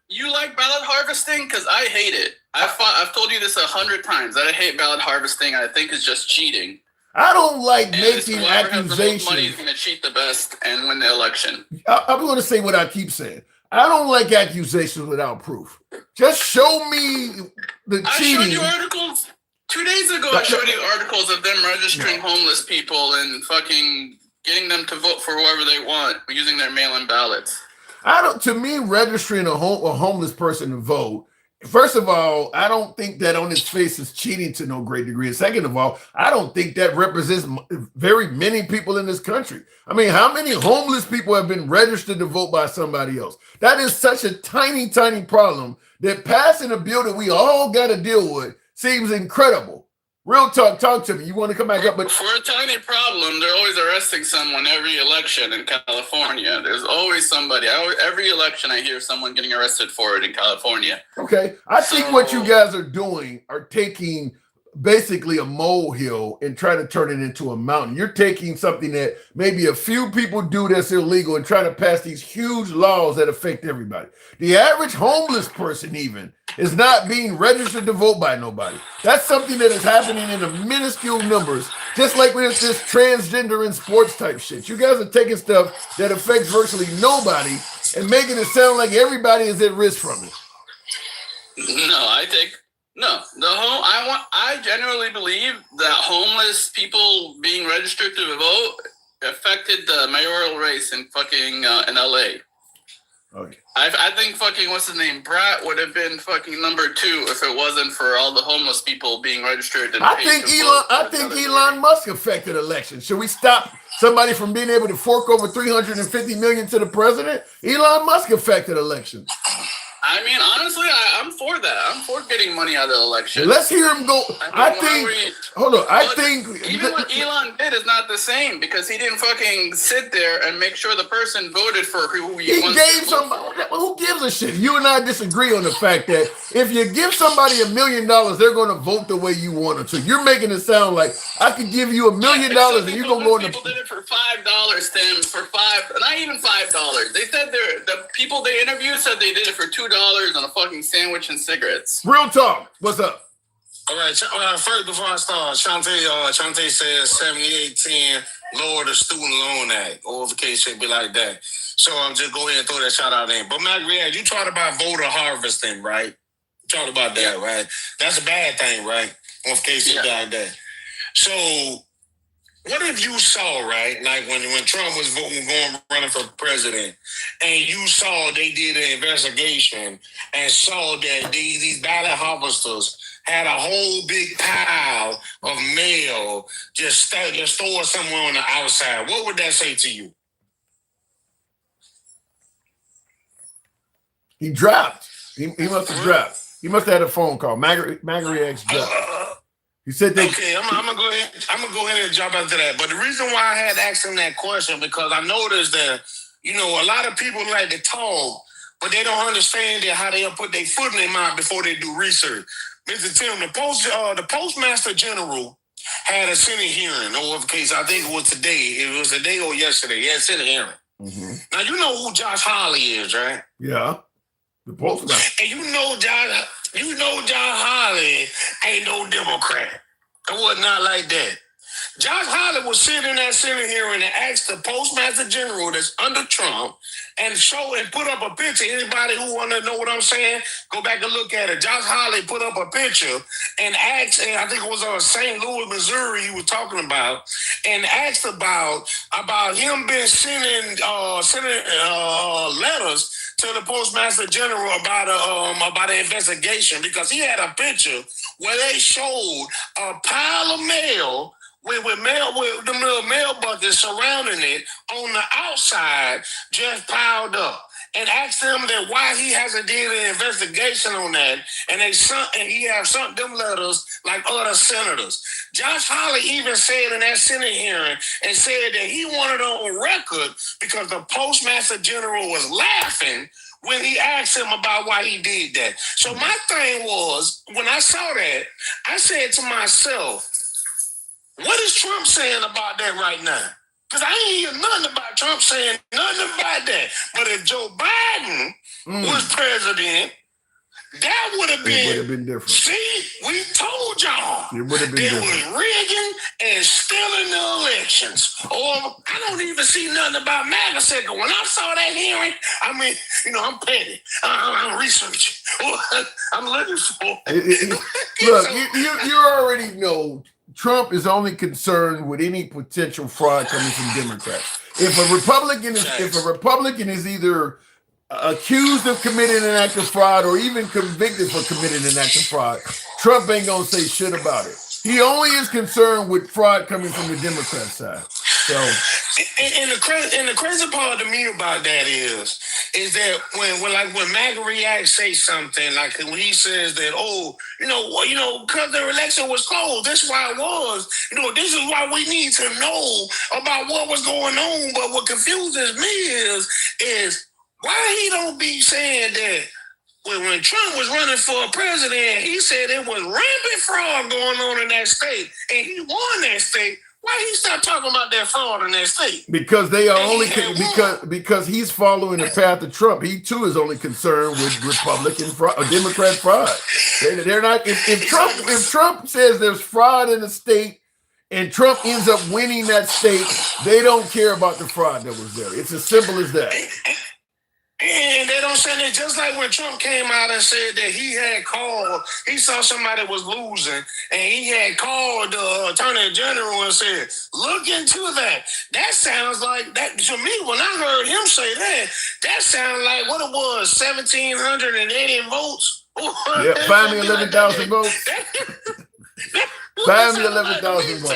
You like ballot harvesting? Because I hate it. I've told you this 100 times. I hate ballot harvesting. I think it's just cheating. I don't like making accusations. Money is going to cheat the best and win the election. I'm going to say what I keep saying. I don't like accusations without proof. Just show me the cheating. I showed you articles 2 days ago. I showed you articles of them registering homeless people and fucking getting them to vote for whoever they want using their mail-in ballots. To me, registering a homeless person to vote, first of all, I don't think that on its face is cheating to no great degree. And second of all, I don't think that represents very many people in this country. I mean, how many homeless people have been registered to vote by somebody else? That is such a tiny, tiny problem that passing a bill that we all got to deal with seems incredible. Real talk to me. You want to come back up? But for a tiny problem, they're always arresting someone every election in California. There's always somebody. Every election, I hear someone getting arrested for it in California. Okay. I think what you guys are doing are taking basically a molehill and trying to turn it into a mountain. You're taking something that maybe a few people do that's illegal and trying to pass these huge laws that affect everybody. The average homeless person even is not being registered to vote by nobody. That's something that is happening in the minuscule numbers, just like with this transgender and sports type shit. You guys are taking stuff that affects virtually nobody and making it sound like everybody is at risk from it. I genuinely believe that homeless people being registered to vote affected the mayoral race in fucking in LA. Okay. I think fucking what's his name, Pratt would have been fucking number 2 if it wasn't for all the homeless people being registered. I think Elon Musk affected elections. Should we stop somebody from being able to fork over $350 million to the president? Elon Musk affected elections. I mean, honestly, I'm for that. I'm for getting money out of the election. Let's hear him go. I think even what Elon did is not the same because he didn't fucking sit there and make sure the person voted for who he wants to vote for. Who gives a shit? You and I disagree on the fact that if you give somebody $1 million, they're going to vote the way you want them to. You're making it sound like I could give you $1 million and you're going to go in the... People did it for $5, Tim, not even $5. They said the people they interviewed said they did it for $2 on a fucking sandwich and cigarettes. Real talk. What's up? All right. First, before I start, Shantae says 7810 lower the student loan act. Or the case should be like that. So I'm just go ahead and throw that shout out in. But Mac Riad, you talked about voter harvesting, right? You talked about that, right? That's a bad thing, right? On case should be like that. So what if you saw, right, like when Trump was running for president, and you saw they did an investigation and saw that these ballot harvesters had a whole big pile of mail just stored somewhere on the outside? What would that say to you? He dropped. He must have dropped. He must have had a phone call. Magri X dropped. He said they... Okay, I'm gonna go ahead and jump into that. But the reason why I had asked him that question because I noticed that a lot of people like to talk, but they don't understand how they put their foot in their mouth before they do research. Mr. Tim, the Postmaster General had a Senate hearing. Or the case, I think it was today. It was today or yesterday. Yeah, Senate hearing. Mm-hmm. Now you know who Josh Hawley is, right? Yeah, the Postmaster. And you know Josh Hawley ain't no Democrat. It was not like that. Josh Hawley was sitting in that Senate hearing and asked the Postmaster General that's under Trump and put up a picture. Anybody who want to know what I'm saying, go back and look at it. Josh Hawley put up a picture and asked, and I think it was St. Louis, Missouri he was talking about, and asked about him being sending letters to the Postmaster General about an investigation because he had a picture where they showed a pile of mail with the little mail buckets surrounding it on the outside just piled up, and asked him that why he hasn't did an investigation on that, and he have sent them letters like other senators. Josh Hawley even said in that Senate hearing and said that he wanted on record because the Postmaster General was laughing when he asked him about why he did that. So my thing was, when I saw that, I said to myself, what is Trump saying about that right now? Because I ain't hear nothing about Trump saying nothing about that. But if Joe Biden was president, that would have been different. See, we told y'all It would have been there different. was rigging and stealing the elections. Or I don't even see nothing about MAGA second. When I saw that hearing, I mean, I'm petty. I'm researching. I'm looking for. Look, you already know Trump is only concerned with any potential fraud coming from Democrats. If a Republican is either accused of committing an act of fraud or even convicted for committing an act of fraud, Trump ain't gonna say shit about it. He only is concerned with fraud coming from the Democrat side. So, and the crazy part to me about that is that when MAGA reacts say something like when he says that because the election was closed, that's why it was. This is why we need to know about what was going on. But what confuses me is why he don't be saying that when Trump was running for president, he said it was rampant fraud going on in that state, and he won that state. Why he stop talking about that fraud in that state? Because they are only because he's following the path of Trump. He too is only concerned with Republican fraud or Democrat fraud. They're not. If Trump says there's fraud in the state and Trump ends up winning that state, they don't care about the fraud that was there. It's as simple as that. And they don't say that, just like when Trump came out and said that he saw somebody was losing, and he had called the Attorney General and said, look into that. That sounds like, that to me, when I heard him say that sounds like what it was, 1,780 votes? Yeah, 511,000 votes. 511,000 votes.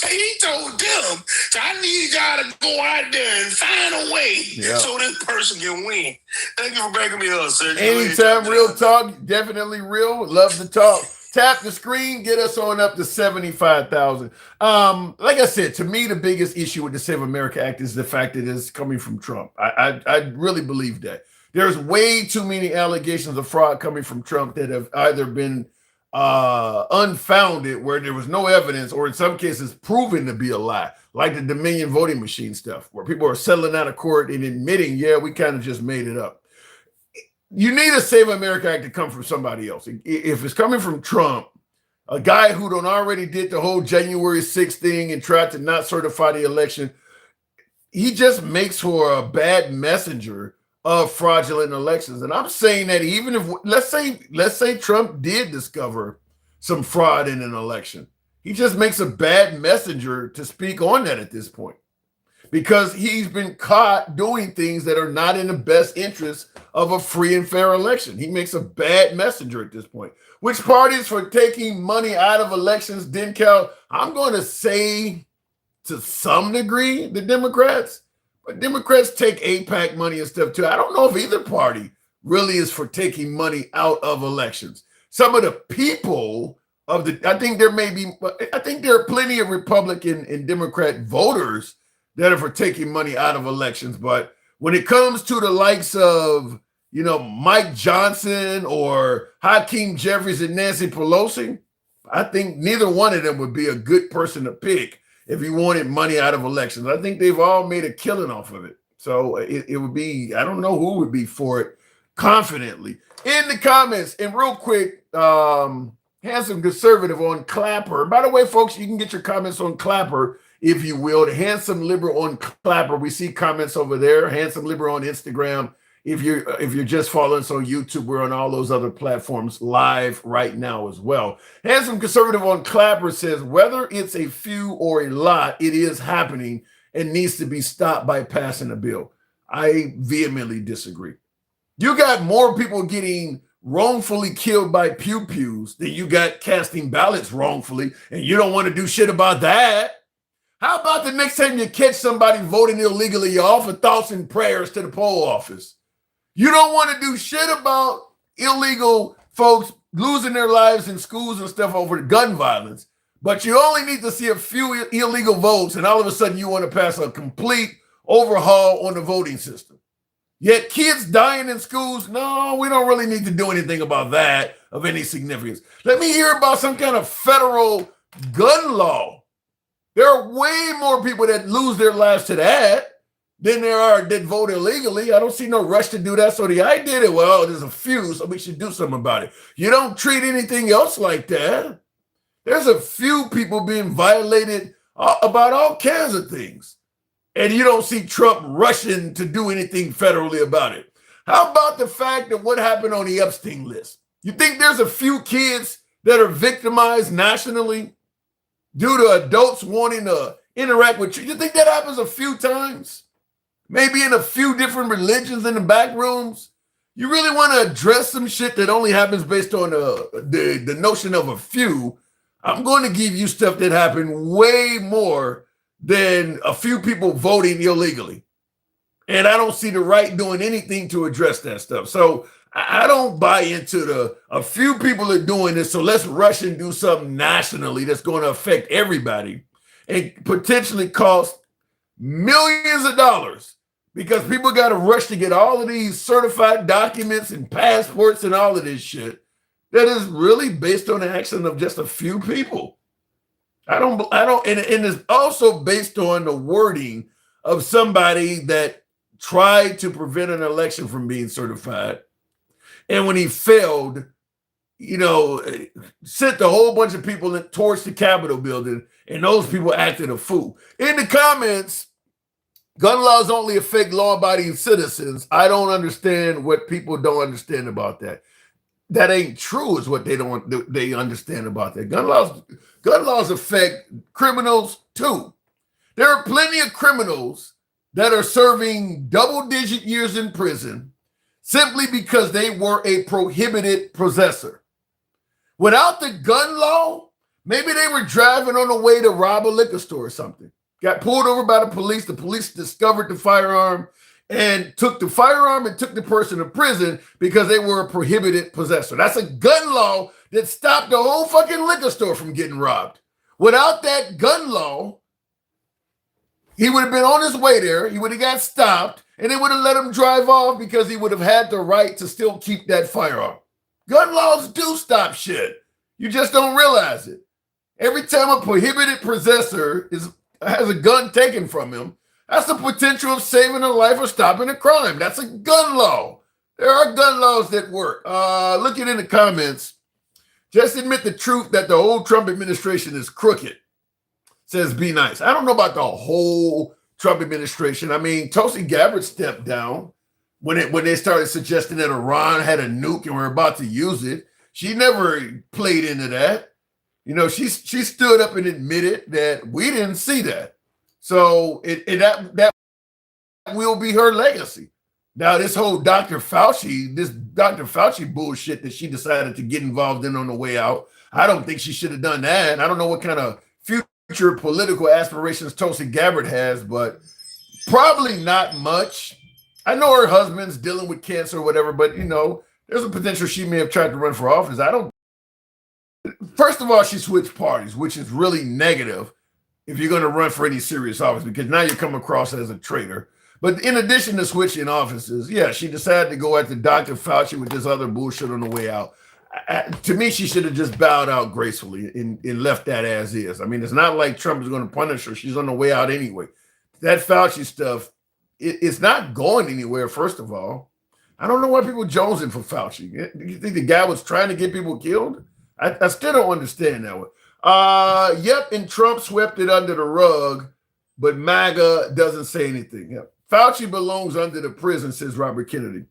He told them, so I need y'all to go out there and find a way so this person can win. Thank you for breaking me up, sir. Anytime, real talk, definitely real. Love to talk. Tap the screen, get us on up to 75,000. Like I said, to me, the biggest issue with the Save America Act is the fact that it's coming from Trump. I really believe that. There's way too many allegations of fraud coming from Trump that have either been unfounded, where there was no evidence, or in some cases proven to be a lie, like the Dominion voting machine stuff, where people are settling out of court and admitting, we kind of just made it up. You need a Save America Act to come from somebody else. If it's coming from Trump, a guy who done already did the whole January 6th thing and tried to not certify the election, he just makes for a bad messenger of fraudulent elections. And I'm saying that even if let's say Trump did discover some fraud in an election, he just makes a bad messenger to speak on that at this point, because he's been caught doing things that are not in the best interest of a free and fair election. He makes a bad messenger at this point. Which parties for taking money out of elections didn't count? I'm going to say to some degree the Democrats. But Democrats take AIPAC money and stuff too. I don't know if either party really is for taking money out of elections. Some of the people I think there are plenty of Republican and Democrat voters that are for taking money out of elections. But when it comes to the likes of, Mike Johnson or Hakeem Jeffries and Nancy Pelosi, I think neither one of them would be a good person to pick if you wanted money out of elections. I think they've all made a killing off of it. So it would be, I don't know who would be for it confidently. In the comments, and real quick, Handsome Conservative on Clapper. By the way, folks, you can get your comments on Clapper, if you will. The Handsome Liberal on Clapper. We see comments over there. Handsome Liberal on Instagram. If you're just following us on YouTube, we're on all those other platforms live right now as well. Handsome Conservative on Clapper says, whether it's a few or a lot, it is happening and needs to be stopped by passing a bill. I vehemently disagree. You got more people getting wrongfully killed by pew-pews than you got casting ballots wrongfully, and you don't want to do shit about that. How about the next time you catch somebody voting illegally, you offer thoughts and prayers to the poll office? You don't want to do shit about illegal folks losing their lives in schools and stuff over gun violence, but you only need to see a few illegal votes, and all of a sudden you want to pass a complete overhaul on the voting system. Yet kids dying in schools, no, we don't really need to do anything about that of any significance. Let me hear about some kind of federal gun law. There are way more people that lose their lives to that than there are that vote illegally. I don't see no rush to do that. So the idea that, well, there's a few, so we should do something about it. You don't treat anything else like that. There's a few people being violated about all kinds of things. And you don't see Trump rushing to do anything federally about it. How about the fact that what happened on the Epstein list? You think there's a few kids that are victimized nationally due to adults wanting to interact with you? You think that happens a few times? Maybe in a few different religions in the back rooms? You really want to address some shit that only happens based on the notion of a few? I'm going to give you stuff that happened way more than a few people voting illegally. And I don't see the right doing anything to address that stuff. So I don't buy into a few people are doing this, so let's rush and do something nationally that's going to affect everybody and potentially cost millions of dollars, because people got to rush to get all of these certified documents and passports and all of this shit that is really based on the action of just a few people. I don't, and it's also based on the wording of somebody that tried to prevent an election from being certified. And when he failed, sent a whole bunch of people towards the Capitol building, and those people acted a fool. In the comments, gun laws only affect law-abiding citizens. I don't understand what people don't understand about that. That ain't true is what they understand about that. Gun laws affect criminals too. There are plenty of criminals that are serving double-digit years in prison simply because they were a prohibited possessor. Without the gun law, maybe they were driving on the way to rob a liquor store or something. Got pulled over by the police. The police discovered the firearm and took the firearm and took the person to prison because they were a prohibited possessor. That's a gun law that stopped the whole fucking liquor store from getting robbed. Without that gun law, he would have been on his way there. He would have got stopped, and they would have let him drive off because he would have had the right to still keep that firearm. Gun laws do stop shit. You just don't realize it. Every time a prohibited possessor has a gun taken from him, that's the potential of saving a life or stopping a crime. That's a gun law. There are gun laws that work. Looking in the comments, just admit the truth that the whole Trump administration is crooked, says Be Nice. I don't know about the whole Trump administration. I mean, Tulsi Gabbard stepped down when they started suggesting that Iran had a nuke and were about to use it. She never played into that. She stood up and admitted that we didn't see that. So that will be her legacy. Now, this whole Dr. Fauci bullshit that she decided to get involved in on the way out, I don't think she should have done that. I don't know what kind of future political aspirations Tulsi Gabbard has, but probably not much. I know her husband's dealing with cancer or whatever, but there's a potential she may have tried to run for office. First of all, she switched parties, which is really negative if you're going to run for any serious office, because now you come across as a traitor. But in addition to switching offices, yeah, she decided to go after Dr. Fauci with this other bullshit on the way out. To me, she should have just bowed out gracefully and left that as is. I mean, it's not like Trump is going to punish her. She's on the way out anyway. That Fauci stuff, it's not going anywhere, first of all. I don't know why people jonesing for Fauci. You think the guy was trying to get people killed? I still don't understand that one. Yep, and Trump swept it under the rug, but MAGA doesn't say anything. Yep. Fauci belongs under the prison, says Robert Kennedy.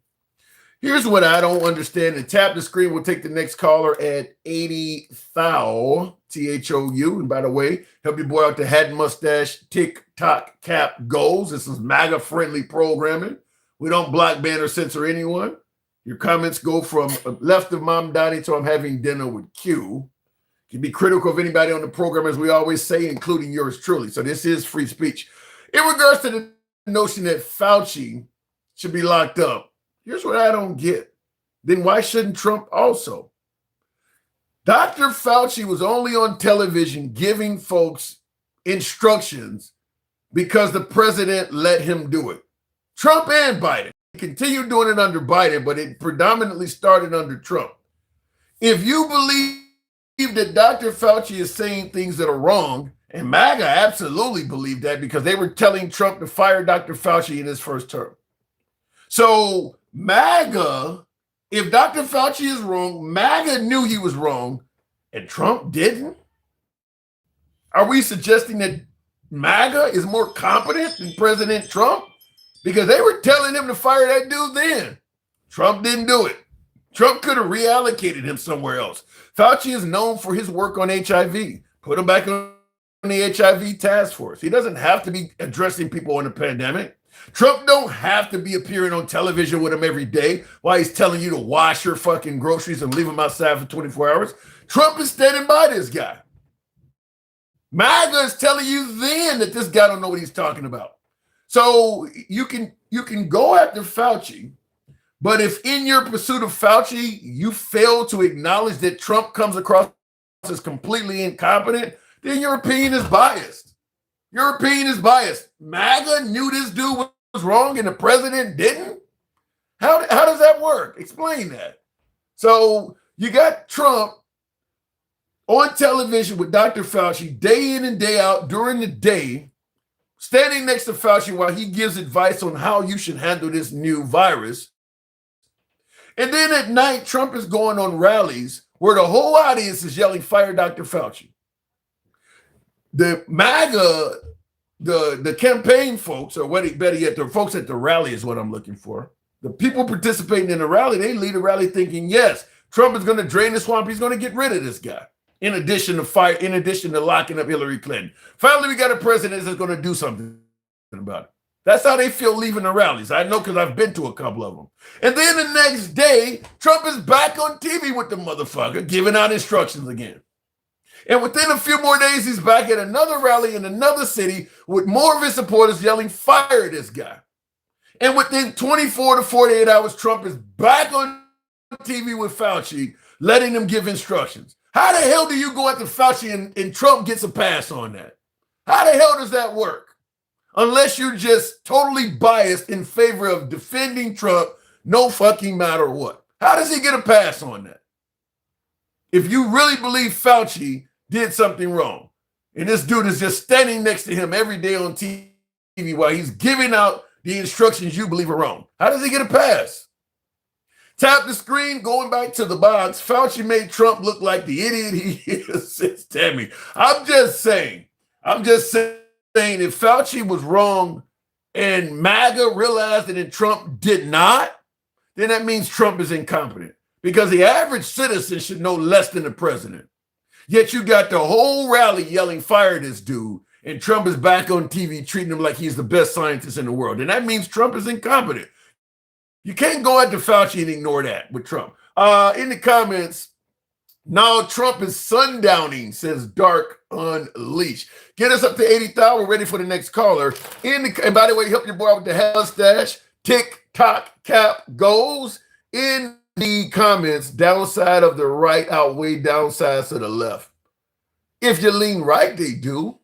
Here's what I don't understand. And tap the screen. We'll take the next caller at 80 Thou, Thou. And by the way, help your boy out the hat and mustache, TikTok cap goals. This is MAGA-friendly programming. We don't block, ban, or censor anyone. Your comments go from left of Mom Dottie to I'm having dinner with Q. You can be critical of anybody on the program, as we always say, including yours truly. So this is free speech. In regards to the notion that Fauci should be locked up, here's what I don't get. Then why shouldn't Trump also? Dr. Fauci was only on television giving folks instructions because the president let him do it. Trump and Biden. He continued doing it under Biden, but it predominantly started under Trump. If you believe that Dr. Fauci is saying things that are wrong, and MAGA absolutely believed that because they were telling Trump to fire Dr. Fauci in his first term. So MAGA, if Dr. Fauci is wrong, MAGA knew he was wrong, and Trump didn't? Are we suggesting that MAGA is more competent than President Trump? Because they were telling him to fire that dude then. Trump didn't do it. Trump could have reallocated him somewhere else. Fauci is known for his work on HIV. Put him back on the HIV task force. He doesn't have to be addressing people on the pandemic. Trump don't have to be appearing on television with him every day while he's telling you to wash your fucking groceries and leave them outside for 24 hours. Trump is standing by this guy. MAGA is telling you then that this guy don't know what he's talking about. So you can go after Fauci, but if in your pursuit of Fauci, you fail to acknowledge that Trump comes across as completely incompetent, then your opinion is biased. Your opinion is biased. MAGA knew this dude was wrong and the president didn't? How does that work? Explain that. So you got Trump on television with Dr. Fauci day in and day out during the day, standing next to Fauci while he gives advice on how you should handle this new virus. And then at night, Trump is going on rallies where the whole audience is yelling, fire Dr. Fauci. The MAGA, the campaign folks, or what better yet, the folks at the rally is what I'm looking for. The people participating in the rally, they lead a rally thinking, yes, Trump is going to drain the swamp. He's going to get rid of this guy. In addition to locking up Hillary Clinton. Finally, we got a president that's going to do something about it. That's how they feel leaving the rallies. I know because I've been to a couple of them. And then the next day, Trump is back on TV with the motherfucker, giving out instructions again. And within a few more days, he's back at another rally in another city with more of his supporters yelling, fire this guy. And within 24 to 48 hours, Trump is back on TV with Fauci, letting him give instructions. How the hell do you go after Fauci and Trump gets a pass on that? How the hell does that work? Unless you're just totally biased in favor of defending Trump, no fucking matter what. How does he get a pass on that? If you really believe Fauci did something wrong, and this dude is just standing next to him every day on TV while he's giving out the instructions you believe are wrong, how does he get a pass? Tap the screen, going back to the box. Fauci made Trump look like the idiot he is, says Tammy. I'm just saying, if Fauci was wrong and MAGA realized it and Trump did not, then that means Trump is incompetent because the average citizen should know less than the president. Yet you got the whole rally yelling, fire this dude, and Trump is back on TV treating him like he's the best scientist in the world. And that means Trump is incompetent. You can't go after Fauci and ignore that with Trump. In the comments, now Trump is sundowning, says Dark Unleashed. Get us up to 80,000. We're ready for the next caller. And by the way, help your boy out with the mustache. TikTok cap goes in the comments. Downside of the right outweigh downsides to the left. If you lean right, they do.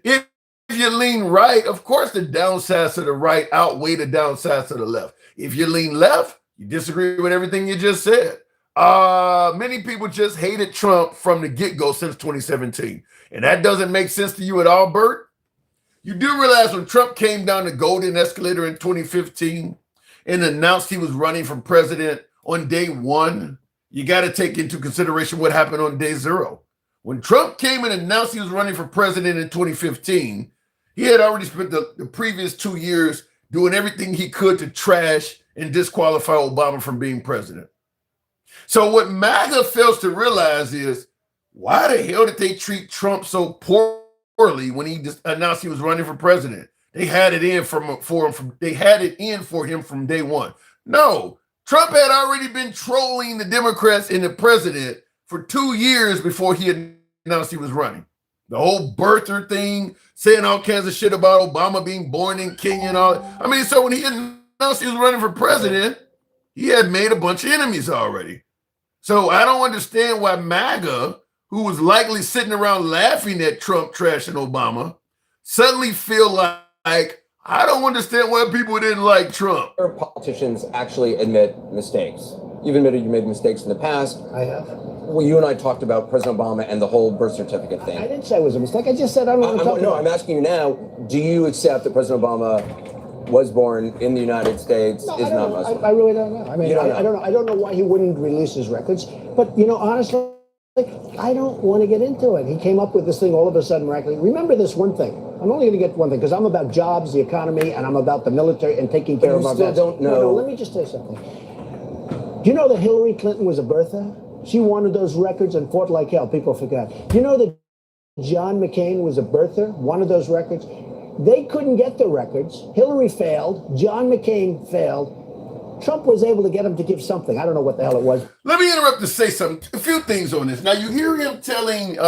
If you lean right, of course the downsides to the right outweigh the downsides to the left. If you lean left, you disagree with everything you just said. Many people just hated Trump from the get-go since 2017. And that doesn't make sense to you at all, Bert? You do realize when Trump came down the golden escalator in 2015 and announced he was running for president on day one, you got to take into consideration what happened on day zero. When Trump came and announced he was running for president in 2015, he had already spent the previous 2 years doing everything he could to trash and disqualify Obama from being president. So what MAGA fails to realize is, why the hell did they treat Trump so poorly when he just announced he was running for president? They had it in for him from day one. No, Trump had already been trolling the Democrats and the president for 2 years before he announced he was running. The whole birther thing, saying all kinds of shit about Obama being born in Kenya and all. I mean, so when he announced he was running for president, he had made a bunch of enemies already. So I don't understand why MAGA, who was likely sitting around laughing at Trump trashing Obama, suddenly feel like I don't understand why people didn't like Trump. Politicians actually admit mistakes. You've admitted you made mistakes in the past. I have. Well, you and I talked about President Obama and the whole birth certificate thing. I didn't say it was a mistake. I just said I don't want to talk about it. I'm asking you now, do you accept that President Obama was born in the United States, No, is not Muslim? I really don't know. I mean, You don't know. I don't know. I don't know why he wouldn't release his records. But, you know, honestly, I don't want to get into it. He came up with this thing all of a sudden miraculously. Remember this one thing. I'm only going to get one thing because I'm about jobs, the economy, and I'm about the military and taking care of our vets. Don't know. No, let me just say something. Do you know that Hillary Clinton was a birther? She wanted those records and fought like hell. People forgot. Do you know that John McCain was a birther, wanted those records? They couldn't get the records. Hillary failed. John McCain failed. Trump was able to get him to give something. I don't know what the hell it was. Let me interrupt to say something. A few things on this. Now you hear him telling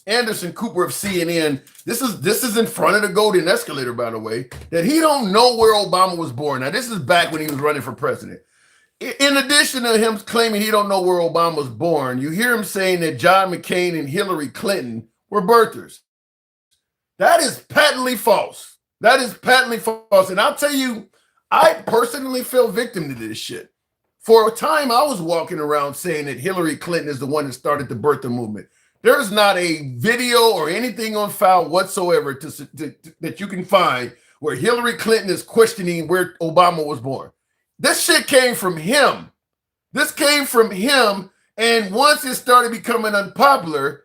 Anderson Cooper of CNN, this is in front of the Golden Escalator, by the way, that he don't know where Obama was born. Now this is back when he was running for president. In addition to him claiming he don't know where Obama was born, you hear him saying that John McCain and Hillary Clinton were birthers. That is patently false. That is patently false. And I'll tell you, I personally fell victim to this shit. For a time, I was walking around saying that Hillary Clinton is the one that started the birther movement. There's not a video or anything on file whatsoever that you can find where Hillary Clinton is questioning where Obama was born. This shit came from him. This came from him. And once it started becoming unpopular,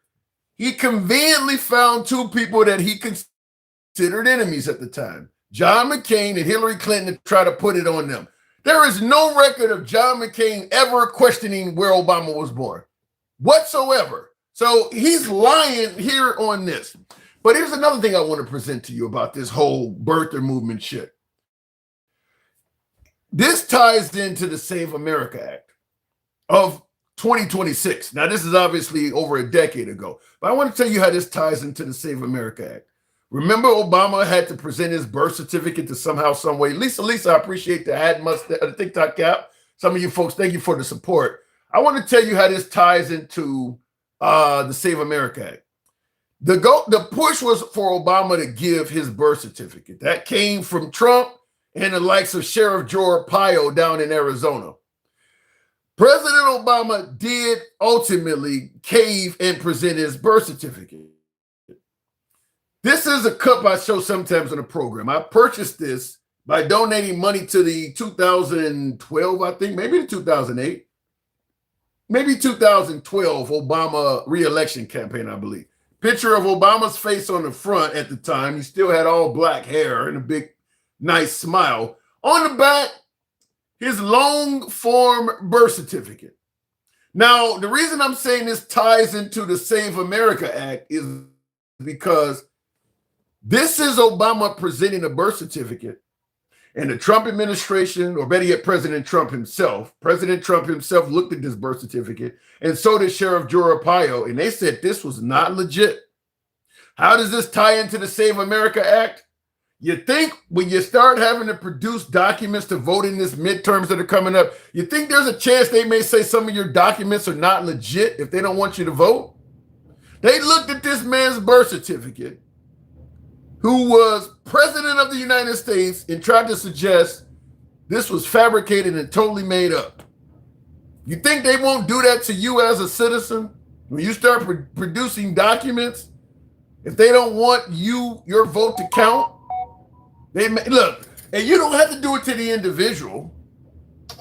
he conveniently found two people that he considered enemies at the time, John McCain and Hillary Clinton, to try to put it on them. There is no record of John McCain ever questioning where Obama was born whatsoever. So he's lying here on this. But here's another thing I want to present to you about this whole birther movement shit. This ties into the Save America Act of 2026. Now, this is obviously over a decade ago, but I want to tell you how this ties into the Save America Act. Remember, Obama had to present his birth certificate to somehow, some way. Lisa, I appreciate the TikTok cap. Some of you folks, thank you for the support. I want to tell you how this ties into the Save America Act. The push was for Obama to give his birth certificate. That came from Trump and the likes of Sheriff Joe Arpaio down in Arizona. President Obama did ultimately cave and present his birth certificate. This is a cup I show sometimes on the program. I purchased this by donating money to the 2012, I think, maybe the 2008, maybe 2012 Obama re-election campaign, I believe. Picture of Obama's face on the front at the time. He still had all black hair and a big, nice smile. On the back, his long form birth certificate. Now, the reason I'm saying this ties into the Save America Act is because this is Obama presenting a birth certificate, and the Trump administration, or better yet, President Trump himself looked at this birth certificate, and so did Sheriff Joe Arpaio, and they said this was not legit. How does this tie into the Save America Act? You think when you start having to produce documents to vote in this midterms that are coming up, you think there's a chance they may say some of your documents are not legit if they don't want you to vote? They looked at this man's birth certificate, who was president of the United States, and tried to suggest this was fabricated and totally made up. You think they won't do that to you as a citizen? When you start producing documents, if they don't want your vote to count, look, and you don't have to do it to the individual.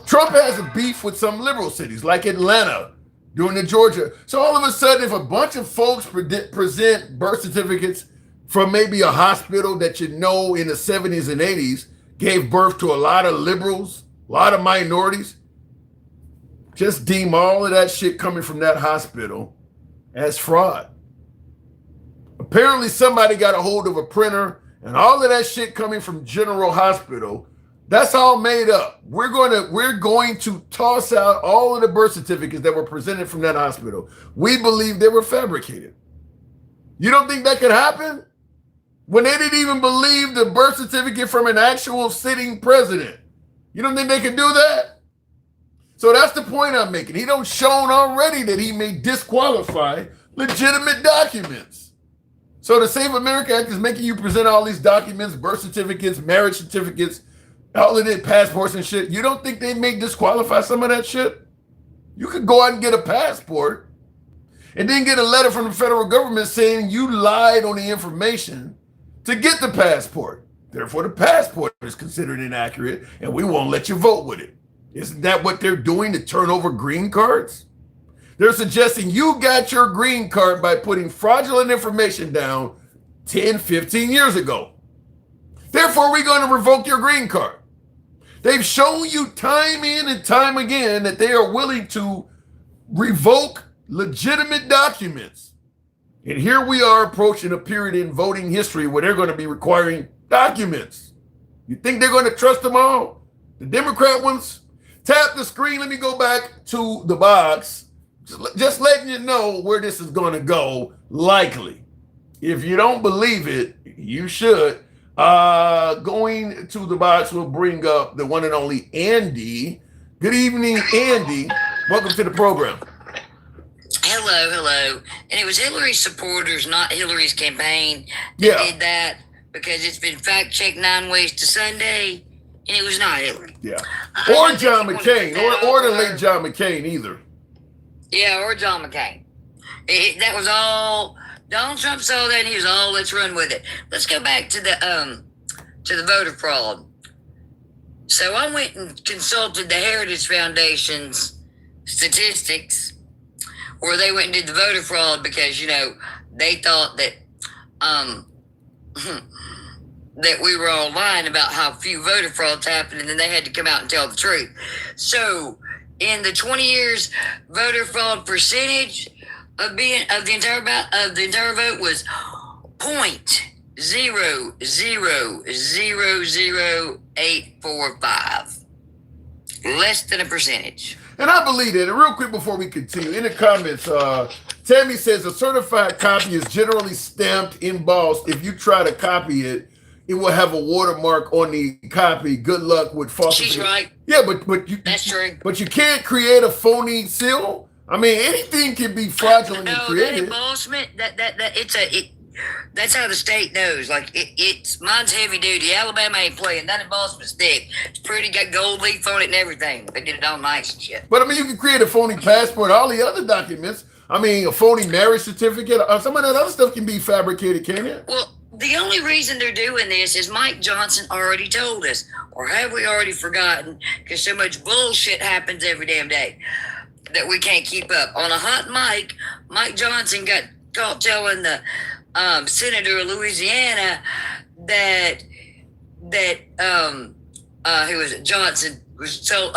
Trump has a beef with some liberal cities like Atlanta during the Georgia. So all of a sudden, if a bunch of folks present birth certificates from maybe a hospital that you know in the 70s and 80s gave birth to a lot of liberals, a lot of minorities, just deem all of that shit coming from that hospital as fraud. Apparently somebody got a hold of a printer, and all of that shit coming from General Hospital, that's all made up. We're going to toss out all of the birth certificates that were presented from that hospital. We believe they were fabricated. You don't think that could happen? When they didn't even believe the birth certificate from an actual sitting president. You don't think they could do that? So that's the point I'm making. He don't shown already that he may disqualify legitimate documents. So the Save America Act is making you present all these documents, birth certificates, marriage certificates, all of it, passports and shit. You don't think they may disqualify some of that shit? You could go out and get a passport and then get a letter from the federal government saying you lied on the information to get the passport. Therefore, the passport is considered inaccurate and we won't let you vote with it. Isn't that what they're doing to turn over green cards? They're suggesting you got your green card by putting fraudulent information down 10, 15 years ago. Therefore, we're going to revoke your green card. They've shown you time in and time again that they are willing to revoke legitimate documents. And here we are approaching a period in voting history where they're going to be requiring documents. You think they're going to trust them all? The Democrat ones? Tap the screen. Let me go back to the box. Just letting you know where this is going to go, likely. If you don't believe it, you should. Going to the box will bring up the one and only Andy. Good evening, Andy. Welcome to the program. Hello. And it was Hillary's supporters, not Hillary's campaign, that did that, because it's been fact-checked 9 ways to Sunday, and it was not Hillary. Yeah. Or John McCain, or the late John McCain either. Yeah, or John McCain. That was all. Donald Trump saw that and he was all, let's run with it. Let's go back to the voter fraud. So I went and consulted the Heritage Foundation's statistics, where they went and did the voter fraud because, you know, they thought that that we were all lying about how few voter frauds happened, and then they had to come out and tell the truth. So in the 20 years, voter fraud percentage of the entire vote was 0.000845, less than a percentage. And I believe that. And real quick before we continue, in the comments, Tammy says a certified copy is generally stamped, embossed. If you try to copy it, it will have a watermark on the copy. Good luck with falsification. She's right. Yeah, but you, that's true. But you can't create a phony seal. I mean, anything can be fraudulently created. That embossment, that's how the state knows. Like it's mine's heavy duty. Alabama ain't playing. That embossement's thick. It's pretty, got gold leaf on it and everything. They did it all nice and shit. But I mean, you can create a phony passport, all the other documents. I mean, a phony marriage certificate, some of that other stuff can be fabricated, can't it? Well, the only reason they're doing this is Mike Johnson already told us, or have we already forgotten? Because so much bullshit happens every damn day that we can't keep up. On a hot mic, Mike Johnson got caught telling the senator of Louisiana that who was it? Johnson was told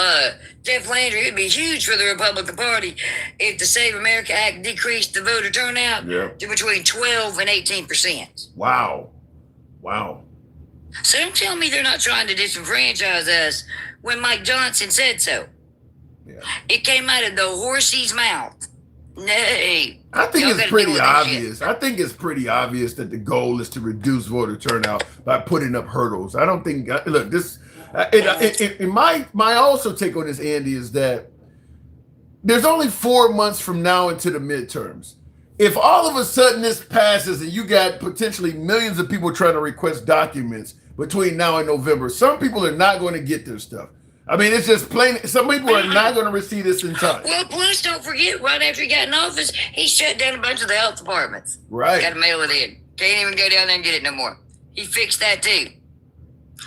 Jeff Landry, it'd be huge for the Republican Party if the Save America Act decreased the voter turnout to between 12 and 18%. Wow. So don't tell me they're not trying to disenfranchise us when Mike Johnson said so. Yeah. It came out of the horse's mouth. No. I think it's pretty obvious. I think it's pretty obvious that the goal is to reduce voter turnout by putting up hurdles. I don't think, look, this, my also take on this, Andy, is that there's only 4 months from now into the midterms. If all of a sudden this passes and you got potentially millions of people trying to request documents between now and November, some people are not going to get their stuff. I mean, it's just plain. Some people are not going to receive this in time. Well, plus, don't forget, right after he got in office, he shut down a bunch of the health departments. Right. Got to mail it in. Can't even go down there and get it no more. He fixed that too.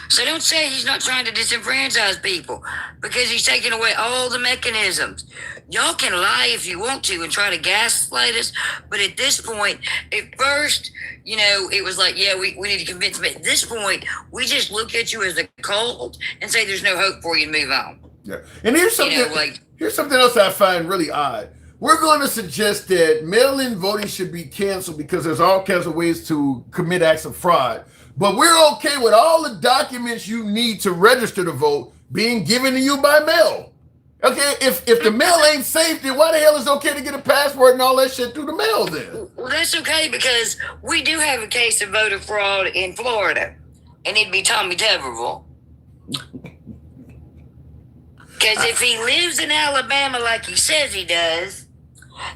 So don't say he's not trying to disenfranchise people, because he's taking away all the mechanisms. Y'all can lie if you want to and try to gaslight us, but at this point, at first, you know, it was like, yeah, we need to convince them. At this point, we just look at you as a cult and say there's no hope for you and move on. Yeah. And here's something, here's something else I find really odd. We're going to suggest that mail-in voting should be canceled because there's all kinds of ways to commit acts of fraud. But we're okay with all the documents you need to register to vote being given to you by mail. Okay, if the mail ain't safe, then why the hell is it okay to get a passport and all that shit through the mail then? Well, that's okay, because we do have a case of voter fraud in Florida, and it'd be Tommy Tuberville. Because if he lives in Alabama like he says he does,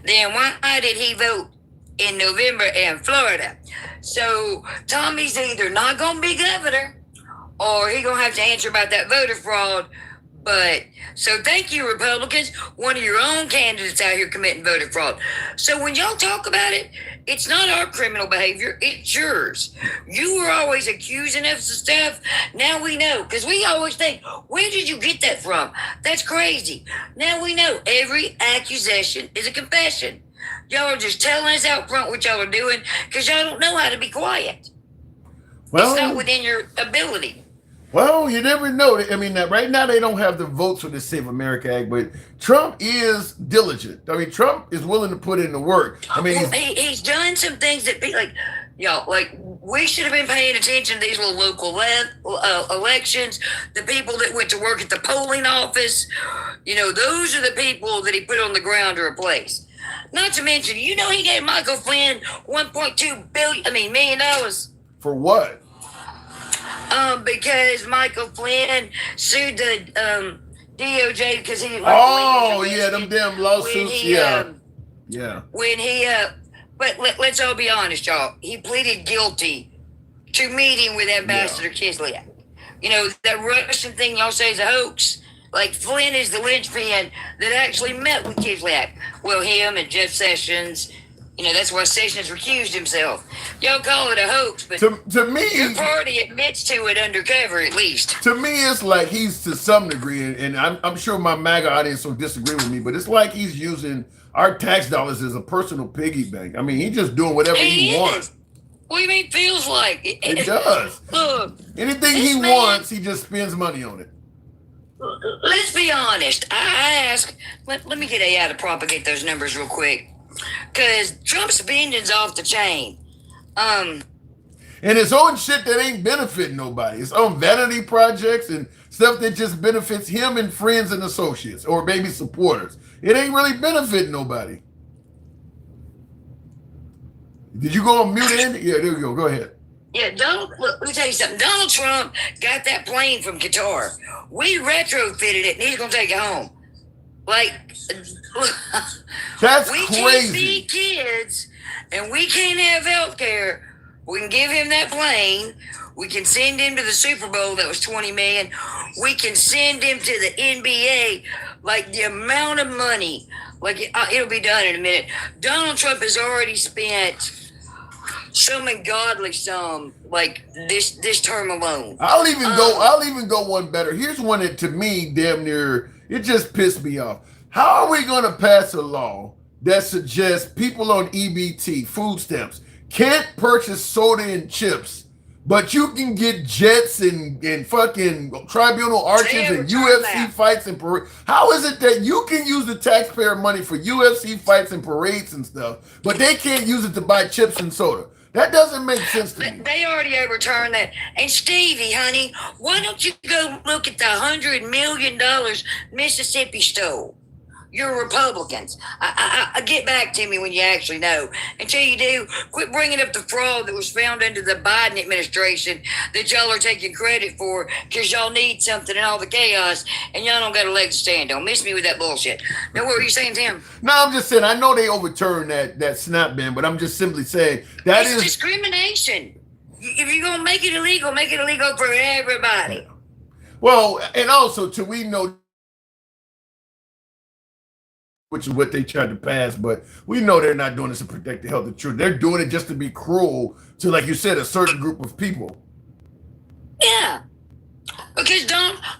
then why did he vote in November in Florida? So Tommy's either not going to be governor or he going to have to answer about that voter fraud. But so thank you, Republicans. One of your own candidates out here committing voter fraud. So when y'all talk about it, it's not our criminal behavior, it's yours. You were always accusing us of stuff. Now we know, because we always think, where did you get that from? That's crazy. Now we know every accusation is a confession. Y'all are just telling us out front what y'all are doing because y'all don't know how to be quiet. Well, it's not within your ability. Well, you never know. I mean, right now they don't have the votes for the Save America Act, but Trump is diligent. I mean, Trump is willing to put in the work. I mean, well, he's done some things that be like, y'all, like we should have been paying attention to these little local elections. The people that went to work at the polling office, those are the people that he put on the ground to replace. Not to mention, he gave Michael Flynn $1.2 million. For what? Because Michael Flynn sued the DOJ because he didn't them damn lawsuits. But let's all be honest, y'all. He pleaded guilty to meeting with Ambassador Kislyak. That Russian thing y'all say is a hoax. Like Flynn is the linchpin that actually met with Kislyak. Well, him and Jeff Sessions. That's why Sessions recused himself. Y'all call it a hoax, but to me, your party admits to it undercover, at least. To me, it's like he's to some degree, and I'm sure my MAGA audience will disagree with me, but it's like he's using our tax dollars as a personal piggy bank. I mean, he's just doing whatever he wants. What do you mean feels like? It does. Look, anything he wants, he just spends money on it. Let's be honest. I ask, let me get AI to propagate those numbers real quick. Because Trump's spending's off the chain. And his own shit that ain't benefiting nobody. His own vanity projects and stuff that just benefits him and friends and associates or maybe supporters. It ain't really benefiting nobody. Did you go on mute, Andy? Yeah, there you go. Go ahead. Yeah, look, let me tell you something. Donald Trump got that plane from Qatar. We retrofitted it and he's going to take it home. Like, that's we crazy. Can't feed kids, and we can't have health care. We can give him that plane. We can send him to the Super Bowl. That was $20 million. We can send him to the NBA. Like the amount of money, like it'll be done in a minute. Donald Trump has already spent some ungodly sum like this term alone. I'll even go one better. Here's one that to me damn near. It just pissed me off. How are we going to pass a law that suggests people on EBT, food stamps, can't purchase soda and chips, but you can get jets and fucking tribunal arches and UFC fights and parades? How is it that you can use the taxpayer money for UFC fights and parades and stuff, but they can't use it to buy chips and soda? That doesn't make sense to me. They already overturned that. And Stevie, honey, why don't you go look at the $100 million Mississippi stole? You're Republicans. I get back to me when you actually know. Until you do, quit bringing up the fraud that was found under the Biden administration that y'all are taking credit for because y'all need something in all the chaos and y'all don't got a leg to stand on. Miss me with that bullshit. Now, what were you saying, Tim? No, I'm just saying, I know they overturned that SNAP ban, but I'm just simply saying that it's discrimination. If you're going to make it illegal for everybody. Well, and also, too, we know which is what they tried to pass, but we know they're not doing this to protect the health of children. They're doing it just to be cruel to, like you said, a certain group of people. Yeah. Because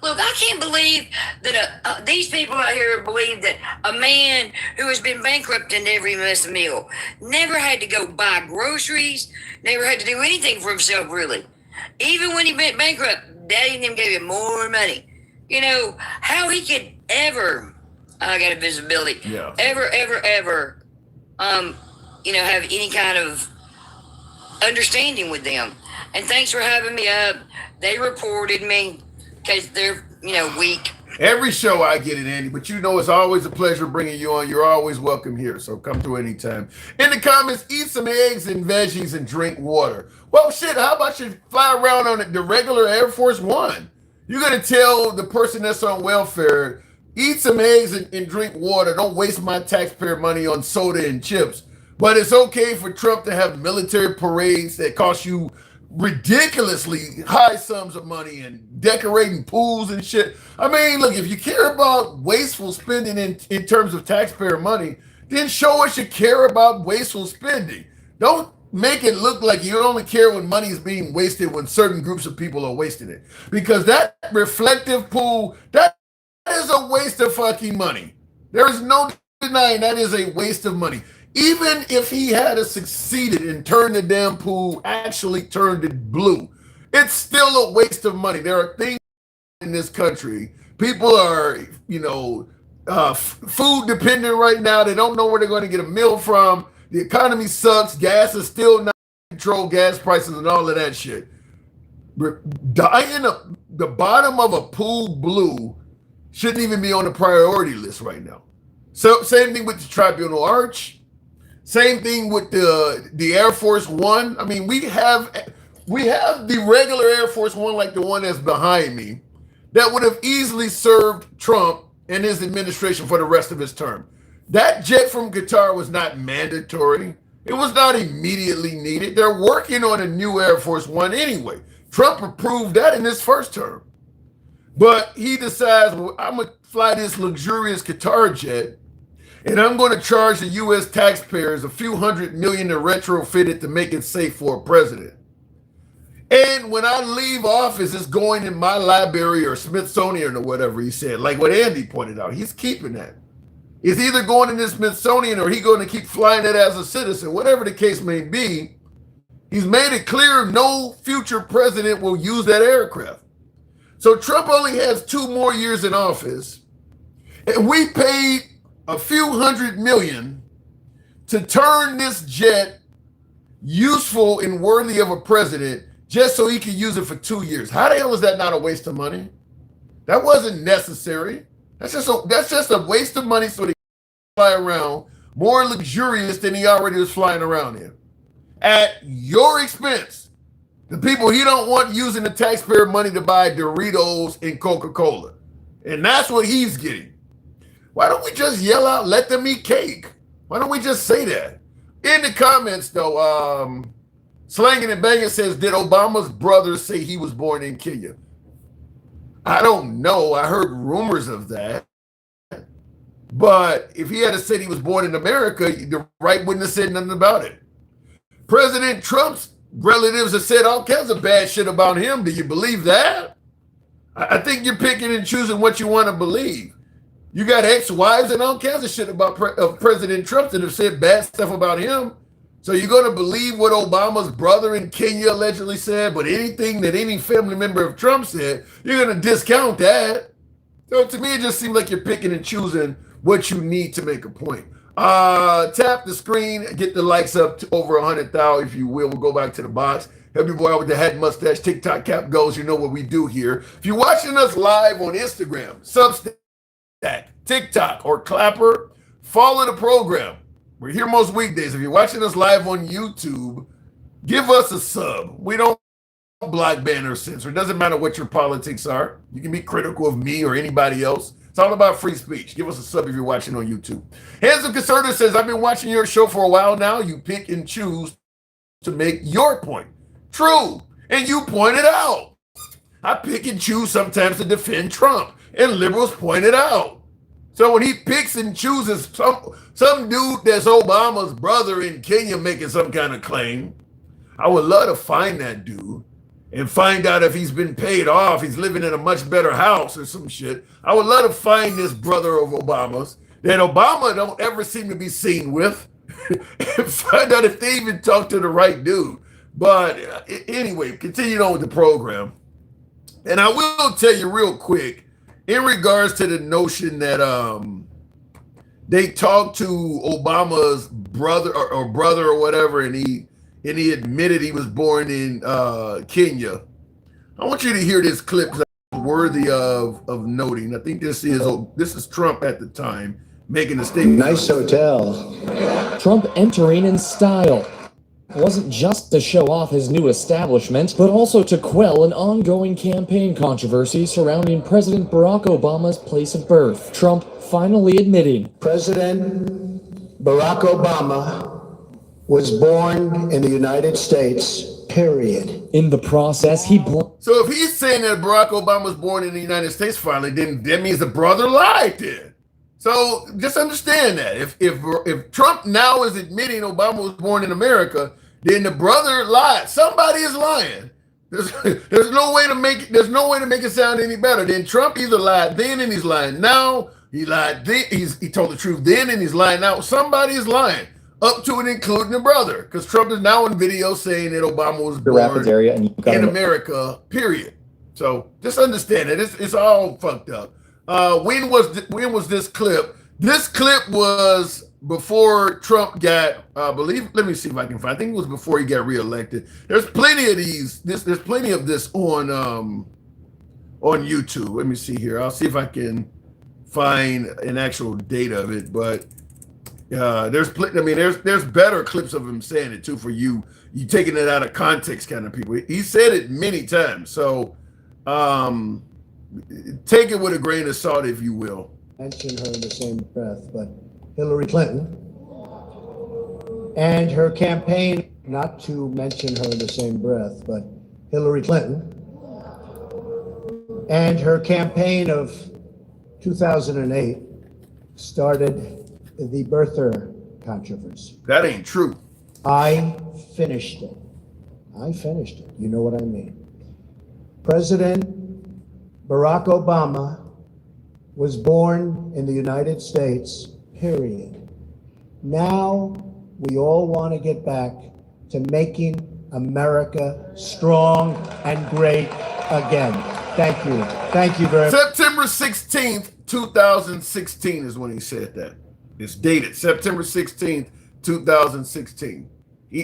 look, I can't believe that these people out here believe that a man who has been bankrupt in every mess meal never had to go buy groceries, never had to do anything for himself, really. Even when he went bankrupt, Daddy and them gave him more money. How he could ever... I got a visibility. Yeah. Ever, have any kind of understanding with them. And thanks for having me up. They reported me because they're, weak. Every show I get it, Andy, but it's always a pleasure bringing you on. You're always welcome here, so come through anytime. In the comments, eat some eggs and veggies and drink water. Well, shit, how about you fly around on the regular Air Force One? You're going to tell the person that's on welfare eat some eggs and drink water. Don't waste my taxpayer money on soda and chips. But it's okay for Trump to have military parades that cost you ridiculously high sums of money and decorating pools and shit. I mean, look, if you care about wasteful spending in terms of taxpayer money, then show us you care about wasteful spending. Don't make it look like you only care when money is being wasted when certain groups of people are wasting it. Because that reflective pool, that is a waste of fucking money. There is no denying that is a waste of money. Even if he had succeeded and turned the damn pool, actually turned it blue, it's still a waste of money. There are things in this country. People are, food dependent right now. They don't know where they're going to get a meal from. The economy sucks. Gas is still not control, gas prices and all of that shit. Dying the bottom of a pool blue shouldn't even be on the priority list right now. So same thing with the Tribunal Arch. Same thing with the Air Force One. I mean, we have the regular Air Force One like the one that's behind me that would have easily served Trump and his administration for the rest of his term. That jet from Qatar was not mandatory. It was not immediately needed. They're working on a new Air Force One anyway. Trump approved that in his first term. But he decides, well, I'm going to fly this luxurious Qatar jet, and I'm going to charge the U.S. taxpayers a few $100 million to retrofit it to make it safe for a president. And when I leave office, it's going in my library or Smithsonian or whatever he said, like what Andy pointed out. He's keeping that. It's either going in the Smithsonian or he's going to keep flying it as a citizen, whatever the case may be. He's made it clear no future president will use that aircraft. So Trump only has 2 more years in office, and we paid a few $100 million to turn this jet useful and worthy of a president just so he could use it for 2 years. How the hell is that not a waste of money? That wasn't necessary. That's just a waste of money so they can fly around more luxurious than he already was flying around in. At your expense. The people he don't want using the taxpayer money to buy Doritos and Coca-Cola. And that's what he's getting. Why don't we just yell out, let them eat cake? Why don't we just say that? In the comments, though, Slanging and Banging says, did Obama's brother say he was born in Kenya? I don't know. I heard rumors of that. But if he had said he was born in America, the right wouldn't have said nothing about it. President Trump's relatives have said all kinds of bad shit about him. Do you believe that? I think you're picking and choosing what you want to believe. You got ex-wives and all kinds of shit about President Trump that have said bad stuff about him. So you're going to believe what Obama's brother in Kenya allegedly said, but anything that any family member of Trump said, you're going to discount that. So to me, it just seems like you're picking and choosing what you need to make a point. Tap the screen, get the likes up to over 100,000, if you will. We'll go back to the box. Help your boy out with the hat mustache, TikTok cap goes. You know what we do here. If you're watching us live on Instagram, Substack, TikTok, or Clapper, follow the program. We're here most weekdays. If you're watching us live on YouTube, give us a sub. We don't block, ban, or censor. It doesn't matter what your politics are. You can be critical of me or anybody else. It's all about free speech. Give us a sub if you're watching on YouTube. Handsome Conservative says, I've been watching your show for a while now. You pick and choose to make your point. True. And you pointed out. I pick and choose sometimes to defend Trump. And liberals point it out. So when he picks and chooses some dude that's Obama's brother in Kenya making some kind of claim, I would love to find that dude and find out if he's been paid off, he's living in a much better house or some shit. I would love to find this brother of Obama's that Obama don't ever seem to be seen with and find out if they even talk to the right dude. But anyway, continue on with the program. And I will tell you real quick, in regards to the notion that they talked to Obama's brother or brother or whatever, and he admitted he was born in Kenya. I want you to hear this clip because it's worthy of noting. I think this is Trump at the time making a statement. Nice hotel. Trump entering in style. wasn't just to show off his new establishment, but also to quell an ongoing campaign controversy surrounding President Barack Obama's place of birth. Trump finally admitting President Barack Obama was born in the United States, period. In the process, So if he's saying that Barack Obama was born in the United States finally, then that means the brother lied then. So just understand that. If Trump now is admitting Obama was born in America, then the brother lied. Somebody is lying. There's no way to make it sound any better. Then Trump either lied then and he's lying now. He lied then, he told the truth then and he's lying now. Somebody is lying. Up to and including the brother, because Trump is now in video saying that Obama was born in America, period. So just understand it. It's all fucked up. When was this clip? This clip was before Trump got, I believe. Let me see if I can find. I think it was before he got reelected. There's plenty of these. There's plenty of this on YouTube. Let me see here. I'll see if I can find an actual date of it, but. There's better clips of him saying it too for you taking it out of context kind of people. He said it many times, so take it with a grain of salt if you will. Mention her in the same breath, but Hillary Clinton and her campaign, not to mention her in the same breath, but Hillary Clinton and her campaign of 2008 started the birther controversy. That ain't true. I finished it. You know what I mean. President Barack Obama was born in the United States, period. Now we all want to get back to making America strong and great again. Thank you. Thank you very much. September 16th, 2016 is when he said that. It's dated September 16th, 2016.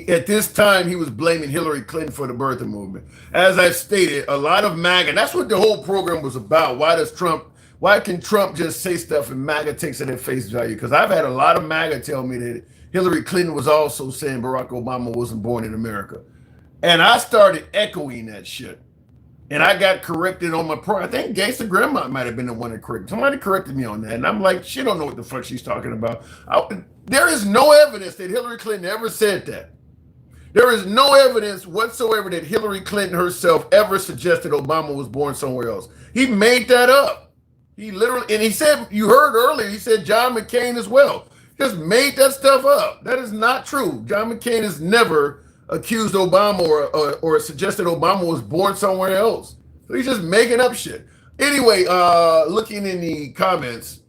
At this time, he was blaming Hillary Clinton for the birther movement. As I stated, a lot of MAGA, that's what the whole program was about. Why can Trump just say stuff and MAGA takes it at face value? Because I've had a lot of MAGA tell me that Hillary Clinton was also saying Barack Obama wasn't born in America. And I started echoing that shit. And I got corrected on my I think Gangsta Grandma might have been the one that corrected. Somebody corrected me on that. And I'm like, she don't know what the fuck she's talking about. There is no evidence that Hillary Clinton ever said that. There is no evidence whatsoever that Hillary Clinton herself ever suggested Obama was born somewhere else. He made that up. He literally, and he said, you heard earlier, he said John McCain as well. Just made that stuff up. That is not true. John McCain has never accused Obama or suggested Obama was born somewhere else. So he's just making up shit. Anyway, looking in the comments,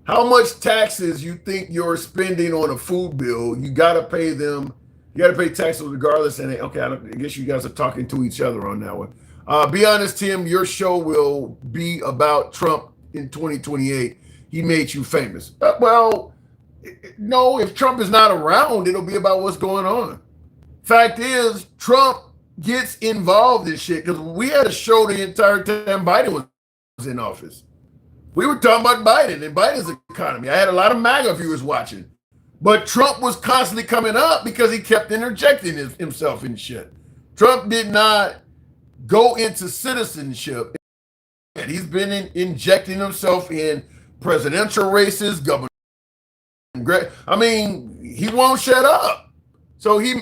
how much taxes you think you're spending on a food bill? You got to pay them. You got to pay taxes regardless. And okay, I guess you guys are talking to each other on that one. Be honest, Tim, your show will be about Trump in 2028. He made you famous. Well, no, if Trump is not around, it'll be about what's going on. Fact is, Trump gets involved in shit because we had a show the entire time Biden was in office. We were talking about Biden and Biden's economy. I had a lot of MAGA viewers watching. But Trump was constantly coming up because he kept interjecting himself in shit. Trump did not go into citizenship. He's been injecting himself in presidential races, government. I mean, he won't shut up. So he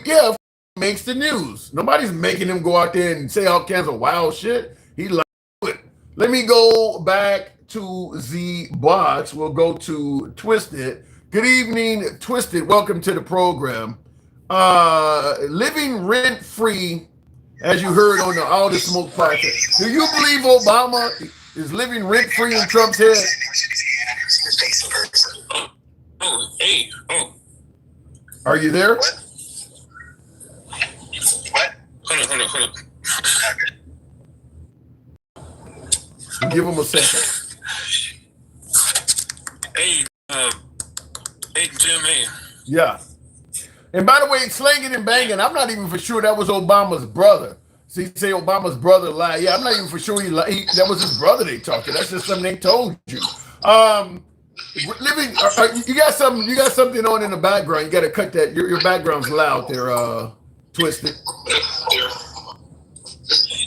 makes the news. Nobody's making him go out there and say all kinds of wild shit. He likes it. Let me go back to the box. We'll go to Twisted. Good evening, Twisted. Welcome to the program. Living rent-free, as you heard on the All the Smoke podcast. Do you believe Obama is living rent-free in Trump's head? Are you there? What? Hold on. Give him a second. Hey, Jimmy. Yeah. And by the way, slanging and banging, I'm not even for sure that was Obama's brother. So you say Obama's brother lied. Yeah, I'm not even for sure that was his brother they talked to. That's just something they told you. Living, you got something. You got something on in the background. You got to cut that. Your background's loud there, Twisted.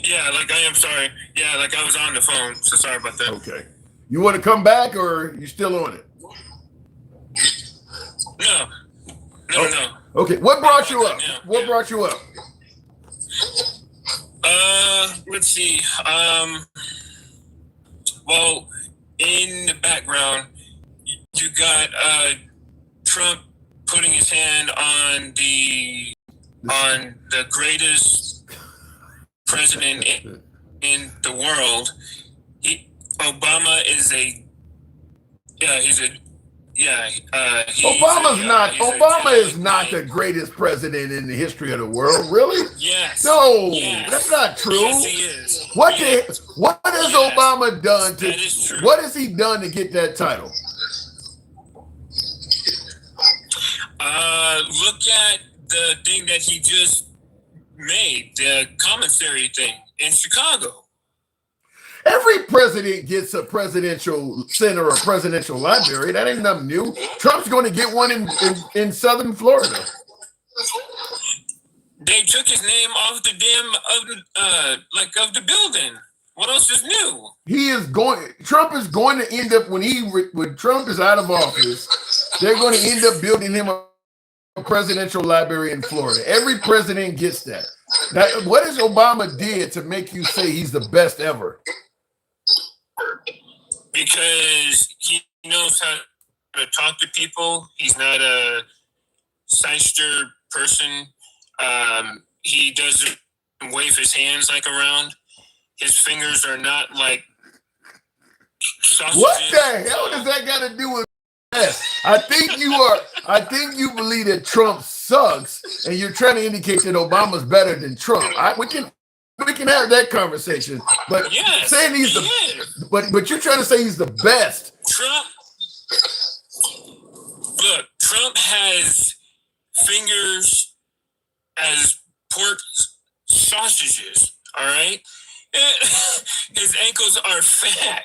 Yeah, like I am sorry. Yeah, like I was on the phone, so sorry about that. Okay. You want to come back, or you still on it? No. Okay. What brought you up? What brought you up? Let's see. Well, in the background, you got Trump putting his hand on the greatest president in the world. Obama is Obama is not the greatest president in the history of the world. Really? Yes. No, yes. That's not true. Yes, he is. What has Obama done to? That is true. What has he done to get that title? Look at the thing that he just made, the commissary thing in Chicago. Every president gets a presidential center or presidential library. That ain't nothing new. Trump's going to get one in southern Florida. They took his name off the damn of the building. What else is new? Trump is going to end up when Trump is out of office, they're going to end up building him a presidential library in Florida. Every president gets that. What has Obama did to make you say he's the best ever? Because he knows how to talk to people. He's not a shyster person. He doesn't wave his hands like around. His fingers are not like sausages. What the hell does that got to do with this? I think you believe that Trump sucks, and you're trying to indicate that Obama's better than Trump. We can have that conversation, but yes, saying he's but you're trying to say he's the best. Trump has fingers as pork sausages. All right, his ankles are fat.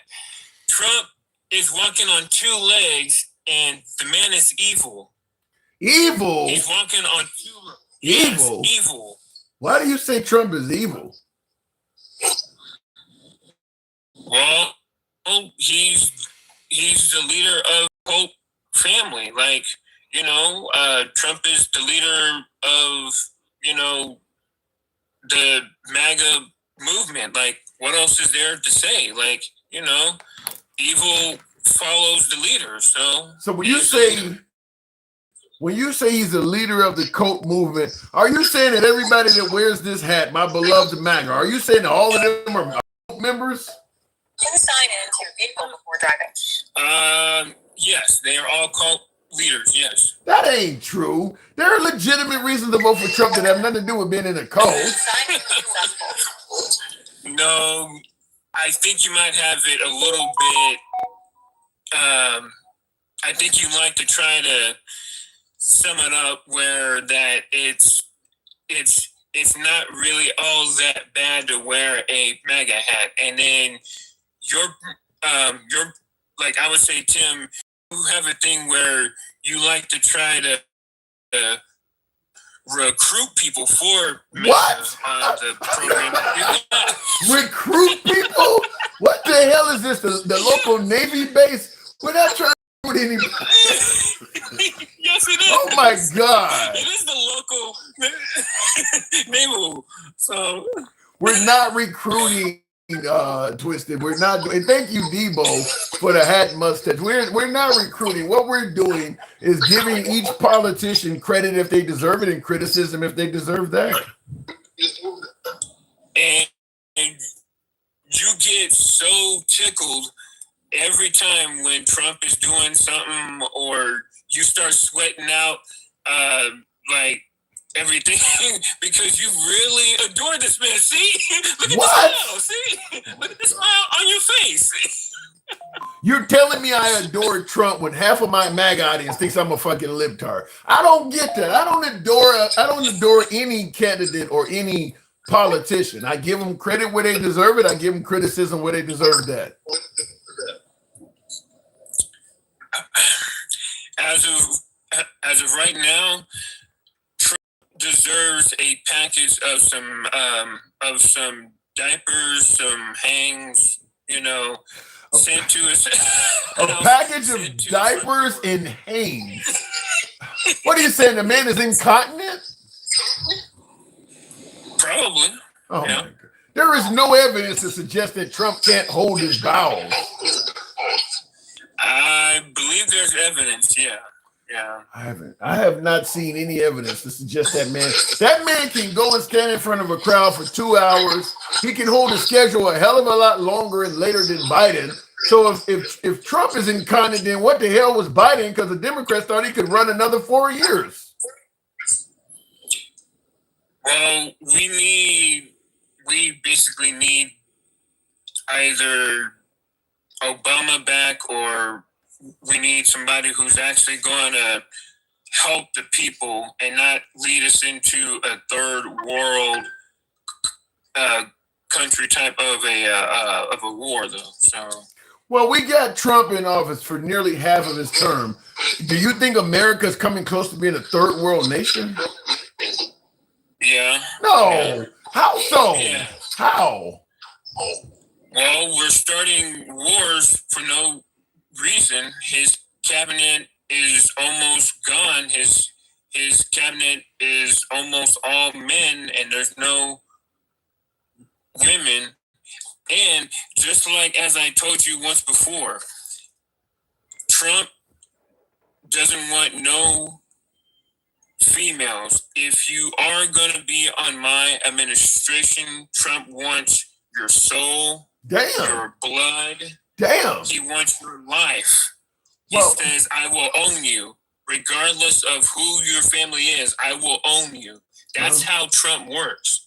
Trump is walking on two legs, and the man is evil. Evil. He's walking on two. Evil. Yes, evil. Why do you say Trump is evil? Well, he's the leader of Pope family. Like, Trump is the leader of, the MAGA movement. Like, what else is there to say? Like, evil follows the leader. So when you say he's the leader of the cult movement, are you saying that everybody that wears this hat, my beloved MAGA, are you saying that all of them are cult members? Can sign into your vehicle before driving. Yes, they are all cult leaders, yes. That ain't true. There are legitimate reasons to vote for Trump that have nothing to do with being in a cult. No, I think you might have it a little bit. I think you like to try to sum it up where that it's not really all that bad to wear a MAGA hat, and then you're like, I would say, Tim, you have a thing where you like to try to recruit people for what? The program. Recruit people? What the hell is this? The local Navy base? We're not trying to recruit anybody. Yes, it is. Oh my God! It is the local naval. So we're not recruiting. Twisted. We're not. And thank you, Debo, for the hat and mustache. We're not recruiting. What we're doing is giving each politician credit if they deserve it, and criticism if they deserve that. And you get so tickled every time when Trump is doing something, or you start sweating out, like everything, because you really adore this man. See, look at the smile. See, look at the smile on your face. You're telling me I adore Trump when half of my MAGA audience thinks I'm a fucking libtard. I don't get that. I don't adore any candidate or any politician. I give them credit where they deserve it. I give them criticism where they deserve that. as of right now, Trump deserves a package of some diapers, some hangs, sent to us. A package of diapers and hangs. What are you saying? The man is incontinent? Probably. Oh yeah. My God. There is no evidence to suggest that Trump can't hold his bowels. I believe there's evidence, yeah. I have not seen any evidence to suggest that man can go and stand in front of a crowd for 2 hours. He can hold his schedule a hell of a lot longer and later than Biden. So if Trump is incontinent, then what the hell was Biden? Because the Democrats thought he could run another 4 years. Well, we basically need either Obama back, or we need somebody who's actually going to help the people and not lead us into a third world country type of a war, though. So, well, we got Trump in office for nearly half of his term. Do you think America is coming close to being a third world nation? Yeah. No. Yeah. How so? Yeah. How? Well, we're starting wars for no reason. His cabinet is almost gone. His cabinet is almost all men, and there's no women. And just like as I told you once before, Trump doesn't want no females. If you are going to be on my administration, Trump wants your soul, your blood. Damn. He wants your life. He says, I will own you. Regardless of who your family is, I will own you. That's how Trump works.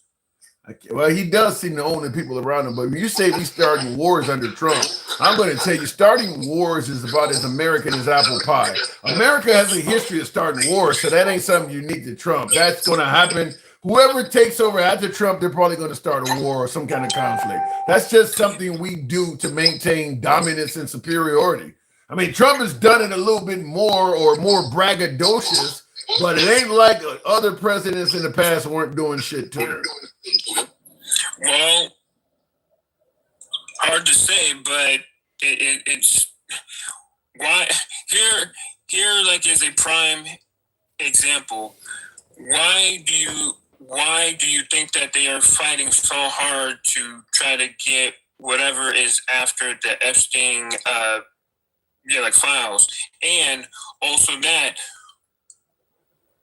Well, he does seem to own the people around him. But when you say we starting wars under Trump, I'm going to tell you, starting wars is about as American as apple pie. America has a history of starting wars, so that ain't something unique to Trump. That's going to happen. Whoever takes over after Trump, they're probably going to start a war or some kind of conflict. That's just something we do to maintain dominance and superiority. I mean, Trump has done it a little bit more or more braggadocious, but it ain't like other presidents in the past weren't doing shit to him. Well, hard to say, but it's why here like is a prime example. Why do you think that they are fighting so hard to try to get whatever is after the Epstein files? And also that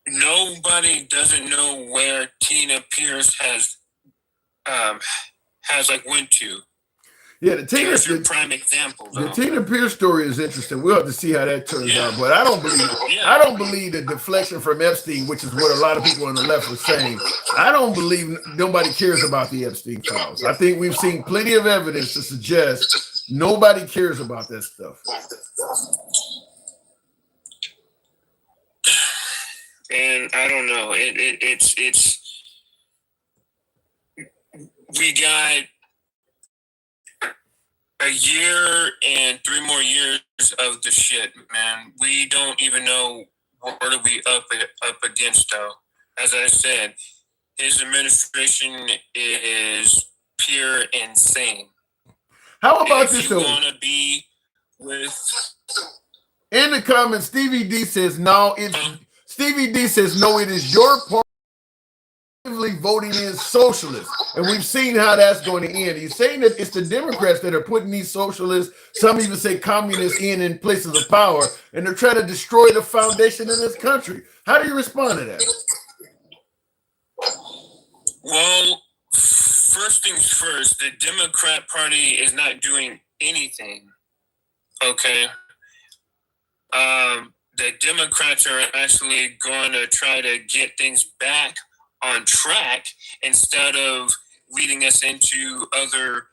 nobody doesn't know where Tina Pierce has went to. Yeah, the prime example. The Tina Pierce story is interesting. We'll have to see how that turns out. But I don't believe the deflection from Epstein, which is what a lot of people on the left were saying. I don't believe nobody cares about the Epstein files. I think we've seen plenty of evidence to suggest nobody cares about that stuff. And I don't know. We got a year and 3 more years of the shit, man. We don't even know what are we up against, though. As I said, his administration is pure insane. How about this, though? If you want to be with... In the comments, Stevie D says, no, it is your party voting in socialists. And we've seen how that's going to end. He's saying that it's the Democrats that are putting these socialists, some even say communists, in places of power, and they're trying to destroy the foundation of this country. How do you respond to that? Well, first things first, the Democrat Party is not doing anything. Okay? The Democrats are actually going to try to get things back on track instead of leading us into other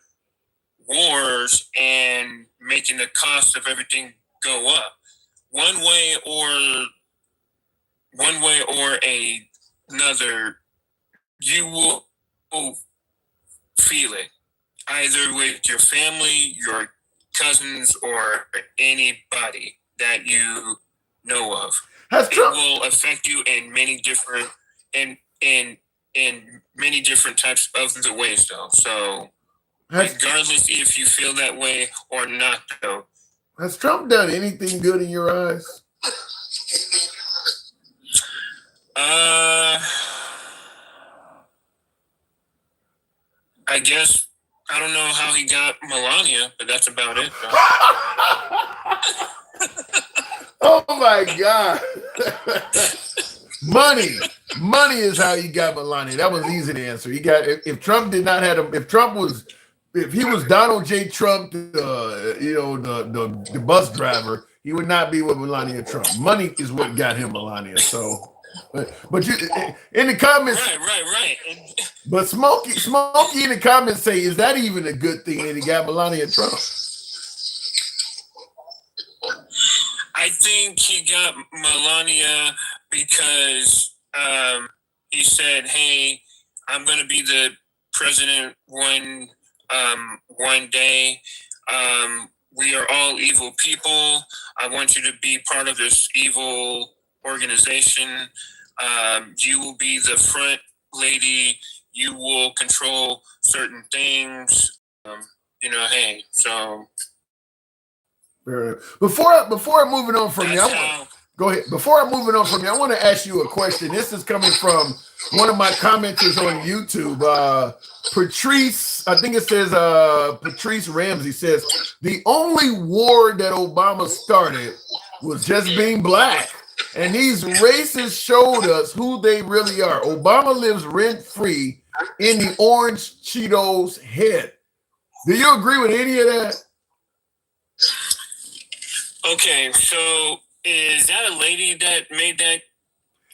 wars and making the cost of everything go up. One way or another, you will feel it, either with your family, your cousins, or anybody that you know of. Has Trump will affect you in many different in many different types of the ways, though. So regardless if you feel that way or not, though. Has Trump done anything good in your eyes? I guess I don't know how he got Melania, but that's about it. Oh my God. Money is how he got Melania. That was easy to answer. He got if Trump did not have him, if he was Donald J. Trump, the bus driver, he would not be with Melania Trump. Money is what got him Melania. So, but you in the comments, right. But Smokey in the comments say, is that even a good thing that he got Melania Trump? I think he got Melania because he said, "Hey, I'm going to be the president one day. We are all evil people. I want you to be part of this evil organization. You will be the front lady. You will control certain things. Hey, so." Before I'm moving on from you, go ahead. Before I'm moving on from you, I want to ask you a question. This is coming from one of my commenters on YouTube. Patrice, I think it says Patrice Ramsey says, the only war that Obama started was just being black. And these racists showed us who they really are. Obama lives rent-free in the orange Cheetos head. Do you agree with any of that? Okay, so is that a lady that made that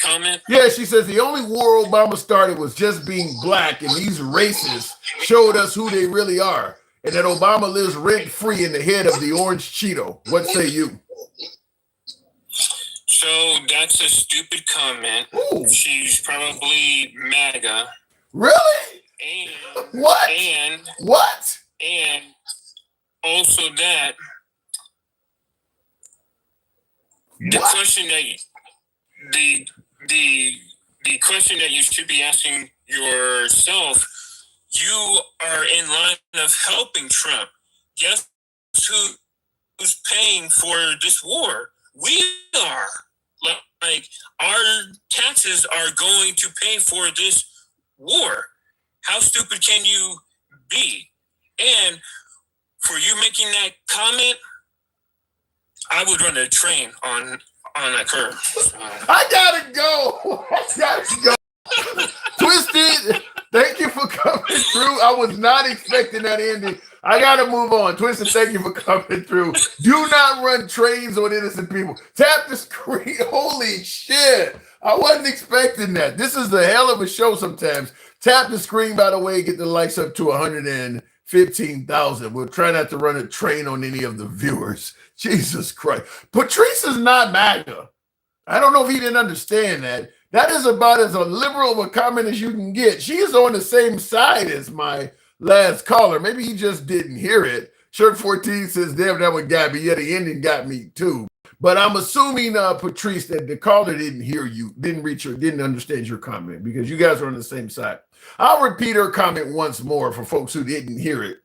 comment? Yeah, she says the only war Obama started was just being black, and these racists showed us who they really are, and that Obama lives rent-free in the head of the orange Cheeto. What say you? So that's a stupid comment. Ooh. She's probably MAGA. Really? And what? And also that the question that the question that you should be asking yourself, you are in line of helping Trump. Guess who's paying for this war? We are. Like our taxes are going to pay for this war. How stupid can you be? And for you making that comment, I would run a train on that curve. I gotta go. Twisted, thank you for coming through. I was not expecting that ending. I gotta move on. Twisted, thank you for coming through. Do not run trains on innocent people. Tap the screen. Holy shit. I wasn't expecting that. This is a hell of a show sometimes. Tap the screen, by the way, get the likes up to 115,000. We'll try not to run a train on any of the viewers. Jesus Christ. Patrice is not MAGA. I don't know if he didn't understand that. That is about as a liberal of a comment as you can get. She is on the same side as my last caller. Maybe he just didn't hear it. Shirt 14 says, damn, that one got me. Yeah, the ending got me too. But I'm assuming, Patrice, that the caller didn't hear you, didn't understand your comment because you guys are on the same side. I'll repeat her comment once more for folks who didn't hear it.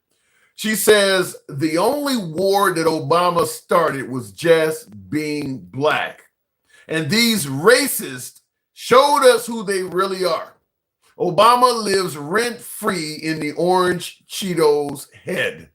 She says, the only war that Obama started was just being black. And these racists showed us who they really are. Obama lives rent-free in the orange Cheetos head.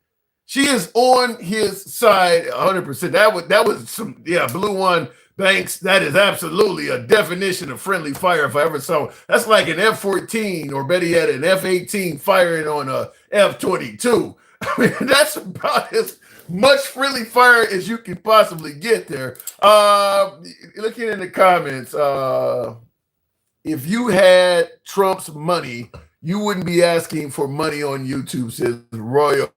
She is on his side 100%. That was some, Blue One Banks. That is absolutely a definition of friendly fire if I ever saw. That's like an F-14 or better yet, an F-18 firing on a F-22. I mean, that's about as much friendly fire as you can possibly get there. Looking in the comments, if you had Trump's money, you wouldn't be asking for money on YouTube, says Royal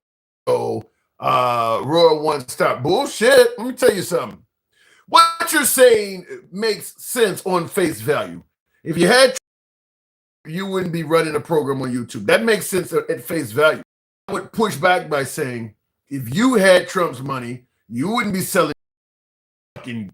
One Stop. Bullshit. Let me tell you something. What you're saying makes sense on face value. If you had Trump, you wouldn't be running a program on YouTube. That makes sense at face value. I would push back by saying, if you had Trump's money, you wouldn't be selling fucking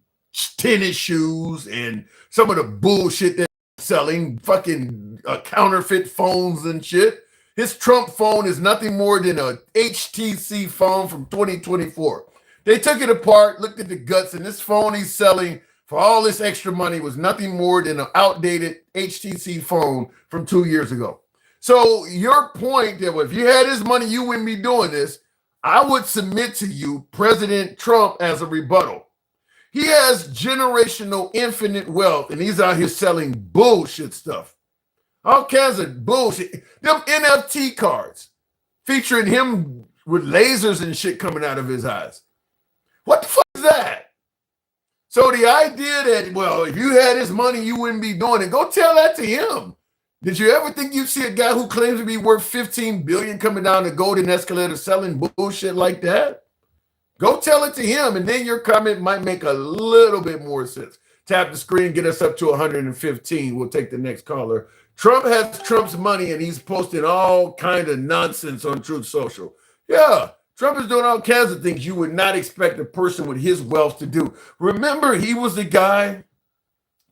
tennis shoes and some of the bullshit they're selling, fucking counterfeit phones and shit. His Trump phone is nothing more than a HTC phone from 2024. They took it apart, looked at the guts, and this phone he's selling for all this extra money was nothing more than an outdated HTC phone from 2 years ago. So your point that if you had his money, you wouldn't be doing this, I would submit to you President Trump as a rebuttal. He has generational infinite wealth, and he's out here selling bullshit stuff. All kinds of bullshit. Them NFT cards featuring him with lasers and shit coming out of his eyes. What the fuck is that? So the idea that, well, if you had his money, you wouldn't be doing it, go tell that to him. Did you ever think you'd see a guy who claims to be worth $15 billion coming down the golden escalator selling bullshit like that? Go tell it to him, and then your comment might make a little bit more sense. Tap the screen, get us up to 115. We'll take the next caller. Trump has Trump's money, and he's posting all kind of nonsense on Truth Social. Yeah, Trump is doing all kinds of things you would not expect a person with his wealth to do. Remember, he was the guy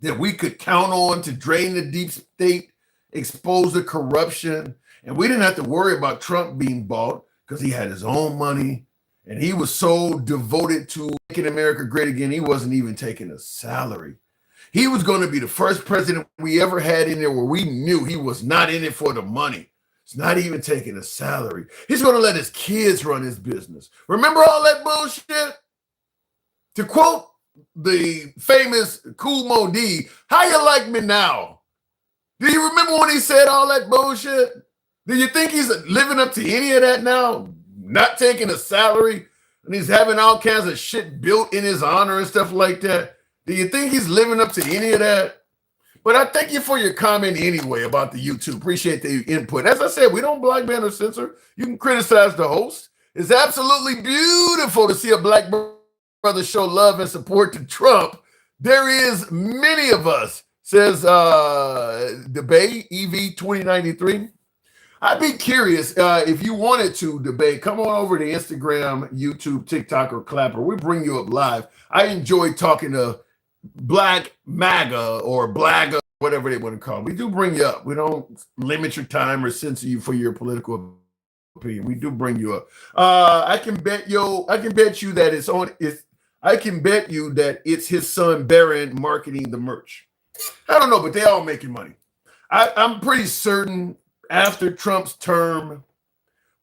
that we could count on to drain the deep state, expose the corruption, and we didn't have to worry about Trump being bought because he had his own money, and he was so devoted to making America great again, he wasn't even taking a salary. He was going to be the first president we ever had in there where we knew he was not in it for the money. He's not even taking a salary. He's going to let his kids run his business. Remember all that bullshit? To quote the famous Kool Moe Dee, how you like me now? Do you remember when he said all that bullshit? Do you think he's living up to any of that now? Not taking a salary, and he's having all kinds of shit built in his honor and stuff like that. Do you think he's living up to any of that? But I thank you for your comment anyway about the YouTube. Appreciate the input. As I said, we don't black ban or censor. You can criticize the host. It's absolutely beautiful to see a black brother show love and support to Trump. There is many of us, says Debate EV 2093. I'd be curious if you wanted to debate, come on over to Instagram, YouTube, TikTok, or Clapper. We bring you up live. I enjoy talking to Black MAGA or Blagga, whatever they want to call it. We do bring you up. We don't limit your time or censor you for your political opinion. We do bring you up. I can bet you that it's his son Barron marketing the merch. I don't know, but they all making money. I'm pretty certain after Trump's term,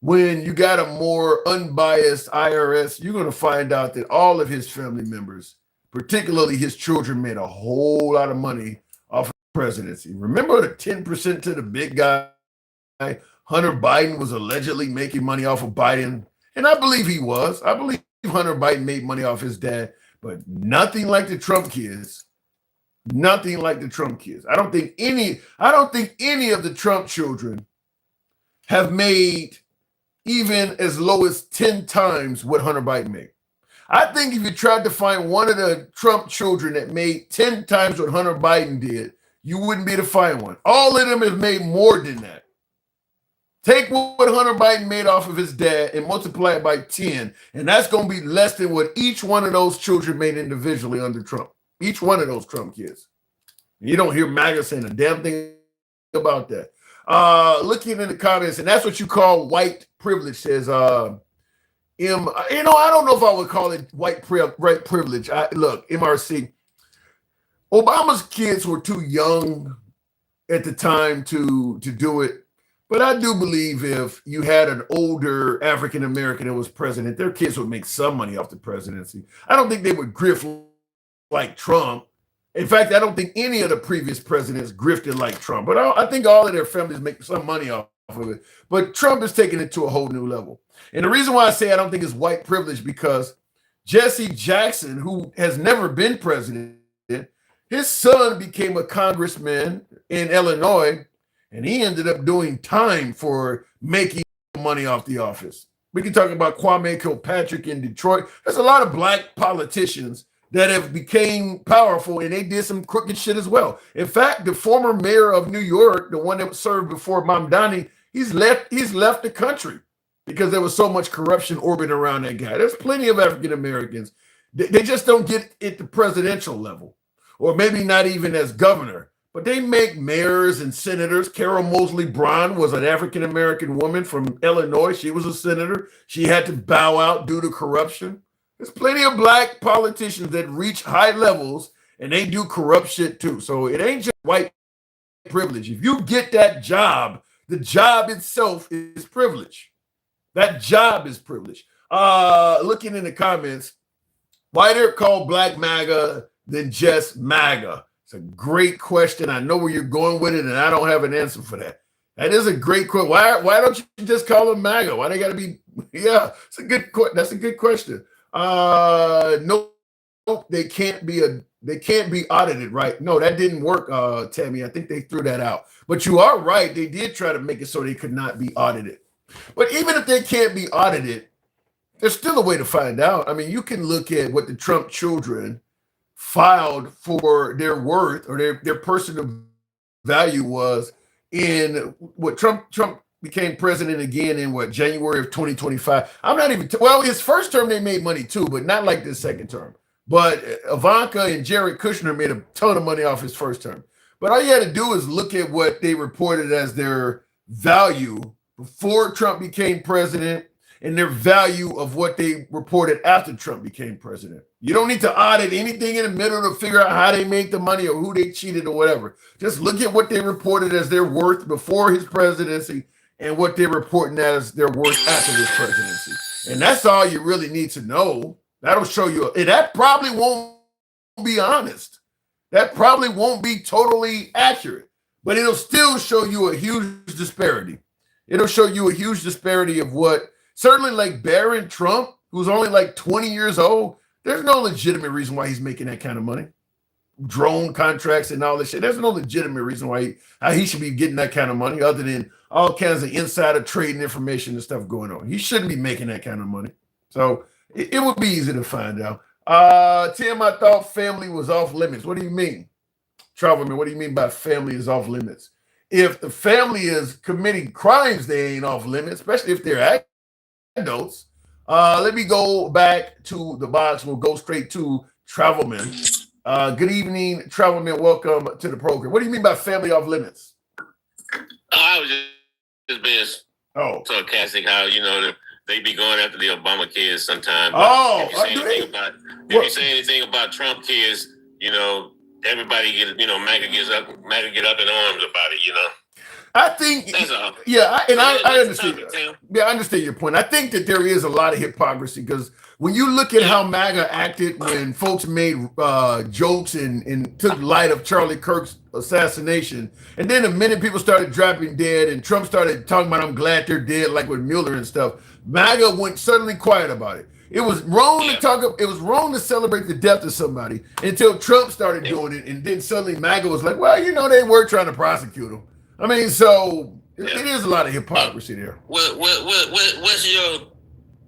when you got a more unbiased IRS, you're going to find out that all of his family members, particularly his children, made a whole lot of money off of the presidency. Remember the 10% to the big guy? Hunter Biden was allegedly making money off of Biden. And I believe he was. I believe Hunter Biden made money off his dad, but nothing like the Trump kids. Nothing like the Trump kids. I don't think any of the Trump children have made even as low as 10 times what Hunter Biden made. I think if you tried to find one of the Trump children that made 10 times what Hunter Biden did, you wouldn't be able to find one. All of them have made more than that. Take what Hunter Biden made off of his dad and multiply it by 10, and that's going to be less than what each one of those children made individually under Trump. Each one of those Trump kids. You don't hear MAGA saying a damn thing about that. Looking in the comments, and that's what you call white privilege, says I don't know if I would call it white privilege. Look, MRC, Obama's kids were too young at the time to do it. But I do believe if you had an older African American that was president, their kids would make some money off the presidency. I don't think they would grift like Trump. In fact, I don't think any of the previous presidents grifted like Trump, but I think all of their families make some money off of it. But Trump is taking it to a whole new level. And the reason why I say I don't think it's white privilege, because Jesse Jackson, who has never been president, his son became a congressman in Illinois, and he ended up doing time for making money off the office. We can talk about Kwame Kilpatrick in Detroit. There's a lot of black politicians that have became powerful, and they did some crooked shit as well. In fact, the former mayor of New York, the one that served before Mamdani, he's left the country because there was so much corruption orbiting around that guy. There's plenty of African Americans They just don't get at the presidential level, or maybe not even as governor. But they make mayors and senators. Carol Moseley Braun was an African-American woman from Illinois. She was a senator. She had to bow out due to corruption. There's plenty of black politicians that reach high levels and they do corrupt shit too. So it ain't just white privilege. If you get that job, the job itself is privilege. That job is privilege. Looking in the comments, why they're called Black MAGA than just MAGA? It's a great question. I know where you're going with it, and I don't have an answer for that. That is a great question. Why don't you just call them MAGA? Why they got to be? Yeah, it's a good. That's a good question. No, they can't be audited, right? No, that didn't work, Tammy. I think they threw that out. But you are right. They did try to make it so they could not be audited. But even if they can't be audited, there's still a way to find out. I mean, you can look at what the Trump children filed for their worth or their personal value was in what Trump became president again in what, January of 2025. I'm not even, well, his first term they made money too, but not like this second term. But Ivanka and Jared Kushner made a ton of money off his first term. But all you had to do is look at what they reported as their value before Trump became president and their value of what they reported after Trump became president. You don't need to audit anything in the middle to figure out how they make the money or who they cheated or whatever. Just look at what they reported as their worth before his presidency and what they're reporting as their worth after his presidency. And that's all you really need to know. That'll show you. And that probably won't be honest. That probably won't be totally accurate, but it'll still show you a huge disparity. It'll show you a huge disparity of what, certainly like Barron Trump, who's only like 20 years old, there's no legitimate reason why he's making that kind of money. Drone contracts and all this shit. There's no legitimate reason why he should be getting that kind of money other than all kinds of insider trading information and stuff going on. He shouldn't be making that kind of money. So it would be easy to find out. Tim, I thought family was off limits. What do you mean? Travelman, what do you mean by family is off limits? If the family is committing crimes, they ain't off limits, especially if they're adults. Let me go back to the box. We'll go straight to Travelman. Good evening, Travelman. Welcome to the program. What do you mean by family off limits? I was just being sarcastic. How they be going after the Obama kids sometimes. If you say anything about Trump kids, everybody get MAGA get up in arms about it. I think, I understand. Yeah, I understand your point. I think that there is a lot of hypocrisy because when you look at how MAGA acted when folks made jokes and took light of Charlie Kirk's assassination, and then the minute people started dropping dead and Trump started talking about I'm glad they're dead, like with Mueller and stuff, MAGA went suddenly quiet about it. It was wrong to talk. It was wrong to celebrate the death of somebody until Trump started doing it, and then suddenly MAGA was like, well, they were trying to prosecute him. I mean, so it is a lot of hypocrisy there. What's your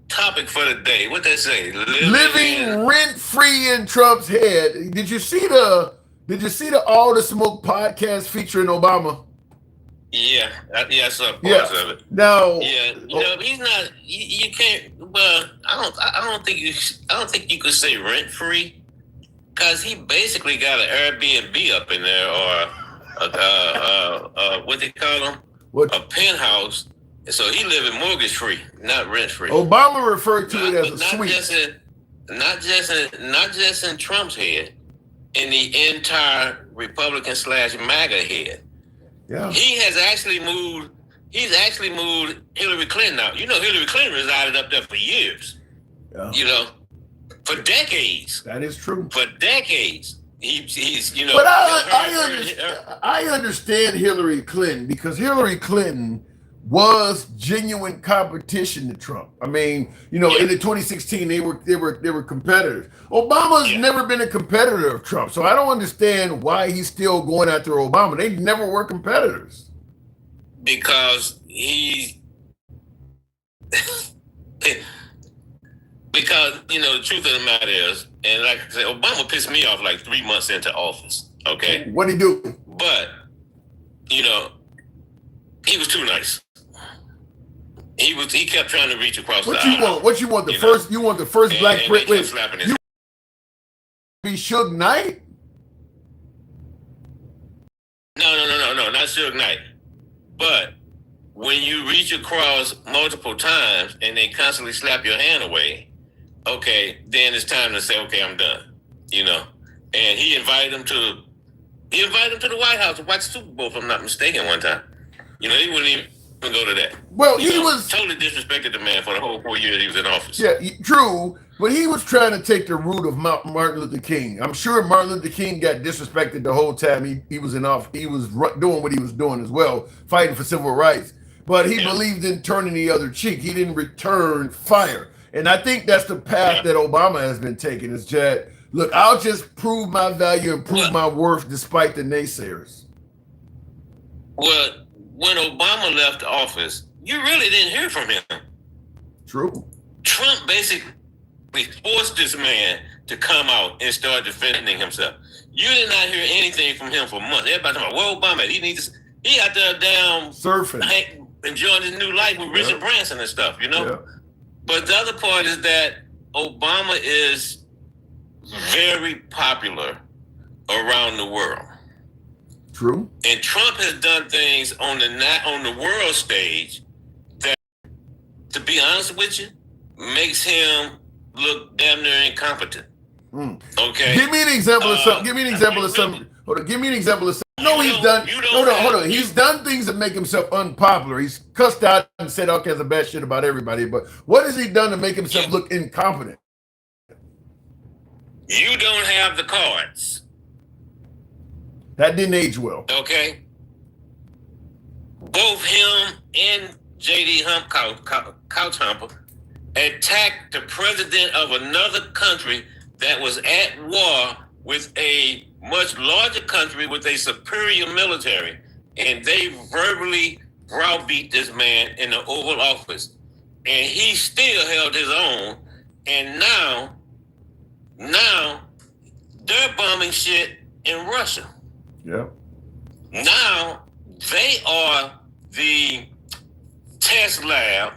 topic for the day? What they say? Living rent free in Trump's head. Did you see the All the Smoke podcast featuring Obama? Yeah, I saw parts of it. Now, he's not. You can't. Well, I don't think you could say rent free because he basically got an Airbnb up in there or what they call them? A penthouse. So he living mortgage free, not rent free. Obama referred to it as a suite. Not just in Trump's head, in the entire Republican / MAGA head. Yeah. He has actually moved. He's actually moved Hillary Clinton out. Hillary Clinton resided up there for years. Yeah. For decades. That is true. For decades. He's But I understand Hillary Clinton because Hillary Clinton was genuine competition to Trump. I mean, in the 2016 they were competitors. Obama's never been a competitor of Trump, so I don't understand why he's still going after Obama. They never were competitors. Because because the truth of the matter is, and like I said, Obama pissed me off like 3 months into office. Okay, what'd he do? But he was too nice. He kept trying to reach across the aisle. What you want? The first black president. be Suge Knight? No, not Suge Knight. But when you reach across multiple times and they constantly slap your hand away, okay, then it's time to say, okay, I'm done. You know. And he invited him to the White House to watch the Super Bowl, if I'm not mistaken, one time. You know, he wouldn't even go to that. Well, he was totally disrespected the man for the whole 4 years he was in office. Yeah, true. But he was trying to take the route of Martin Luther King. I'm sure Martin Luther King got disrespected the whole time he was in office. He was doing what he was doing as well, fighting for civil rights. But he believed in turning the other cheek. He didn't return fire. And I think that's the path that Obama has been taking, is that, look, I'll just prove my value and prove my worth despite the naysayers. Well, when Obama left office, you really didn't hear from him. True. Trump basically forced this man to come out and start defending himself. You did not hear anything from him for months. Everybody talking about, well, Obama, he out there down surfing, enjoying his new life with Richard Branson and stuff, you know? Yeah. But the other part is that Obama is very popular around the world. True. And Trump has done things on the world stage that, to be honest with you, makes him look damn near incompetent. Okay. Give me an example of something. Give me an example of something. Hold on. Give me an example of something. No, he's done. Hold on. He's done things that make himself unpopular. He's cussed out and said all kinds of bad shit about everybody. But what has he done to make himself look incompetent? You don't have the cards. That didn't age well. Okay. Both him and J.D. Couch Humper attacked the president of another country that was at war with a much larger country with a superior military, and they verbally browbeat this man in the Oval Office, and he still held his own. And now they're bombing shit in Russia. Yeah. Now they are the test lab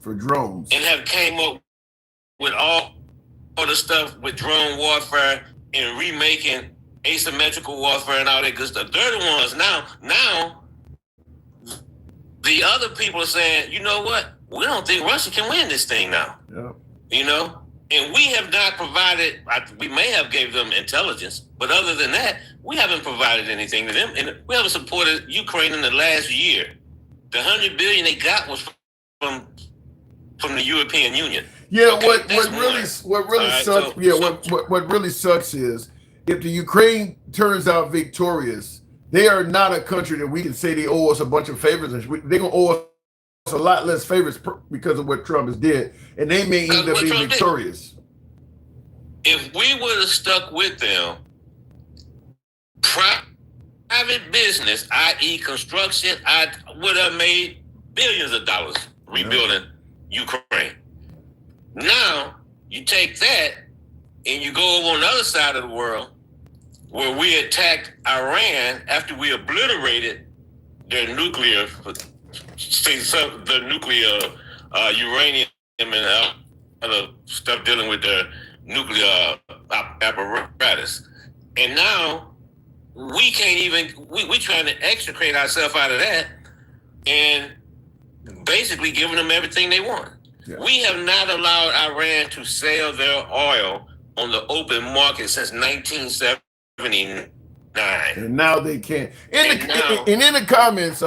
for drones and have came up with all the stuff with drone warfare and remaking asymmetrical warfare and all that good stuff. They're the ones now the other people are saying, you know what? We don't think Russia can win this thing now. Yeah. You know? And we have not provided, we may have gave them intelligence, but other than that, we haven't provided anything to them. And we haven't supported Ukraine in the last year. The $100 billion they got was from the European Union. Yeah, okay, what really sucks. What really sucks is if the Ukraine turns out victorious, they are not a country that we can say they owe us a bunch of favors. They're gonna owe us a lot less favors because of what Trump has did, and they may end up being victorious. If we would have stuck with them, private business, i.e. construction, I would have made billions of dollars rebuilding Ukraine. Now, you take that and you go over on the other side of the world where we attacked Iran after we obliterated their nuclear, uranium and other stuff dealing with their nuclear apparatus. And now we can't even, we trying to extricate ourselves out of that and basically giving them everything they want. Yeah. We have not allowed Iran to sell their oil on the open market since 1979. And now they can't. In the comments,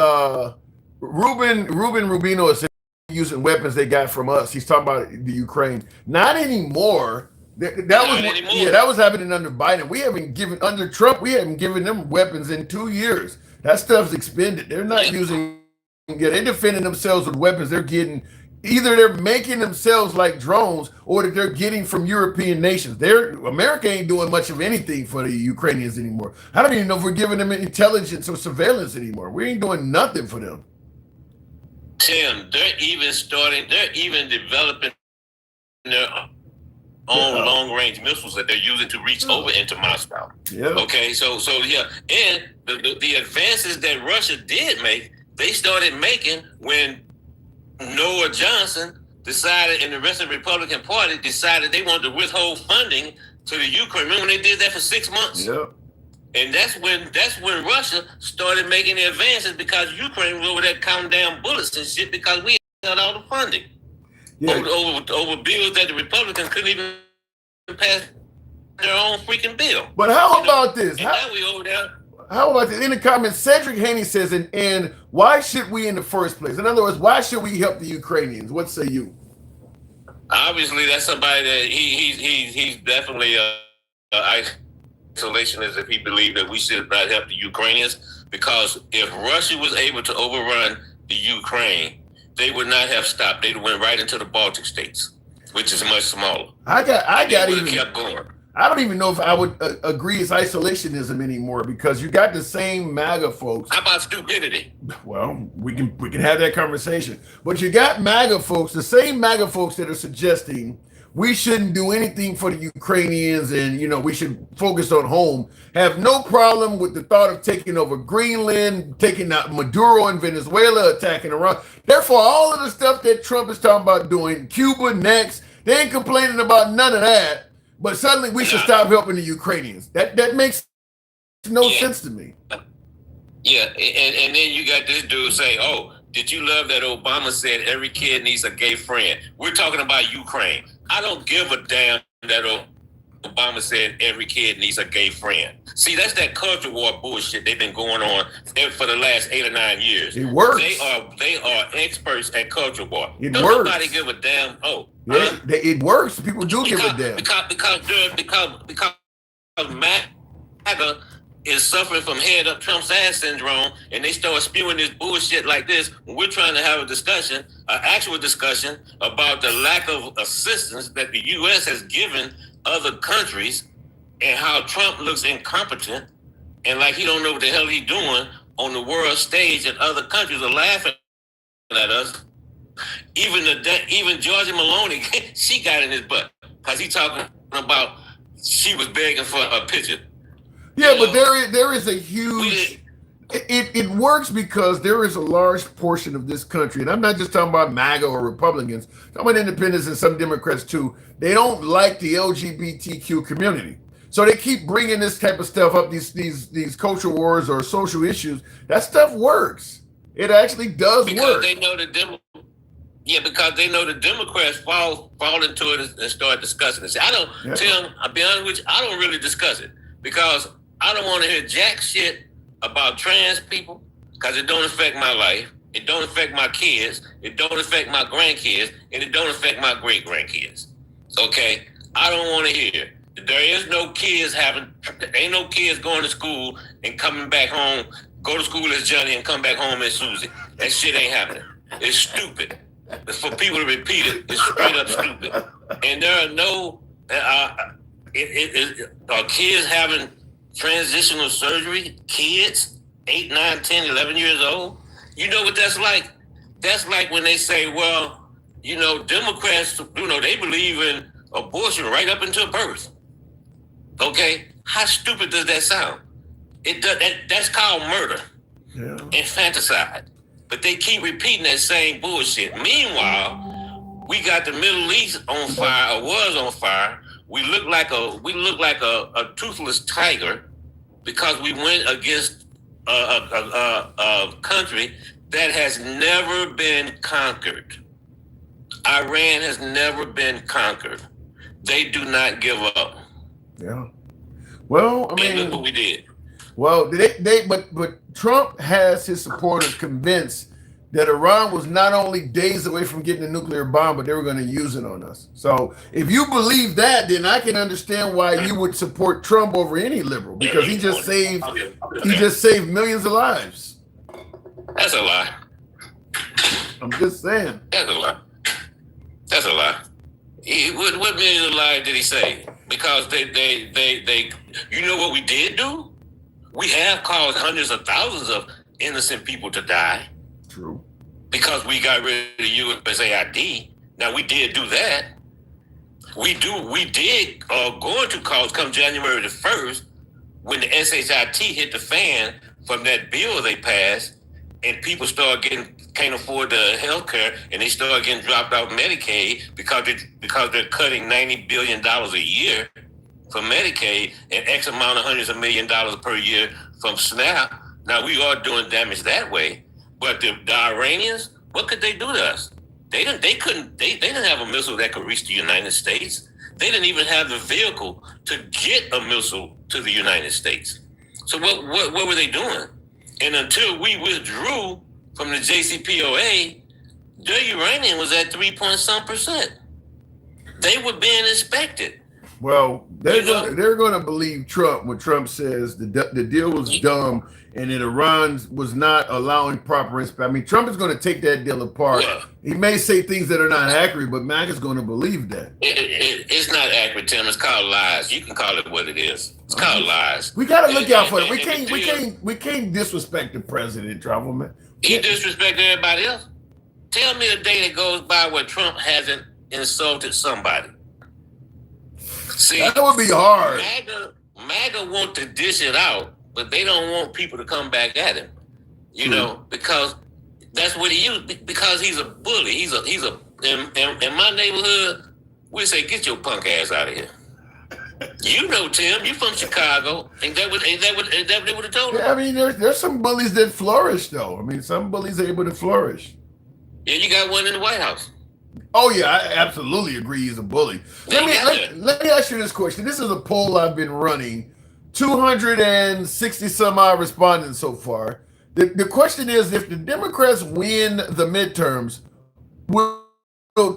Ruben Rubino is using weapons they got from us. He's talking about the Ukraine. Not anymore. That was happening under Biden. We haven't given under Trump. We haven't given them weapons in 2 years. That stuff's expended. They're not using. Yeah, they're defending themselves with weapons they're getting. Either they're making themselves like drones, or that they're getting from European nations. America ain't doing much of anything for the Ukrainians anymore. I don't even know if we're giving them intelligence or surveillance anymore. We ain't doing nothing for them. Tim, they're even developing their own long-range missiles that they're using to reach over into Moscow. Yeah. Okay, so yeah, and the advances that Russia did make, they started making when Noah Johnson decided, and the rest of the Republican Party decided they wanted to withhold funding to the Ukraine. Remember when they did that for 6 months? Yep. And that's when Russia started making the advances because Ukraine was over there counting down bullets and shit because we had all the funding. Yeah. Over bills that the Republicans couldn't even pass their own freaking bill. But how about this? And now we over there. How about this? In the comments, Cedric Haney says, and why should we in the first place? In other words, why should we help the Ukrainians? What say you? Obviously, that's somebody that he's definitely isolationist if he believed that we should not help the Ukrainians, because if Russia was able to overrun the Ukraine, they would not have stopped. They went right into the Baltic states, which is much smaller. I kept going. I don't even know if I would agree it's isolationism anymore, because you got the same MAGA folks. How about stupidity? Well, we can have that conversation. But you got MAGA folks, the same MAGA folks that are suggesting we shouldn't do anything for the Ukrainians and, we should focus on home, have no problem with the thought of taking over Greenland, taking out Maduro in Venezuela, attacking Iran. Therefore, all of the stuff that Trump is talking about doing, Cuba next, they ain't complaining about none of that. But suddenly we should stop helping the Ukrainians. That makes no sense to me. Yeah, and then you got this dude say, oh, did you love that Obama said every kid needs a gay friend? We're talking about Ukraine. I don't give a damn that Obama said every kid needs a gay friend. See, that's that culture war bullshit they've been going on for the last 8 or 9 years. It works. They are experts at culture war. It Don't works. nobody give a damn. It works. People do give a damn. Because MAGA is suffering from head up Trump's ass syndrome, and they start spewing this bullshit like this when we're trying to have a discussion, an actual discussion about the lack of assistance that the U.S. has given other countries and how Trump looks incompetent and like he don't know what the hell he's doing on the world stage, and other countries are laughing at us. Even Georgia Maloney, she got in his butt because he talking about she was begging for a picture. Yeah, but there is a huge. It works because there is a large portion of this country, and I'm not just talking about MAGA or Republicans. I'm talking about independents and some Democrats too. They don't like the LGBTQ community, so they keep bringing this type of stuff up. These culture wars or social issues. That stuff works. It actually does work. They know because they know the Democrats fall into it and start discussing it. See, Tim, I'll be honest with you, I don't really discuss it because I don't want to hear jack shit about trans people because it don't affect my life. It don't affect my kids. It don't affect my grandkids, and it don't affect my great grandkids. Okay, I don't want to hear. There is no kids ain't no kids going to school and coming back home. Go to school as Johnny and come back home as Susie. That shit ain't happening. It's stupid. For people to repeat it, it's straight up stupid. And there are no are kids having transitional surgery? Kids 8, 9, 10, 11 years old? You know what that's like? That's like when they say, well, Democrats, they believe in abortion right up until birth. Okay? How stupid does that sound? That's called murder. Infanticide. But they keep repeating that same bullshit. Meanwhile, we got the Middle East on fire, or was on fire. We look like a toothless tiger because we went against a country that has never been conquered. Iran has never been conquered. They do not give up. Yeah. Well, I mean, and look what we did. Well, but Trump has his supporters convinced that Iran was not only days away from getting a nuclear bomb, but they were going to use it on us. So if you believe that, then I can understand why you would support Trump over any liberal, because he just saved millions of lives. That's a lie. I'm just saying. That's a lie. That's a lie. What millions of lives did he save? Because they you know what we did do? We have caused hundreds of thousands of innocent people to die. True. Because we got rid of USAID. Now we did do that. We did going to cause come January the 1st when the SHIT hit the fan from that bill they passed, and people can't afford the health care, and they start getting dropped out Medicaid because they're cutting $90 billion a year from Medicaid and X amount of hundreds of millions of dollars per year from SNAP. Now we are doing damage that way, but the Iranians, what could they do to us? They didn't have a missile that could reach the United States. They didn't even have the vehicle to get a missile to the United States. So what were they doing? And until we withdrew from the JCPOA, the uranium was at 3.some%. They were being inspected. Well, they're going to believe Trump when Trump says the deal was dumb and that Iran was not allowing proper inspection. I mean, Trump is going to take that deal apart. Yeah. He may say things that are not accurate, but Mac is going to believe that. It's not accurate, Tim. It's called lies. You can call it what it is. It's called lies. We got to look out for it. We can't disrespect the president, Travelman. He disrespect everybody else. Tell me a day that goes by where Trump hasn't insulted somebody. See, that would be hard. MAGA want to dish it out, but they don't want people to come back at him. You know, because that's what he used. Because he's a bully. He's a. In my neighborhood, we say, get your punk ass out of here. You know, Tim, you from Chicago. Ain't that what they would have told him? Yeah, I mean, there's some bullies that flourish, though. I mean, some bullies are able to flourish. Yeah, you got one in the White House. Oh yeah, I absolutely agree. He's a bully. Let me ask you this question. This is a poll I've been running. 260 some odd respondents so far. The question is, if the Democrats win the midterms, will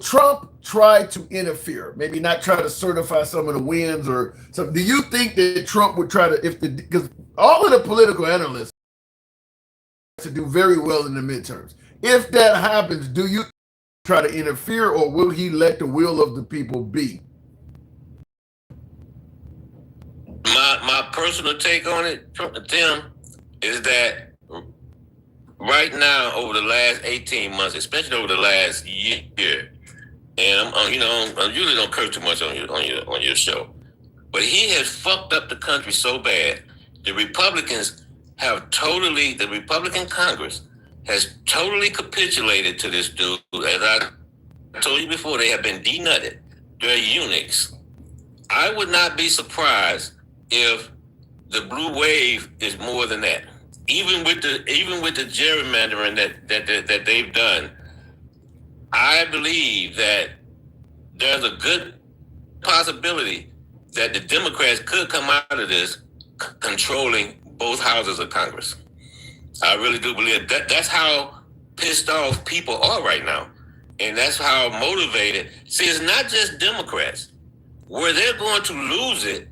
Trump try to interfere? Maybe not try to certify some of the wins or something. Do you think that Trump would try to, because all of the political analysts to do very well in the midterms. If that happens, do you try to interfere, or will he let the will of the people be? My personal take on it, Tim, is that right now, over the last 18 months, especially over the last year, and I usually don't curse too much on your show, but he has fucked up the country so bad. The Republican Congress has totally capitulated to this dude. As I told you before, they have been denutted. They're eunuchs. I would not be surprised if the blue wave is more than that. Even with the gerrymandering that they've done, I believe that there's a good possibility that the Democrats could come out of this controlling both houses of Congress. I really do believe that. That's how pissed off people are right now. And that's how motivated. See, it's not just Democrats. Where they're going to lose it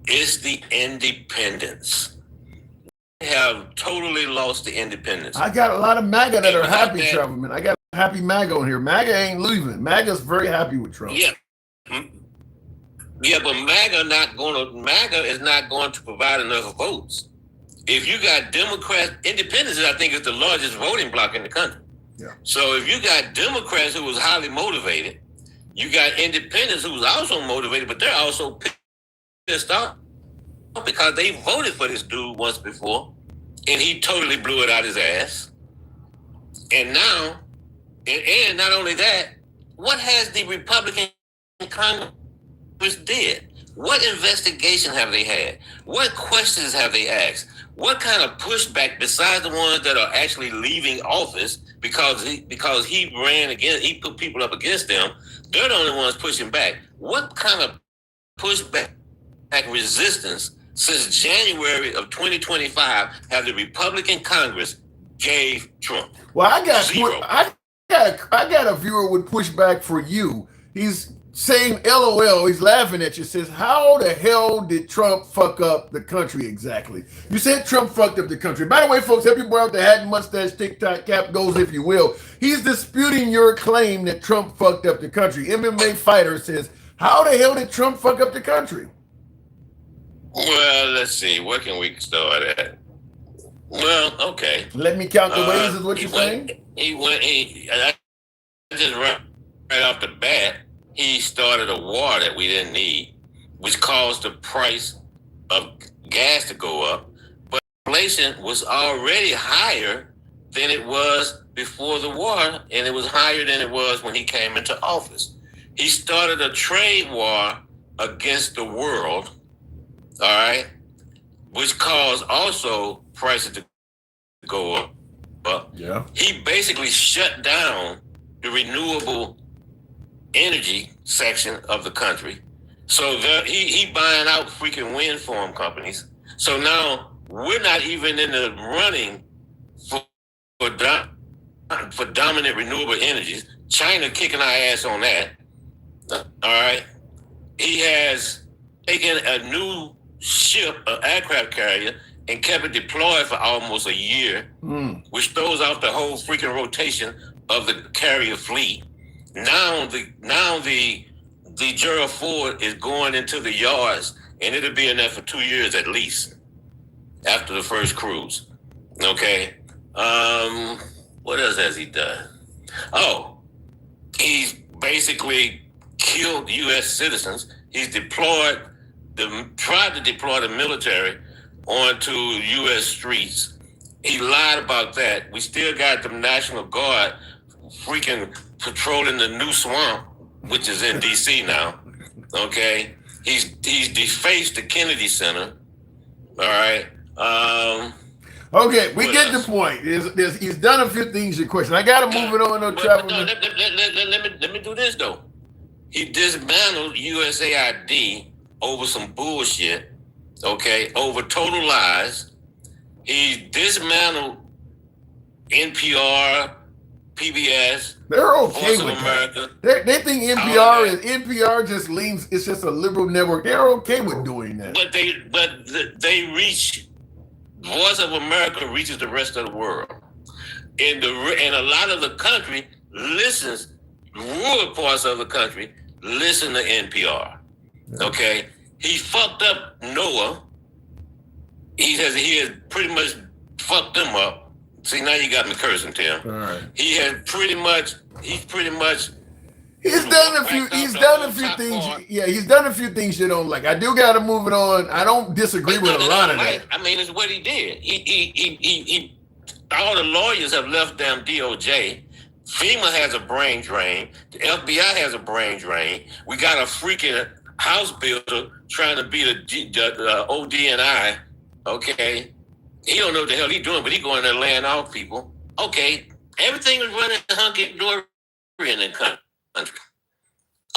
is the independents. They have totally lost the independents. I got a lot of MAGA that are happy, Travelman. I got a happy MAGA on here. MAGA ain't leaving. MAGA's very happy with Trump. Yeah. Yeah, but MAGA is not going to provide enough votes. If you got Democrats, independents, I think, is the largest voting bloc in the country. Yeah. So if you got Democrats who was highly motivated, you got independents who was also motivated, but they're also pissed off because they voted for this dude once before, and he totally blew it out his ass. And now, and not only that, what has the Republican Congress did? What investigation have they had? What questions have they asked? What kind of pushback, besides the ones that are actually leaving office because he ran against, he put people up against them, they're the only ones pushing back. What kind of pushback, resistance since January of 2025 have the Republican Congress gave Trump? Well, I got a viewer with pushback for you. He's saying LOL, he's laughing at you, says, how the hell did Trump fuck up the country exactly? You said Trump fucked up the country. By the way, folks, help your boy out the hat and mustache, TikTok cap goes, if you will. He's disputing your claim that Trump fucked up the country. MMA Fighter says, how the hell did Trump fuck up the country? Well, let's see. Where can we start at? Well, okay. Let me count the ways is what you're saying? I just right off the bat, he started a war that we didn't need, which caused the price of gas to go up. But inflation was already higher than it was before the war, and it was higher than it was when he came into office. He started a trade war against the world, all right, which caused also prices to go up. Yeah. He basically shut down the renewable energy section of the country. So he buying out freaking wind farm companies. So now we're not even in the running for dominant renewable energies. China kicking our ass on that. All right. He has taken a new ship, an aircraft carrier, and kept it deployed for almost a year, which throws off the whole freaking rotation of the carrier fleet. Now the Gerald Ford is going into the yards, and it'll be in there for 2 years at least after the first cruise. Okay. What else has he done? Oh, he's basically killed U.S. citizens. He's tried to deploy the military onto U.S. streets. He lied about that. We still got the National Guard freaking patrolling the new swamp, which is in D.C. now. Okay, he's defaced the Kennedy Center. All right. Okay, we get the point. He's done a few things. Your question. I got to move it on. Let me do this though. He dismantled USAID over some bullshit. Okay, over total lies. He dismantled NPR, PBS. They're okay Voice with of America. They think NPR just leans. It's just a liberal network. They're okay with doing that. But they reach. Voice of America reaches the rest of the world, and a lot of the country listens. Rural parts of the country listen to NPR. Okay, he fucked up NOAA. He has pretty much fucked them up. See, now you got me cursing, Tim. All right. He's pretty much. He's done a few things. Yeah, he's done a few things you don't like. I do got to move it on. I don't disagree with a lot of that. I mean, it's what he did. He all the lawyers have left damn DOJ. FEMA has a brain drain. The FBI has a brain drain. We got a freaking house builder trying to be the ODNI. Okay, he don't know what the hell he's doing, but he going there laying off people. Okay, everything is running hunky-dory in the country.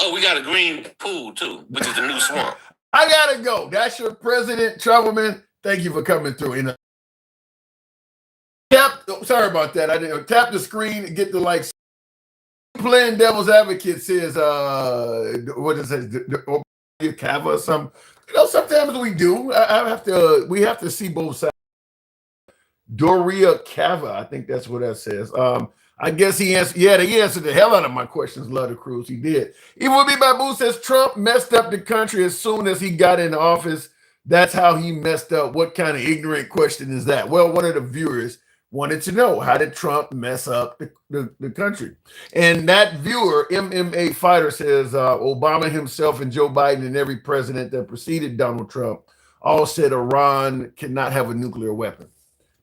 Oh, we got a green pool too, which is the new swamp. I gotta go. That's your president, Troubleman. Thank you for coming through. Sorry about that. I didn't tap the screen and get the likes. Playing devil's advocate says, what is it? Cava or something. Sometimes we do. We have to see both sides. Doria Cava, I think that's what that says. I guess he answered. Yeah, he answered the hell out of my questions. Love the Cruz. He did. Evil B Babu says Trump messed up the country as soon as he got in office. That's how he messed up. What kind of ignorant question is that? Well, one of the viewers wanted to know, how did Trump mess up the country? And that viewer, MMA Fighter, says Obama himself and Joe Biden and every president that preceded Donald Trump all said Iran cannot have a nuclear weapon.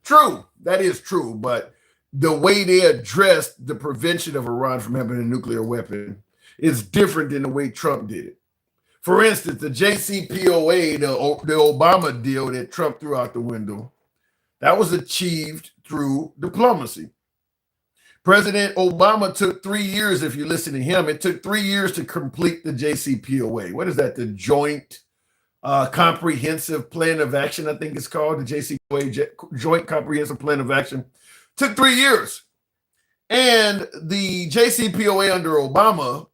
True. That is true. But the way they addressed the prevention of Iran from having a nuclear weapon is different than the way Trump did it. For instance, the JCPOA, the Obama deal that Trump threw out the window, that was achieved through diplomacy. President Obama took 3 years, if you listen to him, it took 3 years to complete the JCPOA. What is that? The Joint Comprehensive Plan of Action, I think it's called, the JCPOA, Joint Comprehensive Plan of Action. Took 3 years. And the JCPOA under Obama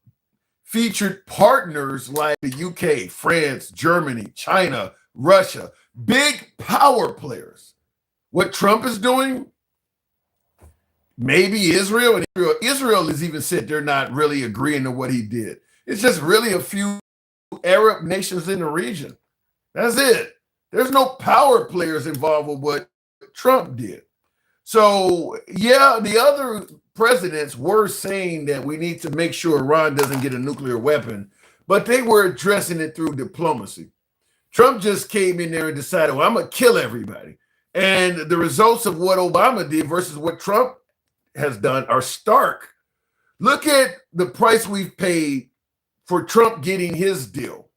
featured partners like the UK, France, Germany, China, Russia, big power players. What Trump is doing, maybe Israel, and Israel has even said they're not really agreeing to what he did. It's just really a few Arab nations in the region. That's it. There's no power players involved with what Trump did. So, yeah, the other presidents were saying that we need to make sure Iran doesn't get a nuclear weapon, but they were addressing it through diplomacy. Trump just came in there and decided, well, I'm going to kill everybody. And the results of what Obama did versus what Trump has done are stark. Look at the price we've paid for Trump getting his deal.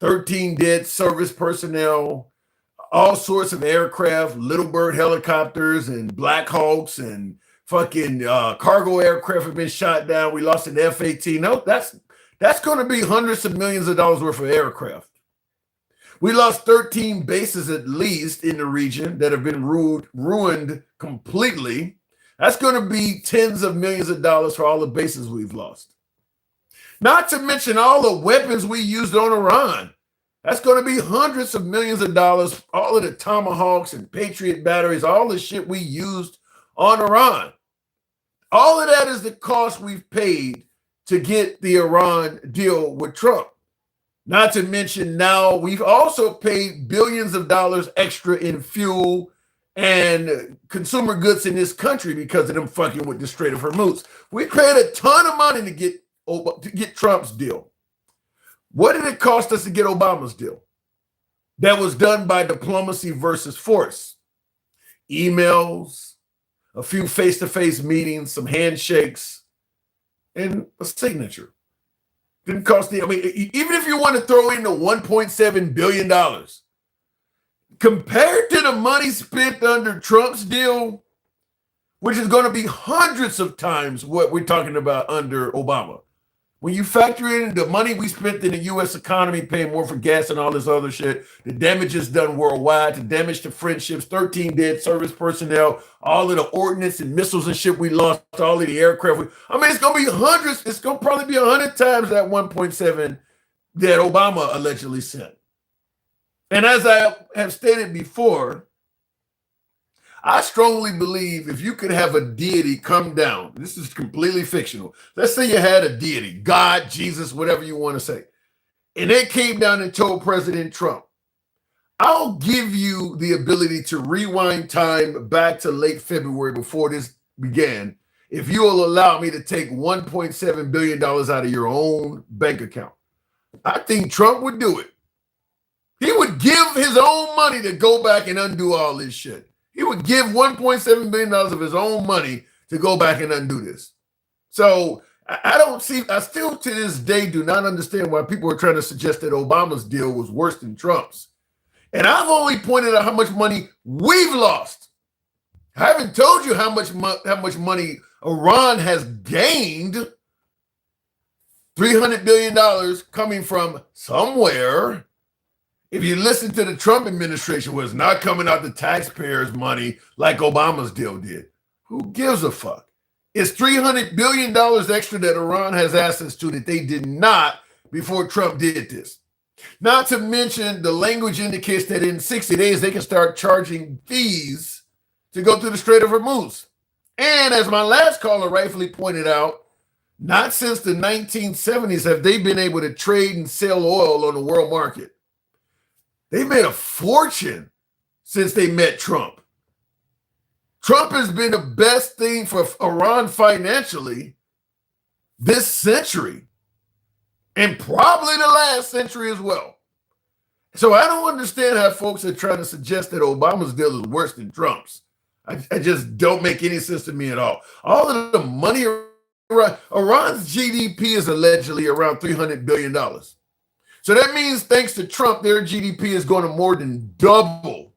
13 dead service personnel, all sorts of aircraft, Little Bird helicopters and Black Hawks and fucking cargo aircraft have been shot down. We lost an F-18. No, that's going to be hundreds of millions of dollars worth of aircraft. We lost 13 bases at least in the region that have been ruined completely. That's going to be tens of millions of dollars for all the bases we've lost. Not to mention all the weapons we used on Iran. That's going to be hundreds of millions of dollars, all of the Tomahawks and Patriot batteries, all the shit we used on Iran. All of that is the cost we've paid to get the Iran deal with Trump. Not to mention now we've also paid billions of dollars extra in fuel and consumer goods in this country because of them fucking with the Strait of Hormuz. We paid a ton of money to get Trump's deal. What did it cost us to get Obama's deal? That was done by diplomacy versus force. Emails, a few face-to-face meetings, some handshakes, and a signature. Didn't cost even if you want to throw in the $1.7 billion, compared to the money spent under Trump's deal, which is going to be hundreds of times what we're talking about under Obama. When you factor in the money we spent in the U.S. economy, paying more for gas and all this other shit, the damages done worldwide, the damage to friendships, 13 dead service personnel, all of the ordnance and missiles and shit we lost, all of the aircraft. It's going to be hundreds. It's going to probably be 100 times that 1.7 that Obama allegedly sent. And as I have stated before, I strongly believe if you could have a deity come down, this is completely fictional. Let's say you had a deity, God, Jesus, whatever you want to say, and they came down and told President Trump, I'll give you the ability to rewind time back to late February before this began if you will allow me to take $1.7 billion out of your own bank account. I think Trump would do it. He would give his own money to go back and undo all this shit. He would give $1.7 billion of his own money to go back and undo this. So I still to this day do not understand why people are trying to suggest that Obama's deal was worse than Trump's. And I've only pointed out how much money we've lost. I haven't told you how much money Iran has gained. $300 billion coming from somewhere. If you listen to the Trump administration, was not coming out the taxpayers' money like Obama's deal did. Who gives a fuck? It's $300 billion extra that Iran has access to that they did not before Trump did this. Not to mention the language indicates that in 60 days they can start charging fees to go through the Strait of Hormuz. And as my last caller rightfully pointed out, not since the 1970s have they been able to trade and sell oil on the world market. They made a fortune since they met Trump. Trump has been the best thing for Iran financially this century, and probably the last century as well. So I don't understand how folks are trying to suggest that Obama's deal is worse than Trump's. I just don't make any sense to me at all. All of the money, Iran's GDP is allegedly around $300 billion. So that means thanks to Trump, their GDP is going to more than double.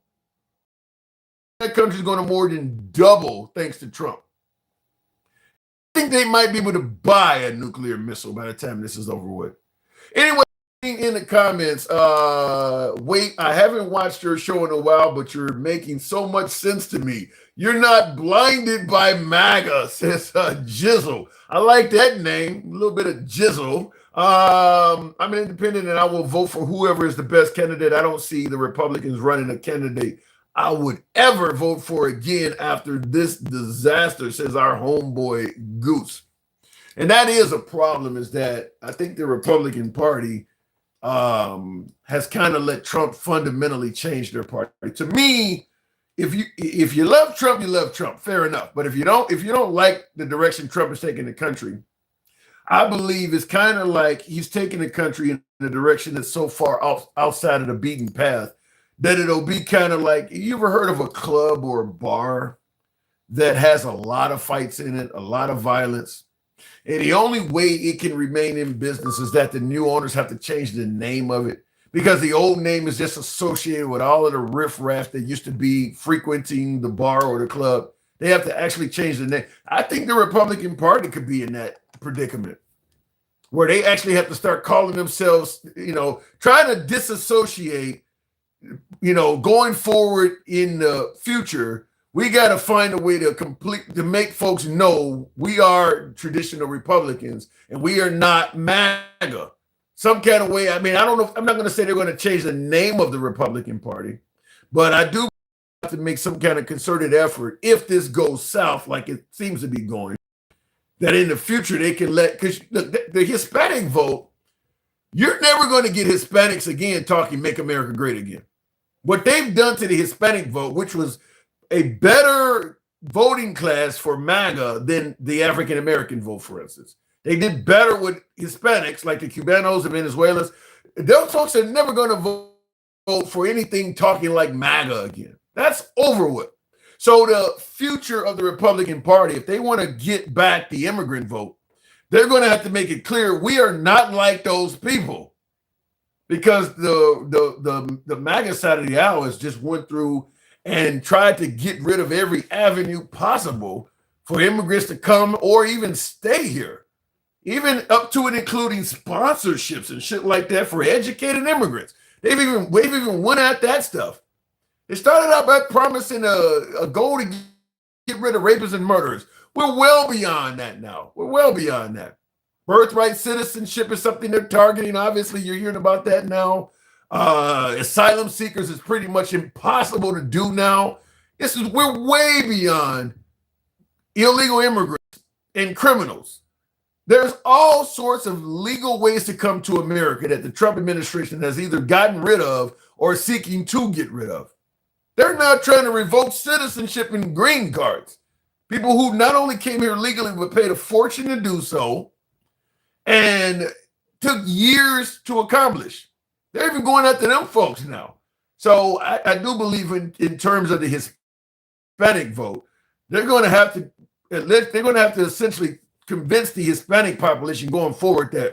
That country's going to more than double thanks to Trump. I think they might be able to buy a nuclear missile by the time this is over with. Anyway, in the comments, wait, I haven't watched your show in a while, but you're making so much sense to me. You're not blinded by MAGA, says Jizzle. I like that name, a little bit of Jizzle. I'm an independent and I will vote for whoever is the best candidate. I don't see the Republicans running a candidate I would ever vote for again after this disaster, says our homeboy Goose. And that is a problem, is that I think the Republican Party has kind of let Trump fundamentally change their party. To me, if you love Trump, you love Trump. Fair enough. But if you don't like the direction Trump is taking the country, I believe it's kind of like he's taking the country in a direction that's so far outside of the beaten path that it'll be kind of like, you ever heard of a club or a bar that has a lot of fights in it, a lot of violence? And the only way it can remain in business is that the new owners have to change the name of it. because the old name is just associated with all of the riffraff that used to be frequenting the bar or the club. They have to actually change the name. I think the Republican Party could be in that predicament where they actually have to start calling themselves, trying to disassociate, going forward in the future. We got to find a way to make folks know we are traditional Republicans and we are not MAGA. Some kind of way. I mean, I don't know. I'm not going to say they're going to change the name of the Republican Party, but I do have to make some kind of concerted effort if this goes south like it seems to be going, that in the future they can because the Hispanic vote, you're never going to get Hispanics again talking Make America Great Again. What they've done to the Hispanic vote, which was a better voting class for MAGA than the African American vote, for instance. They did better with Hispanics, like the Cubanos and Venezuelans. Those folks are never going to vote for anything talking like MAGA again. That's over with. So the future of the Republican Party, if they want to get back the immigrant vote, they're going to have to make it clear we are not like those people, because the MAGA side of the aisle has just went through and tried to get rid of every avenue possible for immigrants to come or even stay here. Even up to and including sponsorships and shit like that for educated immigrants. They've even went at that stuff. They started out by promising a goal to get rid of rapists and murderers. We're well beyond that now. We're well beyond that. Birthright citizenship is something they're targeting. Obviously, you're hearing about that now. Asylum seekers is pretty much impossible to do now. We're way beyond illegal immigrants and criminals. There's all sorts of legal ways to come to America that the Trump administration has either gotten rid of or seeking to get rid of. They're now trying to revoke citizenship and green cards. People who not only came here legally but paid a fortune to do so and took years to accomplish. They're even going after them folks now. So I do believe in terms of the Hispanic vote, they're going to have to essentially convince the Hispanic population going forward that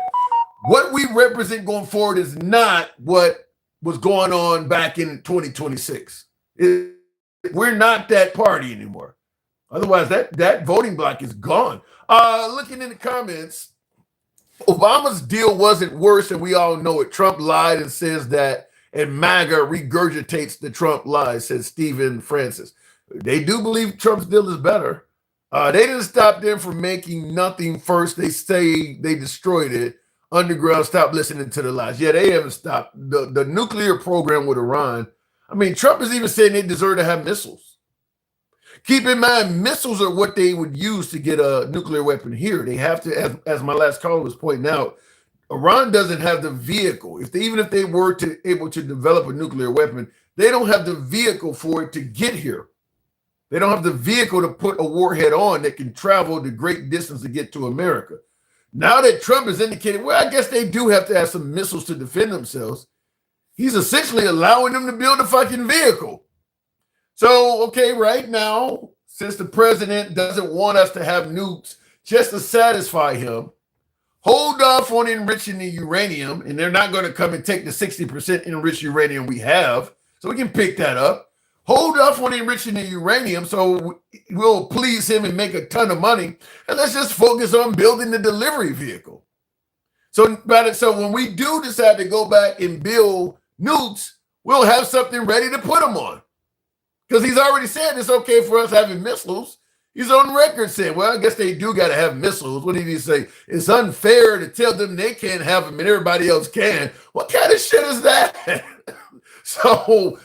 what we represent going forward is not what was going on back in 2026. We're not that party anymore. Otherwise, that voting block is gone. Looking in the comments, Obama's deal wasn't worse, and we all know it. Trump lied and says that, and MAGA regurgitates the Trump lies, says Stephen Francis. They do believe Trump's deal is better. They didn't stop them from making nothing first. They say they destroyed it. Underground, stop listening to the lies. Yeah, they haven't stopped. The nuclear program with Iran. I mean, Trump is even saying they deserve to have missiles. Keep in mind, missiles are what they would use to get a nuclear weapon here. They have to, as my last caller was pointing out, Iran doesn't have the vehicle. Even if they were able to develop a nuclear weapon, they don't have the vehicle for it to get here. They don't have the vehicle to put a warhead on that can travel the great distance to get to America. Now that Trump has indicated, well, I guess they do have to have some missiles to defend themselves. He's essentially allowing them to build a fucking vehicle. So, okay, right now, since the president doesn't want us to have nukes just to satisfy him, hold off on enriching the uranium, and they're not going to come and take the 60% enriched uranium we have, so we can pick that up. Hold off on enriching the uranium so we'll please him and make a ton of money, and let's just focus on building the delivery vehicle. So when we do decide to go back and build nukes, we'll have something ready to put them on. Because he's already said it's okay for us having missiles. He's on record saying, well, I guess they do got to have missiles. What did he say? It's unfair to tell them they can't have them and everybody else can. What kind of shit is that? So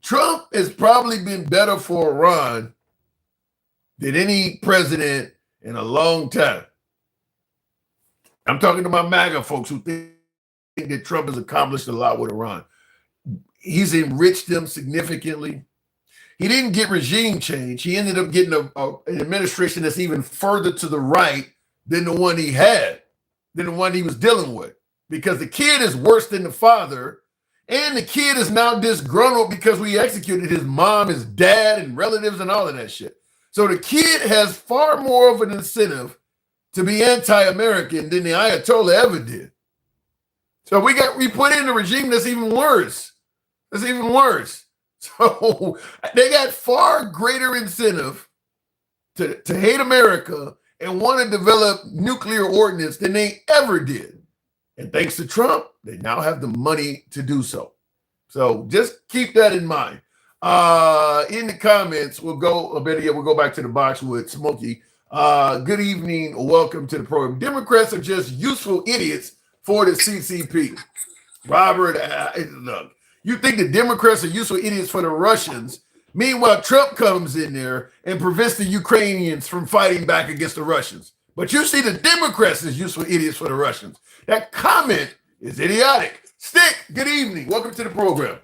Trump has probably been better for Iran than any president in a long time. I'm talking to my MAGA folks who think that Trump has accomplished a lot with Iran. He's enriched them significantly. He didn't get regime change. He ended up getting an administration that's even further to the right than the one he had, than the one he was dealing with. Because the kid is worse than the father, and the kid is now disgruntled because we executed his mom, his dad, and relatives and all of that shit. So the kid has far more of an incentive to be anti-American than the Ayatollah ever did. So we put in a regime that's even worse. That's even worse. So they got far greater incentive to hate America and want to develop nuclear ordnance than they ever did. And thanks to Trump, they now have the money to do so. So just keep that in mind. In the comments, we'll go back to the box with Smokey. Good evening. Welcome to the program. Democrats are just useful idiots for the CCP. Robert, look, you think the Democrats are useful idiots for the Russians. Meanwhile, Trump comes in there and prevents the Ukrainians from fighting back against the Russians. But you see the Democrats as useful idiots for the Russians. That comment is idiotic. Stick, good evening. Welcome to the program.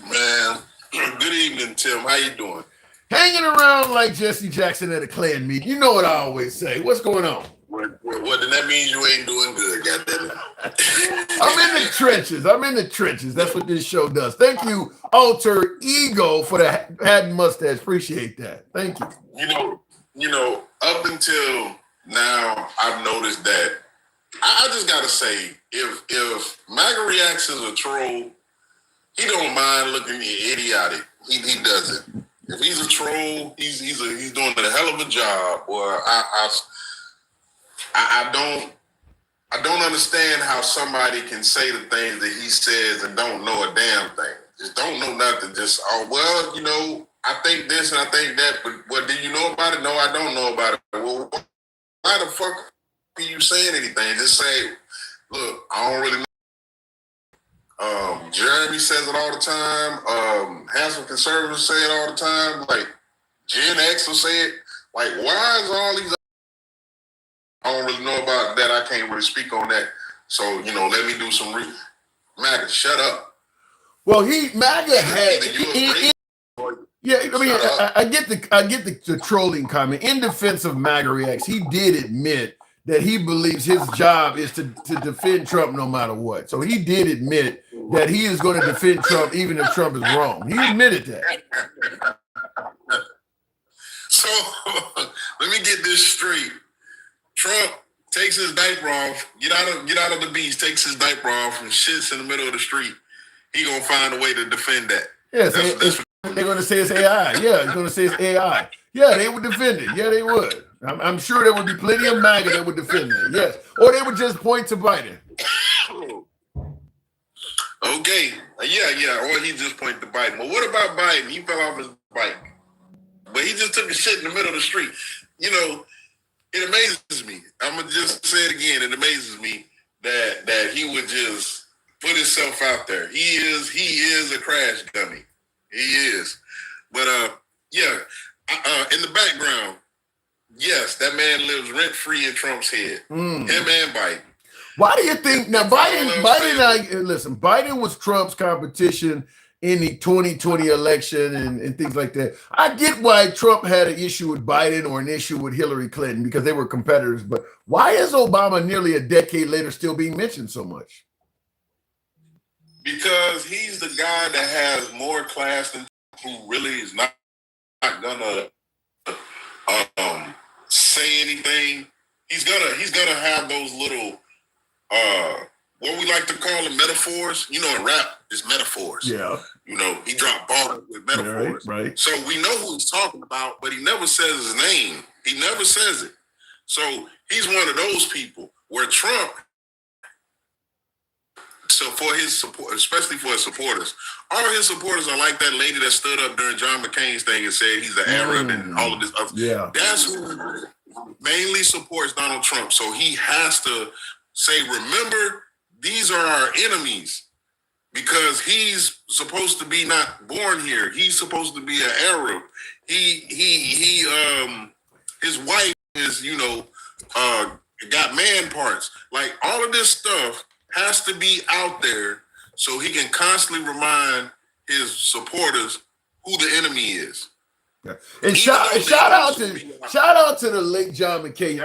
Man, good evening, Tim. How you doing? Hanging around like Jesse Jackson at a Klan meeting. You know what I always say. What's going on? Well, then that means you ain't doing good, goddammit. I'm in the trenches. I'm in the trenches. That's what this show does. Thank you, Alter Ego, for the hat and mustache. Appreciate that. Thank you. You know, up until now, I've noticed that I just gotta say, if MAGA reacts as a troll, he don't mind looking idiotic. He doesn't. If he's a troll, he's doing a hell of a job. Or I don't understand how somebody can say the things that he says and don't know a damn thing. Just don't know nothing. Just, oh, well, you know, I think this and I think that, but what, do you know about it? No, I don't know about it. Well, why the fuck are you saying anything? Just say, look, I don't really know. Jeremy says it all the time. Handsome conservatives say it all the time. Like, Gen X will say it. Like, why is all these... I don't really know about that. I can't really speak on that. So, you know, let me do some MAGA, shut up. Well, MAGA had... Yeah, I mean, I get the trolling comment. In defense of MAGA reacts, he did admit that he believes his job is to defend Trump no matter what. So he did admit that he is going to defend Trump even if Trump is wrong. He admitted that. So let me get this straight. Trump takes his diaper off, get out of the beach, takes his diaper off and shits in the middle of the street. He gonna find a way to defend that. Yes, they're gonna say it's AI. Yeah, he's gonna say it's AI. Yeah, they would defend it. Yeah, they would. I'm sure there would be plenty of MAGA that would defend it. Yes, or they would just point to Biden. Okay, yeah, or he just point to Biden. Well, what about Biden? He fell off his bike, but he just took a shit in the middle of the street. You know. It amazes me. I'm gonna just say it again. It amazes me that he would just put himself out there. He is a crash dummy. He is. But in the background, yes, that man lives rent free in Trump's head. Him and Biden. Why do you think now? Biden was Trump's competition in the 2020 election and things like that. I get why Trump had an issue with Biden or an issue with Hillary Clinton because they were competitors. But why is Obama nearly a decade later still being mentioned so much? Because he's the guy that has more class than who really is not gonna say anything. He's gonna have those little what we like to call them metaphors. You know, in rap, it's metaphors. Yeah. You know, he dropped bars with metaphors. Right. So we know who he's talking about, but he never says his name. He never says it. So he's one of those people where Trump, so for his support, especially for his supporters, all his supporters are like that lady that stood up during John McCain's thing and said he's an Arab and all of this other. Yeah. That's who mainly supports Donald Trump. So he has to say, remember, these are our enemies. Because he's supposed to be not born here. He's supposed to be an Arab. His wife is, got man parts. Like, all of this stuff has to be out there so he can constantly remind his supporters who the enemy is. Yeah. And shout out to the late John McCain.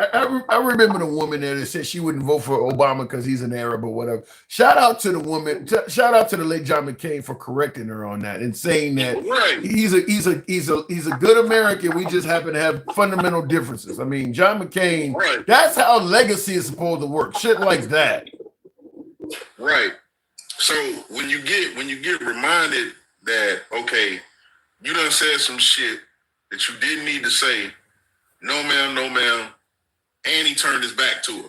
I remember the woman there that said she wouldn't vote for Obama because he's an Arab or whatever. Shout out to the woman. Shout out to the late John McCain for correcting her on that and saying that he's a good American. We just happen to have fundamental differences. I mean, John McCain. That's how legacy is supposed to work. Shit like that. Right. So when you get reminded that, okay, you done said some shit that you didn't need to say, no ma'am, and he turned his back to her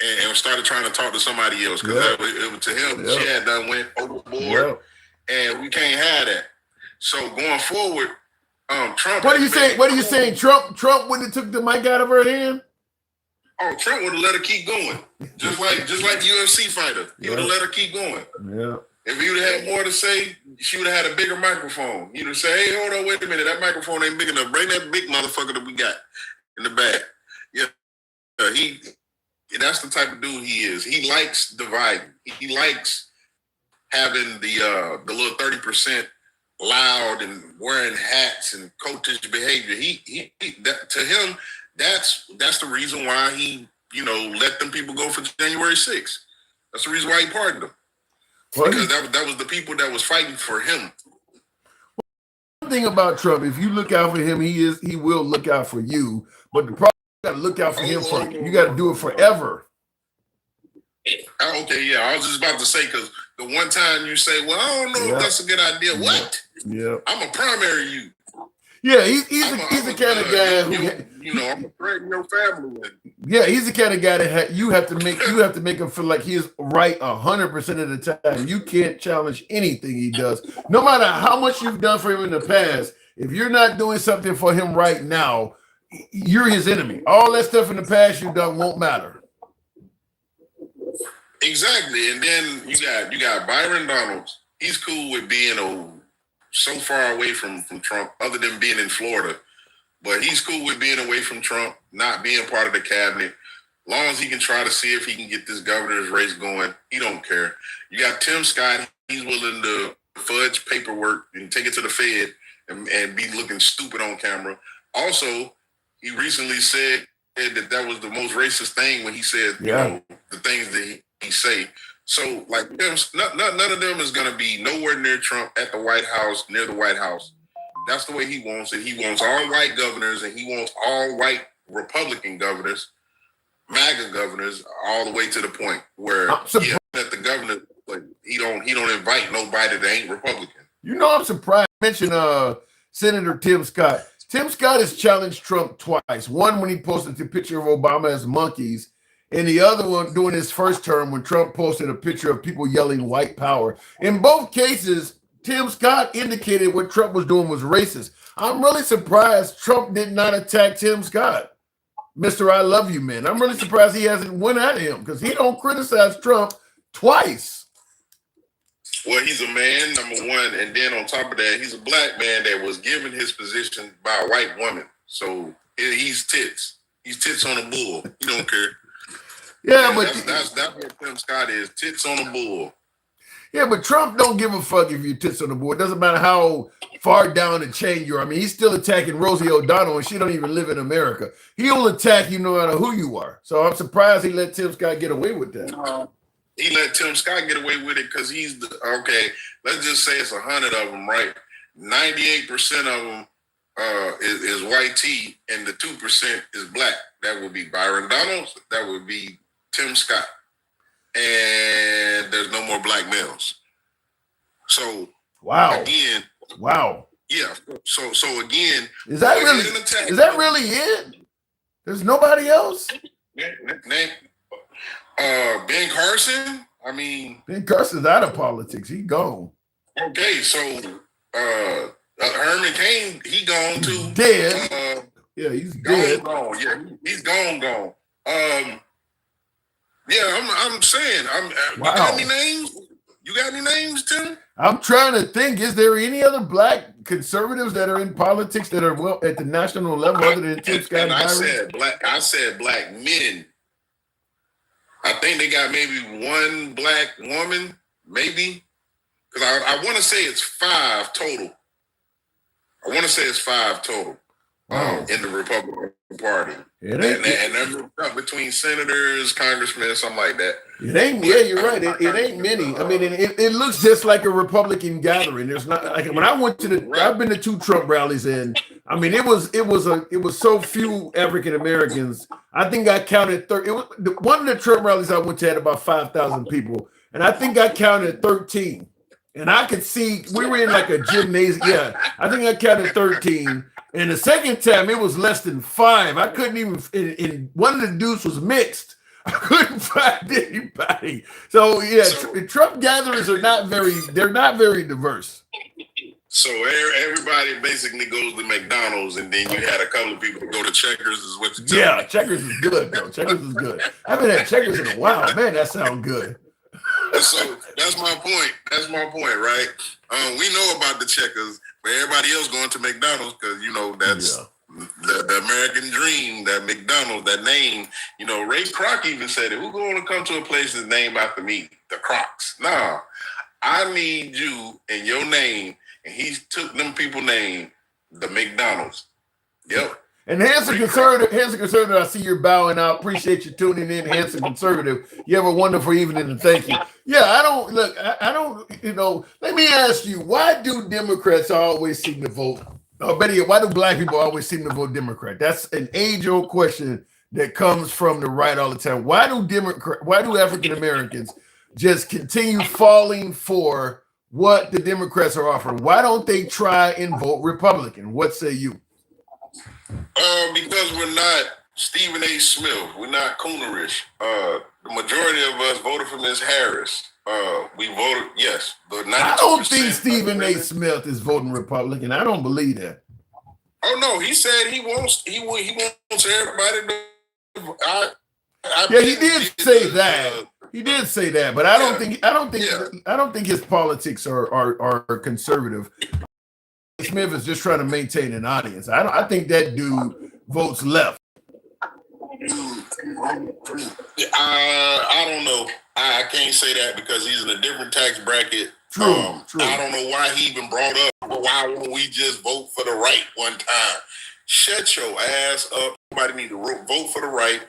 and started trying to talk to somebody else because it was to him. She had done went overboard, and we can't have that. So going forward, Trump. What are you saying? What are you saying? Trump wouldn't have took the mic out of her hand? Oh, Trump would have let her keep going, just like the UFC fighter. He would have let her keep going. Yeah. If he would have had more to say, she would have had a bigger microphone. He'd have said, "Hey, hold on, wait a minute, that microphone ain't big enough. Bring that big motherfucker that we got in the back." Yeah, that's the type of dude he is. He likes dividing. He likes having the little 30% loud and wearing hats and cultish behavior. To him, that's the reason why he, let them people go for January 6th. That's the reason why he pardoned them. Because that was the people that was fighting for him. One thing about Trump, if you look out for him, he will look out for you. But the problem, you got to look out for him for you got to do it forever. Okay, yeah, I was just about to say, because the one time you say, "Well, I don't know if that's a good idea." What? Yeah, I'm a primary you. Yeah, he's the kind of guy who I'm a threat in your family. Yeah, he's the kind of guy that you have to make him feel like he is right 100% of the time. You can't challenge anything he does, no matter how much you've done for him in the past. If you're not doing something for him right now, you're his enemy. All that stuff in the past you've done won't matter. Exactly, and then you got Byron Donalds. He's cool with being so far away from Trump, other than being in Florida. But he's cool with being away from Trump, not being part of the cabinet. Long as he can try to see if he can get this governor's race going, he don't care. You got Tim Scott. He's willing to fudge paperwork and take it to the Fed and be looking stupid on camera. Also, he recently said that was the most racist thing when he said, the things that he say. So, like, none of them is going to be nowhere near Trump at the White House, near the White House. That's the way he wants it. He wants all white governors, and he wants all white Republican governors, MAGA governors, all the way to the point where that the governor, like, he don't invite nobody that ain't Republican. I'm surprised. Mention Senator Tim Scott. Tim Scott has challenged Trump twice. One when he posted the picture of Obama as monkeys, and the other one during his first term when Trump posted a picture of people yelling white power. In both cases, Tim Scott indicated what Trump was doing was racist. I'm really surprised Trump did not attack Tim Scott. Mr. I love you, man. I'm really surprised he hasn't went at him because he don't criticize Trump twice. Well, he's a man, number one, and then on top of that, he's a black man that was given his position by a white woman. So he's tits. He's tits on a bull. He don't care. Yeah, but that's what Tim Scott is. Tits on a bull. Yeah, but Trump don't give a fuck if you tits on the board. It doesn't matter how far down the chain you are. I mean, he's still attacking Rosie O'Donnell, and she don't even live in America. He'll attack you no matter who you are. So I'm surprised he let Tim Scott get away with that. He let Tim Scott get away with it because he's let's just say it's 100 of them, right? 98% of them is white tea, and the 2% is black. That would be Byron Donalds. That would be Tim Scott. And there's no more black males. So again, yeah. So again, is that really it? There's nobody else. Ben Carson. I mean, Ben Carson's out of politics. He gone. Okay, so Herman Cain, he gone too. Dead. Yeah, he's dead. Gone. Yeah, he's gone. Yeah, I'm saying, you got any names? You got any names, Tim? I'm trying to think. Is there any other black conservatives that are in politics that are at the national level other than Tim Scott? And I said black men. I think they got maybe one black woman, maybe. Because I want to say it's 5 total. In the Republican Party. And they're between senators, congressmen, something like that. It ain't. Yeah, you're right. It ain't many. I mean, it looks just like a Republican gathering. There's not like when I went to I've been to 2 Trump rallies, and I mean, it was so few African Americans. I think I counted 30. One of the Trump rallies I went to had about 5,000 people. and I think I counted 13. And I could see we were in like a gymnasium. Yeah, I think I counted 13. And the second time it was less than 5. I couldn't even. And one of the dudes was mixed. I couldn't find anybody. So yeah, Trump gatherers are not very. They're not very diverse. So everybody basically goes to McDonald's, and then you had a couple of people go to Checkers. Is what you tell me? Checkers is good though. Checkers is good. I haven't had Checkers in a while. Man, that sounds good. So that's my point. That's my point, right? We know about the Checkers, but everybody else going to McDonald's because that's the American dream. That McDonald's, that name. Ray Kroc even said it. Who's going to come to a place that's named after me? The Crocs. Nah, I need you and your name. And he took them people name, the McDonald's. Yep. And Handsome Conservative, I see you're bowing out. Appreciate you tuning in, Handsome Conservative. You have a wonderful evening and thank you. Yeah, I don't, let me ask you, why do Democrats always seem to vote? Or better yet, why do black people always seem to vote Democrat? That's an age-old question that comes from the right all the time. Why do African Americans just continue falling for what the Democrats are offering? Why don't they try and vote Republican? What say you? Because we're not Stephen A. Smith. We're not Coonerish. The majority of us voted for Ms. Harris. We voted, yes. I don't think Stephen A. Smith is voting Republican. I don't believe that. Oh no, he said he wants everybody to. He did say that. He did say that, but I don't think his politics are conservative. Smith is just trying to maintain an audience. I think that dude votes left. I don't know. I can't say that because he's in a different tax bracket. True. I don't know why he even brought up, why won't we just vote for the right one time? Shut your ass up. Somebody need to vote for the right.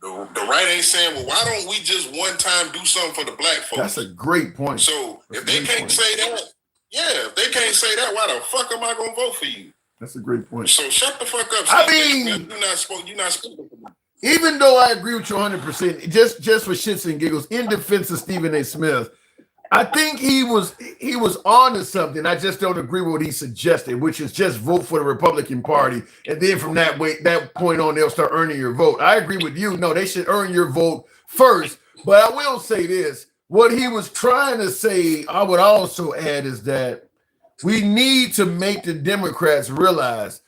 The right ain't saying, well, why don't we just one time do something for the black folks? That's a great point. So if they can't say that, if they can't say that, why the fuck am I gonna vote for you? That's a great point. So shut the fuck up. You're not speaking. Even though I agree with you 100%, just for shits and giggles, in defense of Stephen A. Smith, I think he was on to something. I just don't agree with what he suggested, which is just vote for the Republican Party, and then from that point on, they'll start earning your vote. I agree with you. No, they should earn your vote first. But I will say this: what he was trying to say, I would also add, is that we need to make the Democrats realize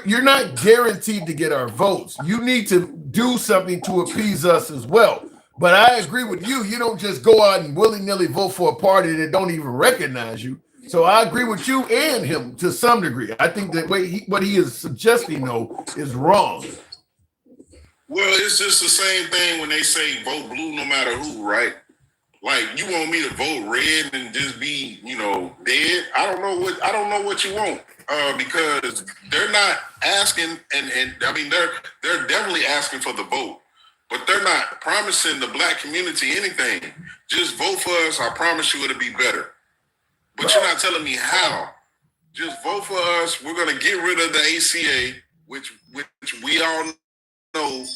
you're not guaranteed to get our votes. You need to do something to appease us as well. But I agree with you. You don't just go out and willy-nilly vote for a party that don't even recognize you. So I agree with you and him to some degree. I think that what he is suggesting, though, is wrong. Well, it's just the same thing when they say vote blue no matter who, right? Like, you want me to vote red and just be, dead? I don't know what you want. Because they're not asking, and I mean they're definitely asking for the vote. But they're not promising the black community anything. Just vote for us. I promise you it'll be better. But you're not telling me how. Just vote for us. We're going to get rid of the ACA, which we all know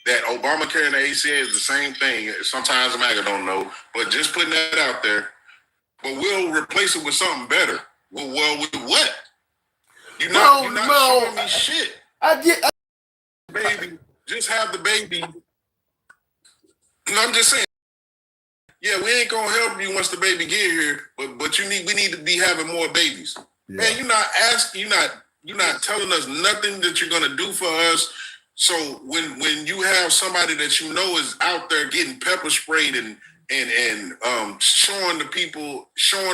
that Obamacare and the ACA is the same thing. Sometimes MAGA don't know. But just putting that out there. But we'll replace it with something better. Well, with what? You're not showing me shit. Baby. Just have the baby. I'm just saying. Yeah, we ain't gonna help you once the baby get here, but we need to be having more babies. Yeah. Man, you're not telling us nothing that you're gonna do for us. So when you have somebody that you know is out there getting pepper sprayed and showing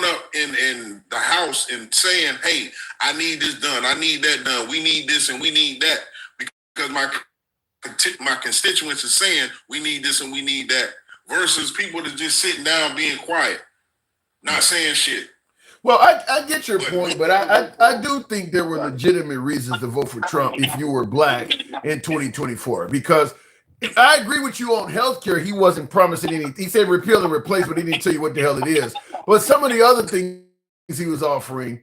up in the house and saying, hey, I need this done, I need that done, we need this and we need that, because my constituents are saying we need this and we need that, versus people that just sitting down being quiet, not saying shit. Well, I get your point, but I do think there were legitimate reasons to vote for Trump if you were black in 2024, because I agree with you on healthcare. He wasn't promising anything. He said repeal and replace, but he didn't tell you what the hell it is. But some of the other things he was offering,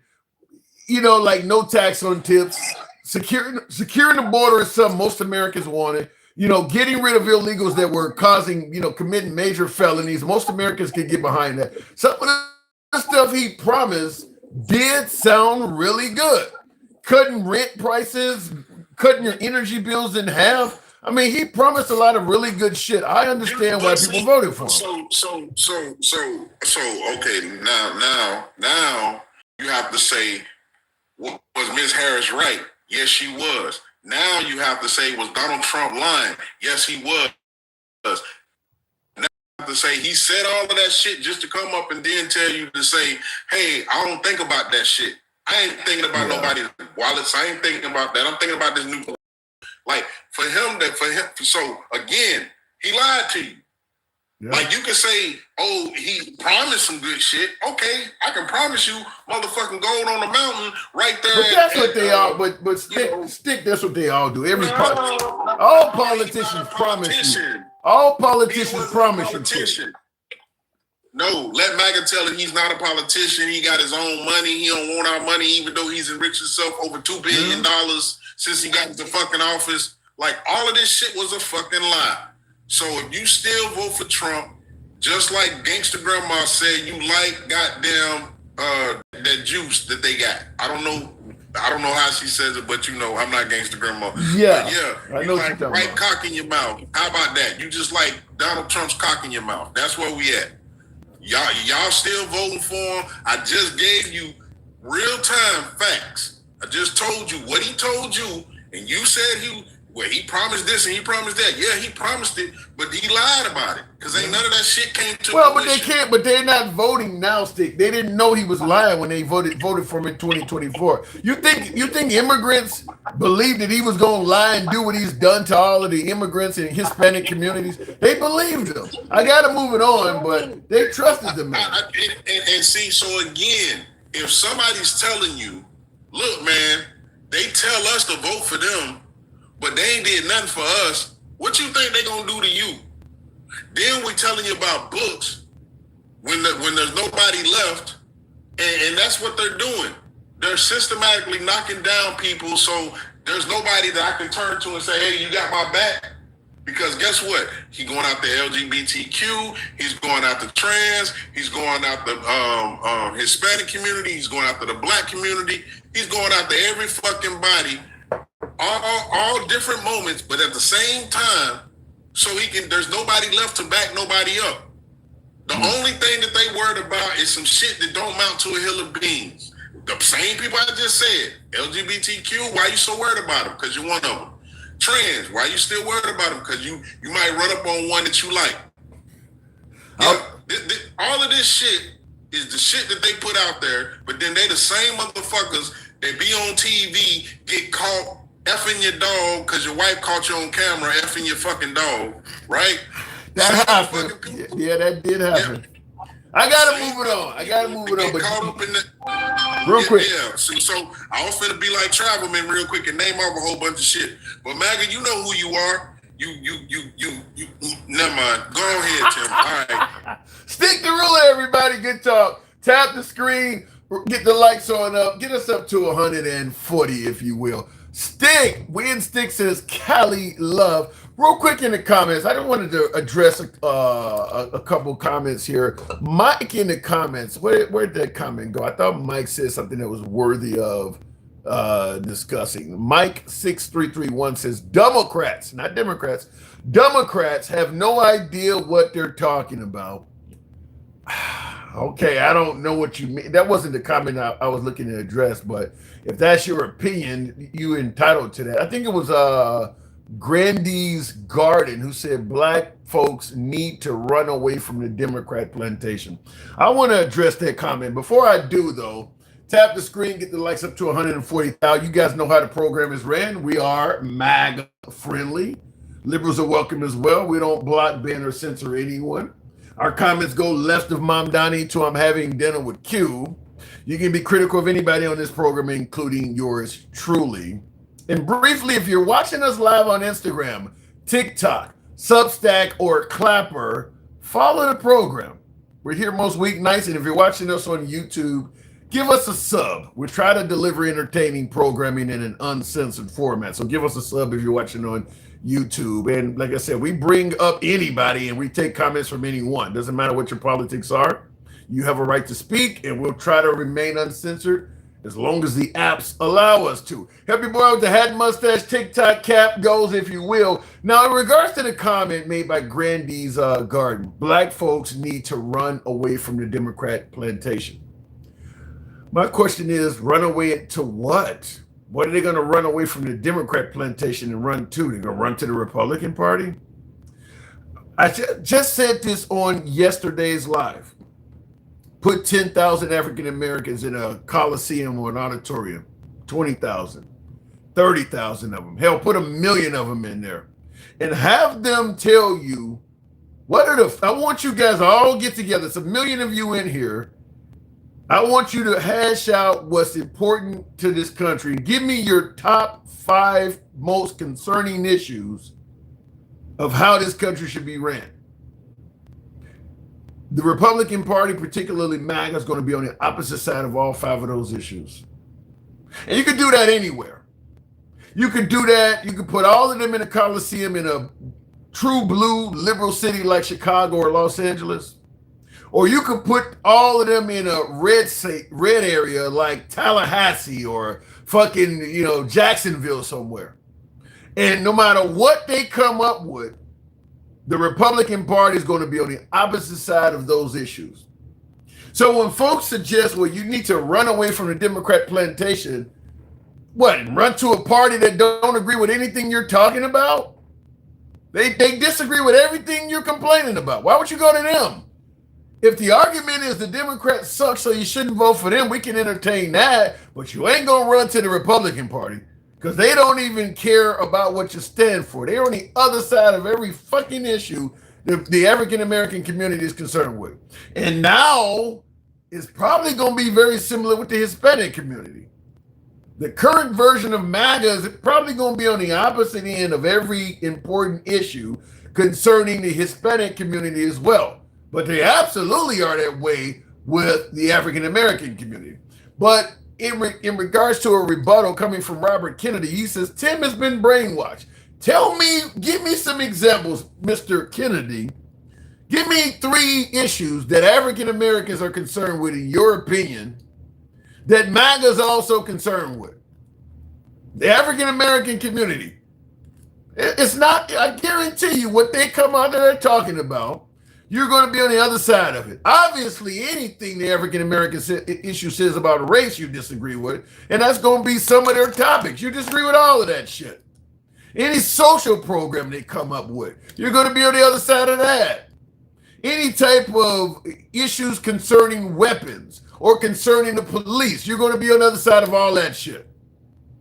like no tax on tips, securing the border is something most Americans wanted. getting rid of illegals that were causing, committing major felonies. Most Americans can get behind that. Some of the stuff he promised did sound really good. Cutting rent prices, cutting your energy bills in half. I mean, he promised a lot of really good shit. I understand why people voted for him. Okay, now you have to say, was Ms. Harris right? Yes, she was. Now you have to say, was Donald Trump lying? Yes, he was. Now you have to say, he said all of that shit just to come up and then tell you to say, hey, I don't think about that shit. I ain't thinking about nobody's wallets. I ain't thinking about that. I'm thinking about this new. Like, so again, he lied to you. Yeah. Like, you can say, oh, he promised some good shit. Okay, I can promise you motherfucking gold on the mountain right there. But that's what they all, but stick, that's what they all do. All politicians promise you. All politicians promise you. No, let MAGA tell him he's not a politician. He got his own money. He don't want our money, even though he's enriched himself over $2 billion since he got into fucking office. Like, all of this shit was a fucking lie. So if you still vote for Trump, just like Gangsta Grandma said, you like goddamn that juice that they got. I don't know how she says it, but I'm not Gangsta Grandma. Yeah, but yeah, I know you like right cock in your mouth. How about that? You just like Donald Trump's cock in your mouth. That's where we at. Y'all still voting for him. I just gave you real-time facts. I just told you what he told you, and you said he promised this and he promised that. Yeah, he promised it, but he lied about it because ain't none of that shit came to fruition. But they're not voting now, Stick. They didn't know he was lying when they voted for him in 2024. You think immigrants believed that he was going to lie and do what he's done to all of the immigrants and Hispanic communities? They believed him. I got to move it on, but they trusted the man. And see, so again, if somebody's telling you, look, man, they tell us to vote for them, but they ain't did nothing for us, what you think they gonna do to you? Then we telling you about books when there's nobody left, and that's what they're doing. They're systematically knocking down people, so there's nobody that I can turn to and say, hey, you got my back? Because guess what? He's going out the LGBTQ, he's going out the trans, he's going out the Hispanic community, he's going out to the black community, he's going out to every fucking body, all different moments, but at the same time, so there's nobody left to back nobody up. The only thing that they worried about is some shit that don't amount to a hill of beans. The same people I just said, LGBTQ, why you so worried about them? Because you're one of them. Trans, why you still worried about them? Because you might run up on one that you like. Yeah, all of this shit is the shit that they put out there, but then they the same motherfuckers that be on TV, get caught effing your dog because your wife caught you on camera effing your fucking dog, right? That happened. Yeah, that did happen. Yeah. I gotta move it on. But caught up in real quick. Yeah. So I was finna be like Travelman real quick and name off a whole bunch of shit. But MAGA, you know who you are. You. Never mind. Go ahead, Tim. All right. Stick the ruler, everybody. Good talk. Tap the screen. Get the likes on up. Get us up to 140, if you will. Stick. Win Stick says Cali love. Real quick in the comments, I just wanted to address a couple comments here. Mike in the comments, where'd that comment go? I thought Mike said something that was worthy of discussing. Mike6331 says, Democrats, not Democrats, Democrats have no idea what they're talking about. Okay, I don't know what you mean. That wasn't the comment I was looking to address, but if that's your opinion, you entitled to that. I think it was Grandy's Garden who said black folks need to run away from the Democrat plantation. I want to address that comment. Before I do, though, tap the screen, get the likes up to 140,000. You guys know how the program is ran. We are MAGA friendly. Liberals are welcome as well. We don't block, ban, or censor anyone. Our comments go left of Mom Donnie to I'm having dinner with Q. You can be critical of anybody on this program, including yours truly. And briefly, if you're watching us live on Instagram, TikTok, Substack, or Clapper, follow the program. We're here most weeknights, and if you're watching us on YouTube, give us a sub. We try to deliver entertaining programming in an uncensored format. So give us a sub if you're watching on YouTube. And like I said, we bring up anybody and we take comments from anyone. Doesn't matter what your politics are. You have a right to speak, and we'll try to remain uncensored as long as the apps allow us to. Help your boy with the hat, mustache, TikTok cap goes, if you will. Now, in regards to the comment made by Grandy's Garden, black folks need to run away from the Democrat plantation. My question is, run away to what? What are they going to run away from the Democrat plantation and run to? They're going to run to the Republican Party? I just said this on yesterday's live. Put 10,000 African Americans in a coliseum or an auditorium, 20,000, 30,000 of them. Hell, put 1 million of them in there and have them tell you I want you guys to all get together. It's 1 million of you in here. I want you to hash out what's important to this country. Give me your top 5 most concerning issues of how this country should be ran. The Republican Party, particularly MAGA, is going to be on the opposite side of all 5 of those issues. And you can do that anywhere. You can do that. You can put all of them in a coliseum in a true blue liberal city like Chicago or Los Angeles. Or you could put all of them in a red area like Tallahassee or fucking, Jacksonville somewhere. And no matter what they come up with, the Republican Party is going to be on the opposite side of those issues. So when folks suggest, well, you need to run away from the Democrat plantation, run to a party that don't agree with anything you're talking about? They disagree with everything you're complaining about. Why would you go to them? If the argument is the Democrats suck, so you shouldn't vote for them, we can entertain that, but you ain't going to run to the Republican Party. Because they don't even care about what you stand for. They're on the other side of every fucking issue that the African-American community is concerned with. And now it's probably going to be very similar with the Hispanic community. The current version of MAGA is probably going to be on the opposite end of every important issue concerning the Hispanic community as well. But they absolutely are that way with the African-American community. But in regards to a rebuttal coming from Robert Kennedy, he says, Tim has been brainwashed. Give me some examples, Mr. Kennedy. Give me 3 issues that African Americans are concerned with, in your opinion, that MAGA is also concerned with. The African American community. It's not, I guarantee you, what they come out there talking about, you're going to be on the other side of it. Obviously, anything the African-American issue says about race, you disagree with, and that's going to be some of their topics. You disagree with all of that shit. Any social program they come up with, you're going to be on the other side of that. Any type of issues concerning weapons or concerning the police, you're going to be on the other side of all that shit.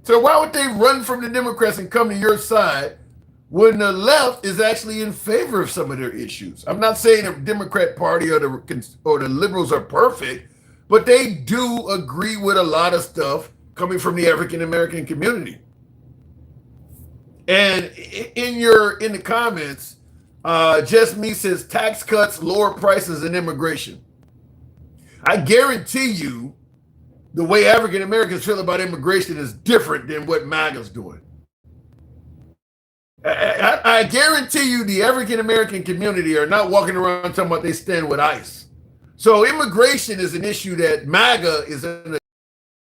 So why would they run from the Democrats and come to your side when the left is actually in favor of some of their issues? I'm not saying the Democrat Party or the liberals are perfect, but they do agree with a lot of stuff coming from the African American community. And in the comments, Just Me says tax cuts, lower prices, and immigration. I guarantee you the way African Americans feel about immigration is different than what MAGA's doing. I guarantee you the African American community are not walking around talking about they stand with ICE. So immigration is an issue that MAGA is in the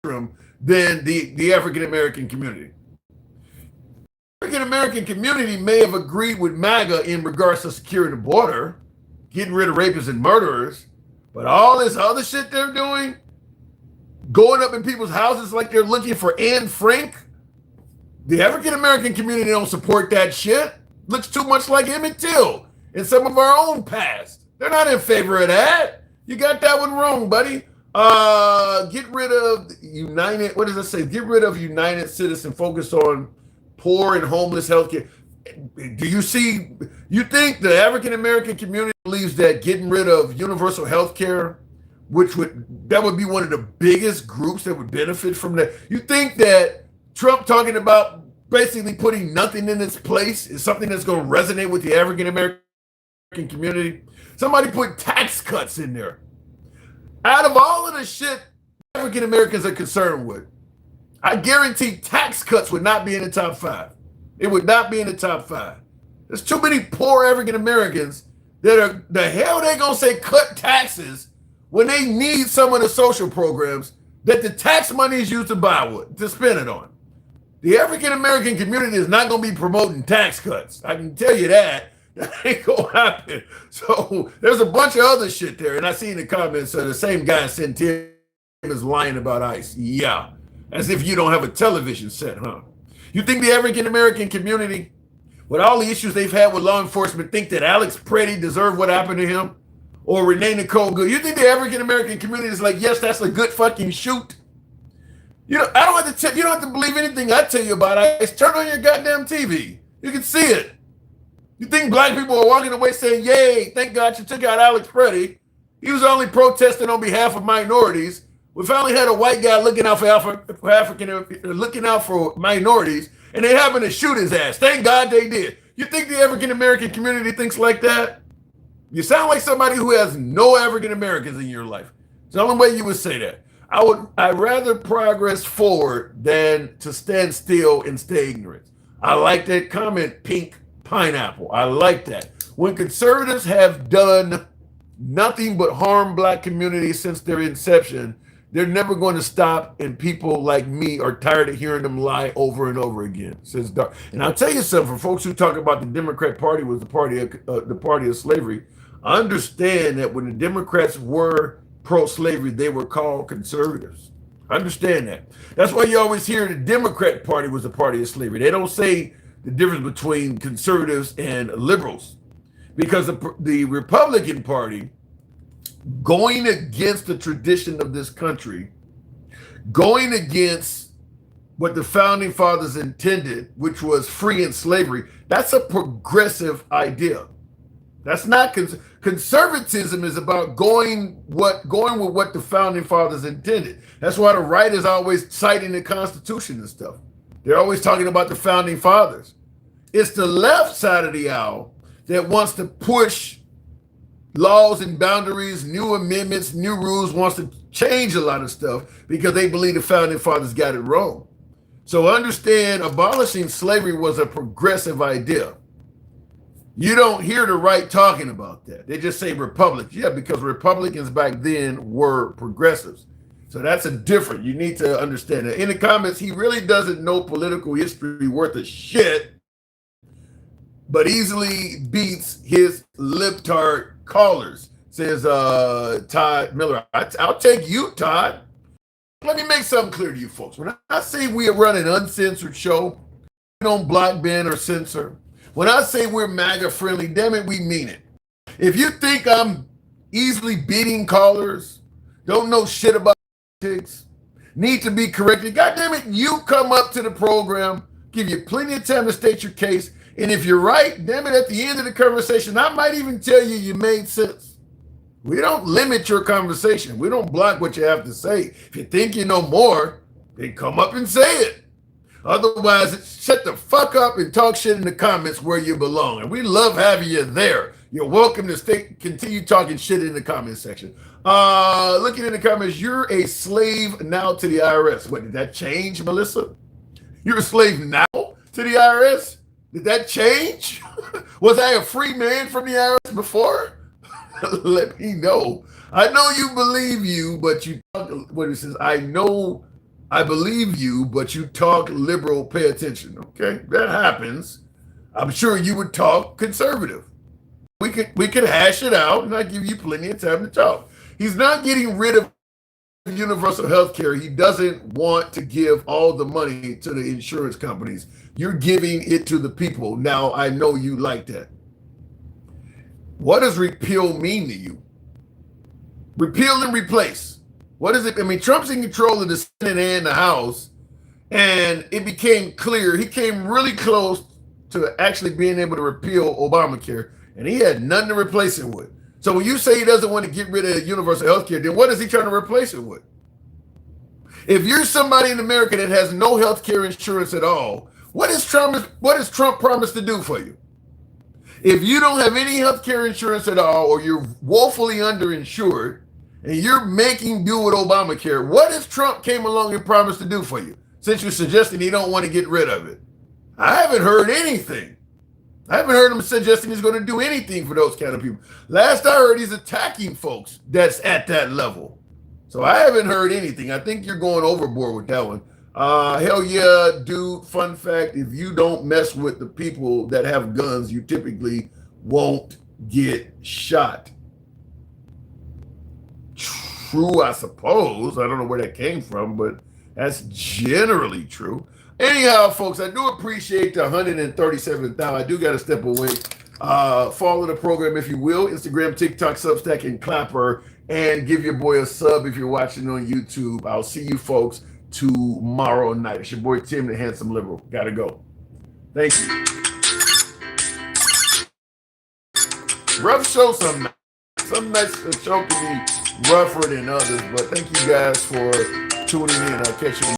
room than the African American community. The African American community may have agreed with MAGA in regards to securing the border, getting rid of rapists and murderers, but all this other shit they're doing, going up in people's houses like they're looking for Anne Frank, the African American community don't support that shit. Looks too much like Emmett Till in some of our own past. They're not in favor of that. You got that one wrong, buddy. Get rid of United. What does it say? Get rid of United Citizen. Focus on poor and homeless healthcare. Do you see? You think the African American community believes that getting rid of universal healthcare, that would be one of the biggest groups that would benefit from that? You think that Trump talking about basically putting nothing in its place is something that's going to resonate with the African American community? Somebody put tax cuts in there. Out of all of the shit African Americans are concerned with, I guarantee tax cuts would not be in the top 5. It would not be in the top 5. There's too many poor African Americans that are, the hell they gonna say cut taxes when they need some of the social programs that the tax money is used to buy with, to spend it on. The African American community is not gonna be promoting tax cuts. I can tell you that. That ain't gonna happen. So there's a bunch of other shit there. And I see in the comments, the same guy sent Tim is lying about ICE. Yeah. As if you don't have a television set, huh? You think the African American community, with all the issues they've had with law enforcement, think that Alex Preddy deserved what happened to him? Or Renee Nicole Good? You think the African American community is like, yes, that's a good fucking shoot? You know, I don't have to tell you, don't have to believe anything I tell you about ICE. Turn on your goddamn TV. You can see it. You think black people are walking away saying, yay, thank God you took out Alex Preddy. He was only protesting on behalf of minorities. We finally had a white guy looking out looking out for minorities, and they happened to shoot his ass. Thank God they did. You think the African American community thinks like that? You sound like somebody who has no African Americans in your life. It's the only way you would say that. I'd rather progress forward than to stand still and stay ignorant. I like that comment, Pink Pineapple. I like that. When conservatives have done nothing but harm black communities since their inception, they're never going to stop, and people like me are tired of hearing them lie over and over again, says Doc. And I'll tell you something, for folks who talk about the Democrat Party was the party of slavery, I understand that when the Democrats were pro-slavery, they were called conservatives. I understand that. That's why you always hear the Democrat Party was the party of slavery. They don't say the difference between conservatives and liberals, because the Republican Party, going against the tradition of this country, going against what the founding fathers intended, which was free in slavery, that's a progressive idea. That's not conservatism is about going with what the founding fathers intended. That's why the right is always citing the Constitution and stuff. They're always talking about the founding fathers. It's the left side of the aisle that wants to push laws and boundaries, new amendments, new rules, wants to change a lot of stuff because they believe the founding fathers got it wrong. So understand, abolishing slavery was a progressive idea. You don't hear the right talking about that. They just say Republicans. Yeah, because Republicans back then were progressives. So that's a different, you need to understand that. In the comments, he really doesn't know political history worth a shit, but easily beats his libtard callers, says Todd Miller. I'll take you, Todd. Let me make something clear to you folks. When I say we run an uncensored show, we don't block, ban, or censor. When I say we're MAGA friendly, damn it, we mean it. If you think I'm easily beating callers, don't know shit about politics, need to be corrected, God damn it, you come up to the program, give you plenty of time to state your case, and if you're right, damn it, at the end of the conversation, I might even tell you you made sense. We don't limit your conversation. We don't block what you have to say. If you think you know more, then come up and say it. Otherwise, shut the fuck up and talk shit in the comments where you belong. And we love having you there. You're welcome to continue talking shit in the comment section. Looking in the comments, you're a slave now to the IRS. What, did that change, Melissa? You're a slave now to the IRS? Did that change? Was I a free man from the IRS before? Let me know. I know you believe you, but you talk, what it says, I believe you, but you talk liberal, pay attention, okay? That happens. I'm sure you would talk conservative. We could hash it out, and I give you plenty of time to talk. He's not getting rid of universal health care. He doesn't want to give all the money to the insurance companies. You're giving it to the people. Now, I know you like that. What does repeal mean to you? Repeal and replace. What is it? I mean, Trump's in control of the Senate and the House, and it became clear he came really close to actually being able to repeal Obamacare, and he had nothing to replace it with. So when you say he doesn't want to get rid of universal health care, then what is he trying to replace it with? If you're somebody in America that has no health care insurance at all, what is Trump promised to do for you? If you don't have any health care insurance at all, or you're woefully underinsured, and you're making do with Obamacare. What if Trump came along and promised to do for you, since you're suggesting he don't want to get rid of it? I haven't heard anything. I haven't heard him suggesting he's going to do anything for those kind of people. Last I heard, he's attacking folks that's at that level. So I haven't heard anything. I think you're going overboard with that one. Hell yeah, dude. Fun fact, if you don't mess with the people that have guns, you typically won't get shot. True, I suppose. I don't know where that came from, but that's generally true. Anyhow, folks, I do appreciate the 137,000. I do got to step away. Follow the program if you will. Instagram, TikTok, Substack, and Clapper. And give your boy a sub if you're watching on YouTube. I'll see you folks tomorrow night. It's your boy Tim, the Handsome Liberal. Gotta go. Thank you. Rough show some nights. Some nights the show can be rougher than others, but thank you guys for tuning in. I'll catch you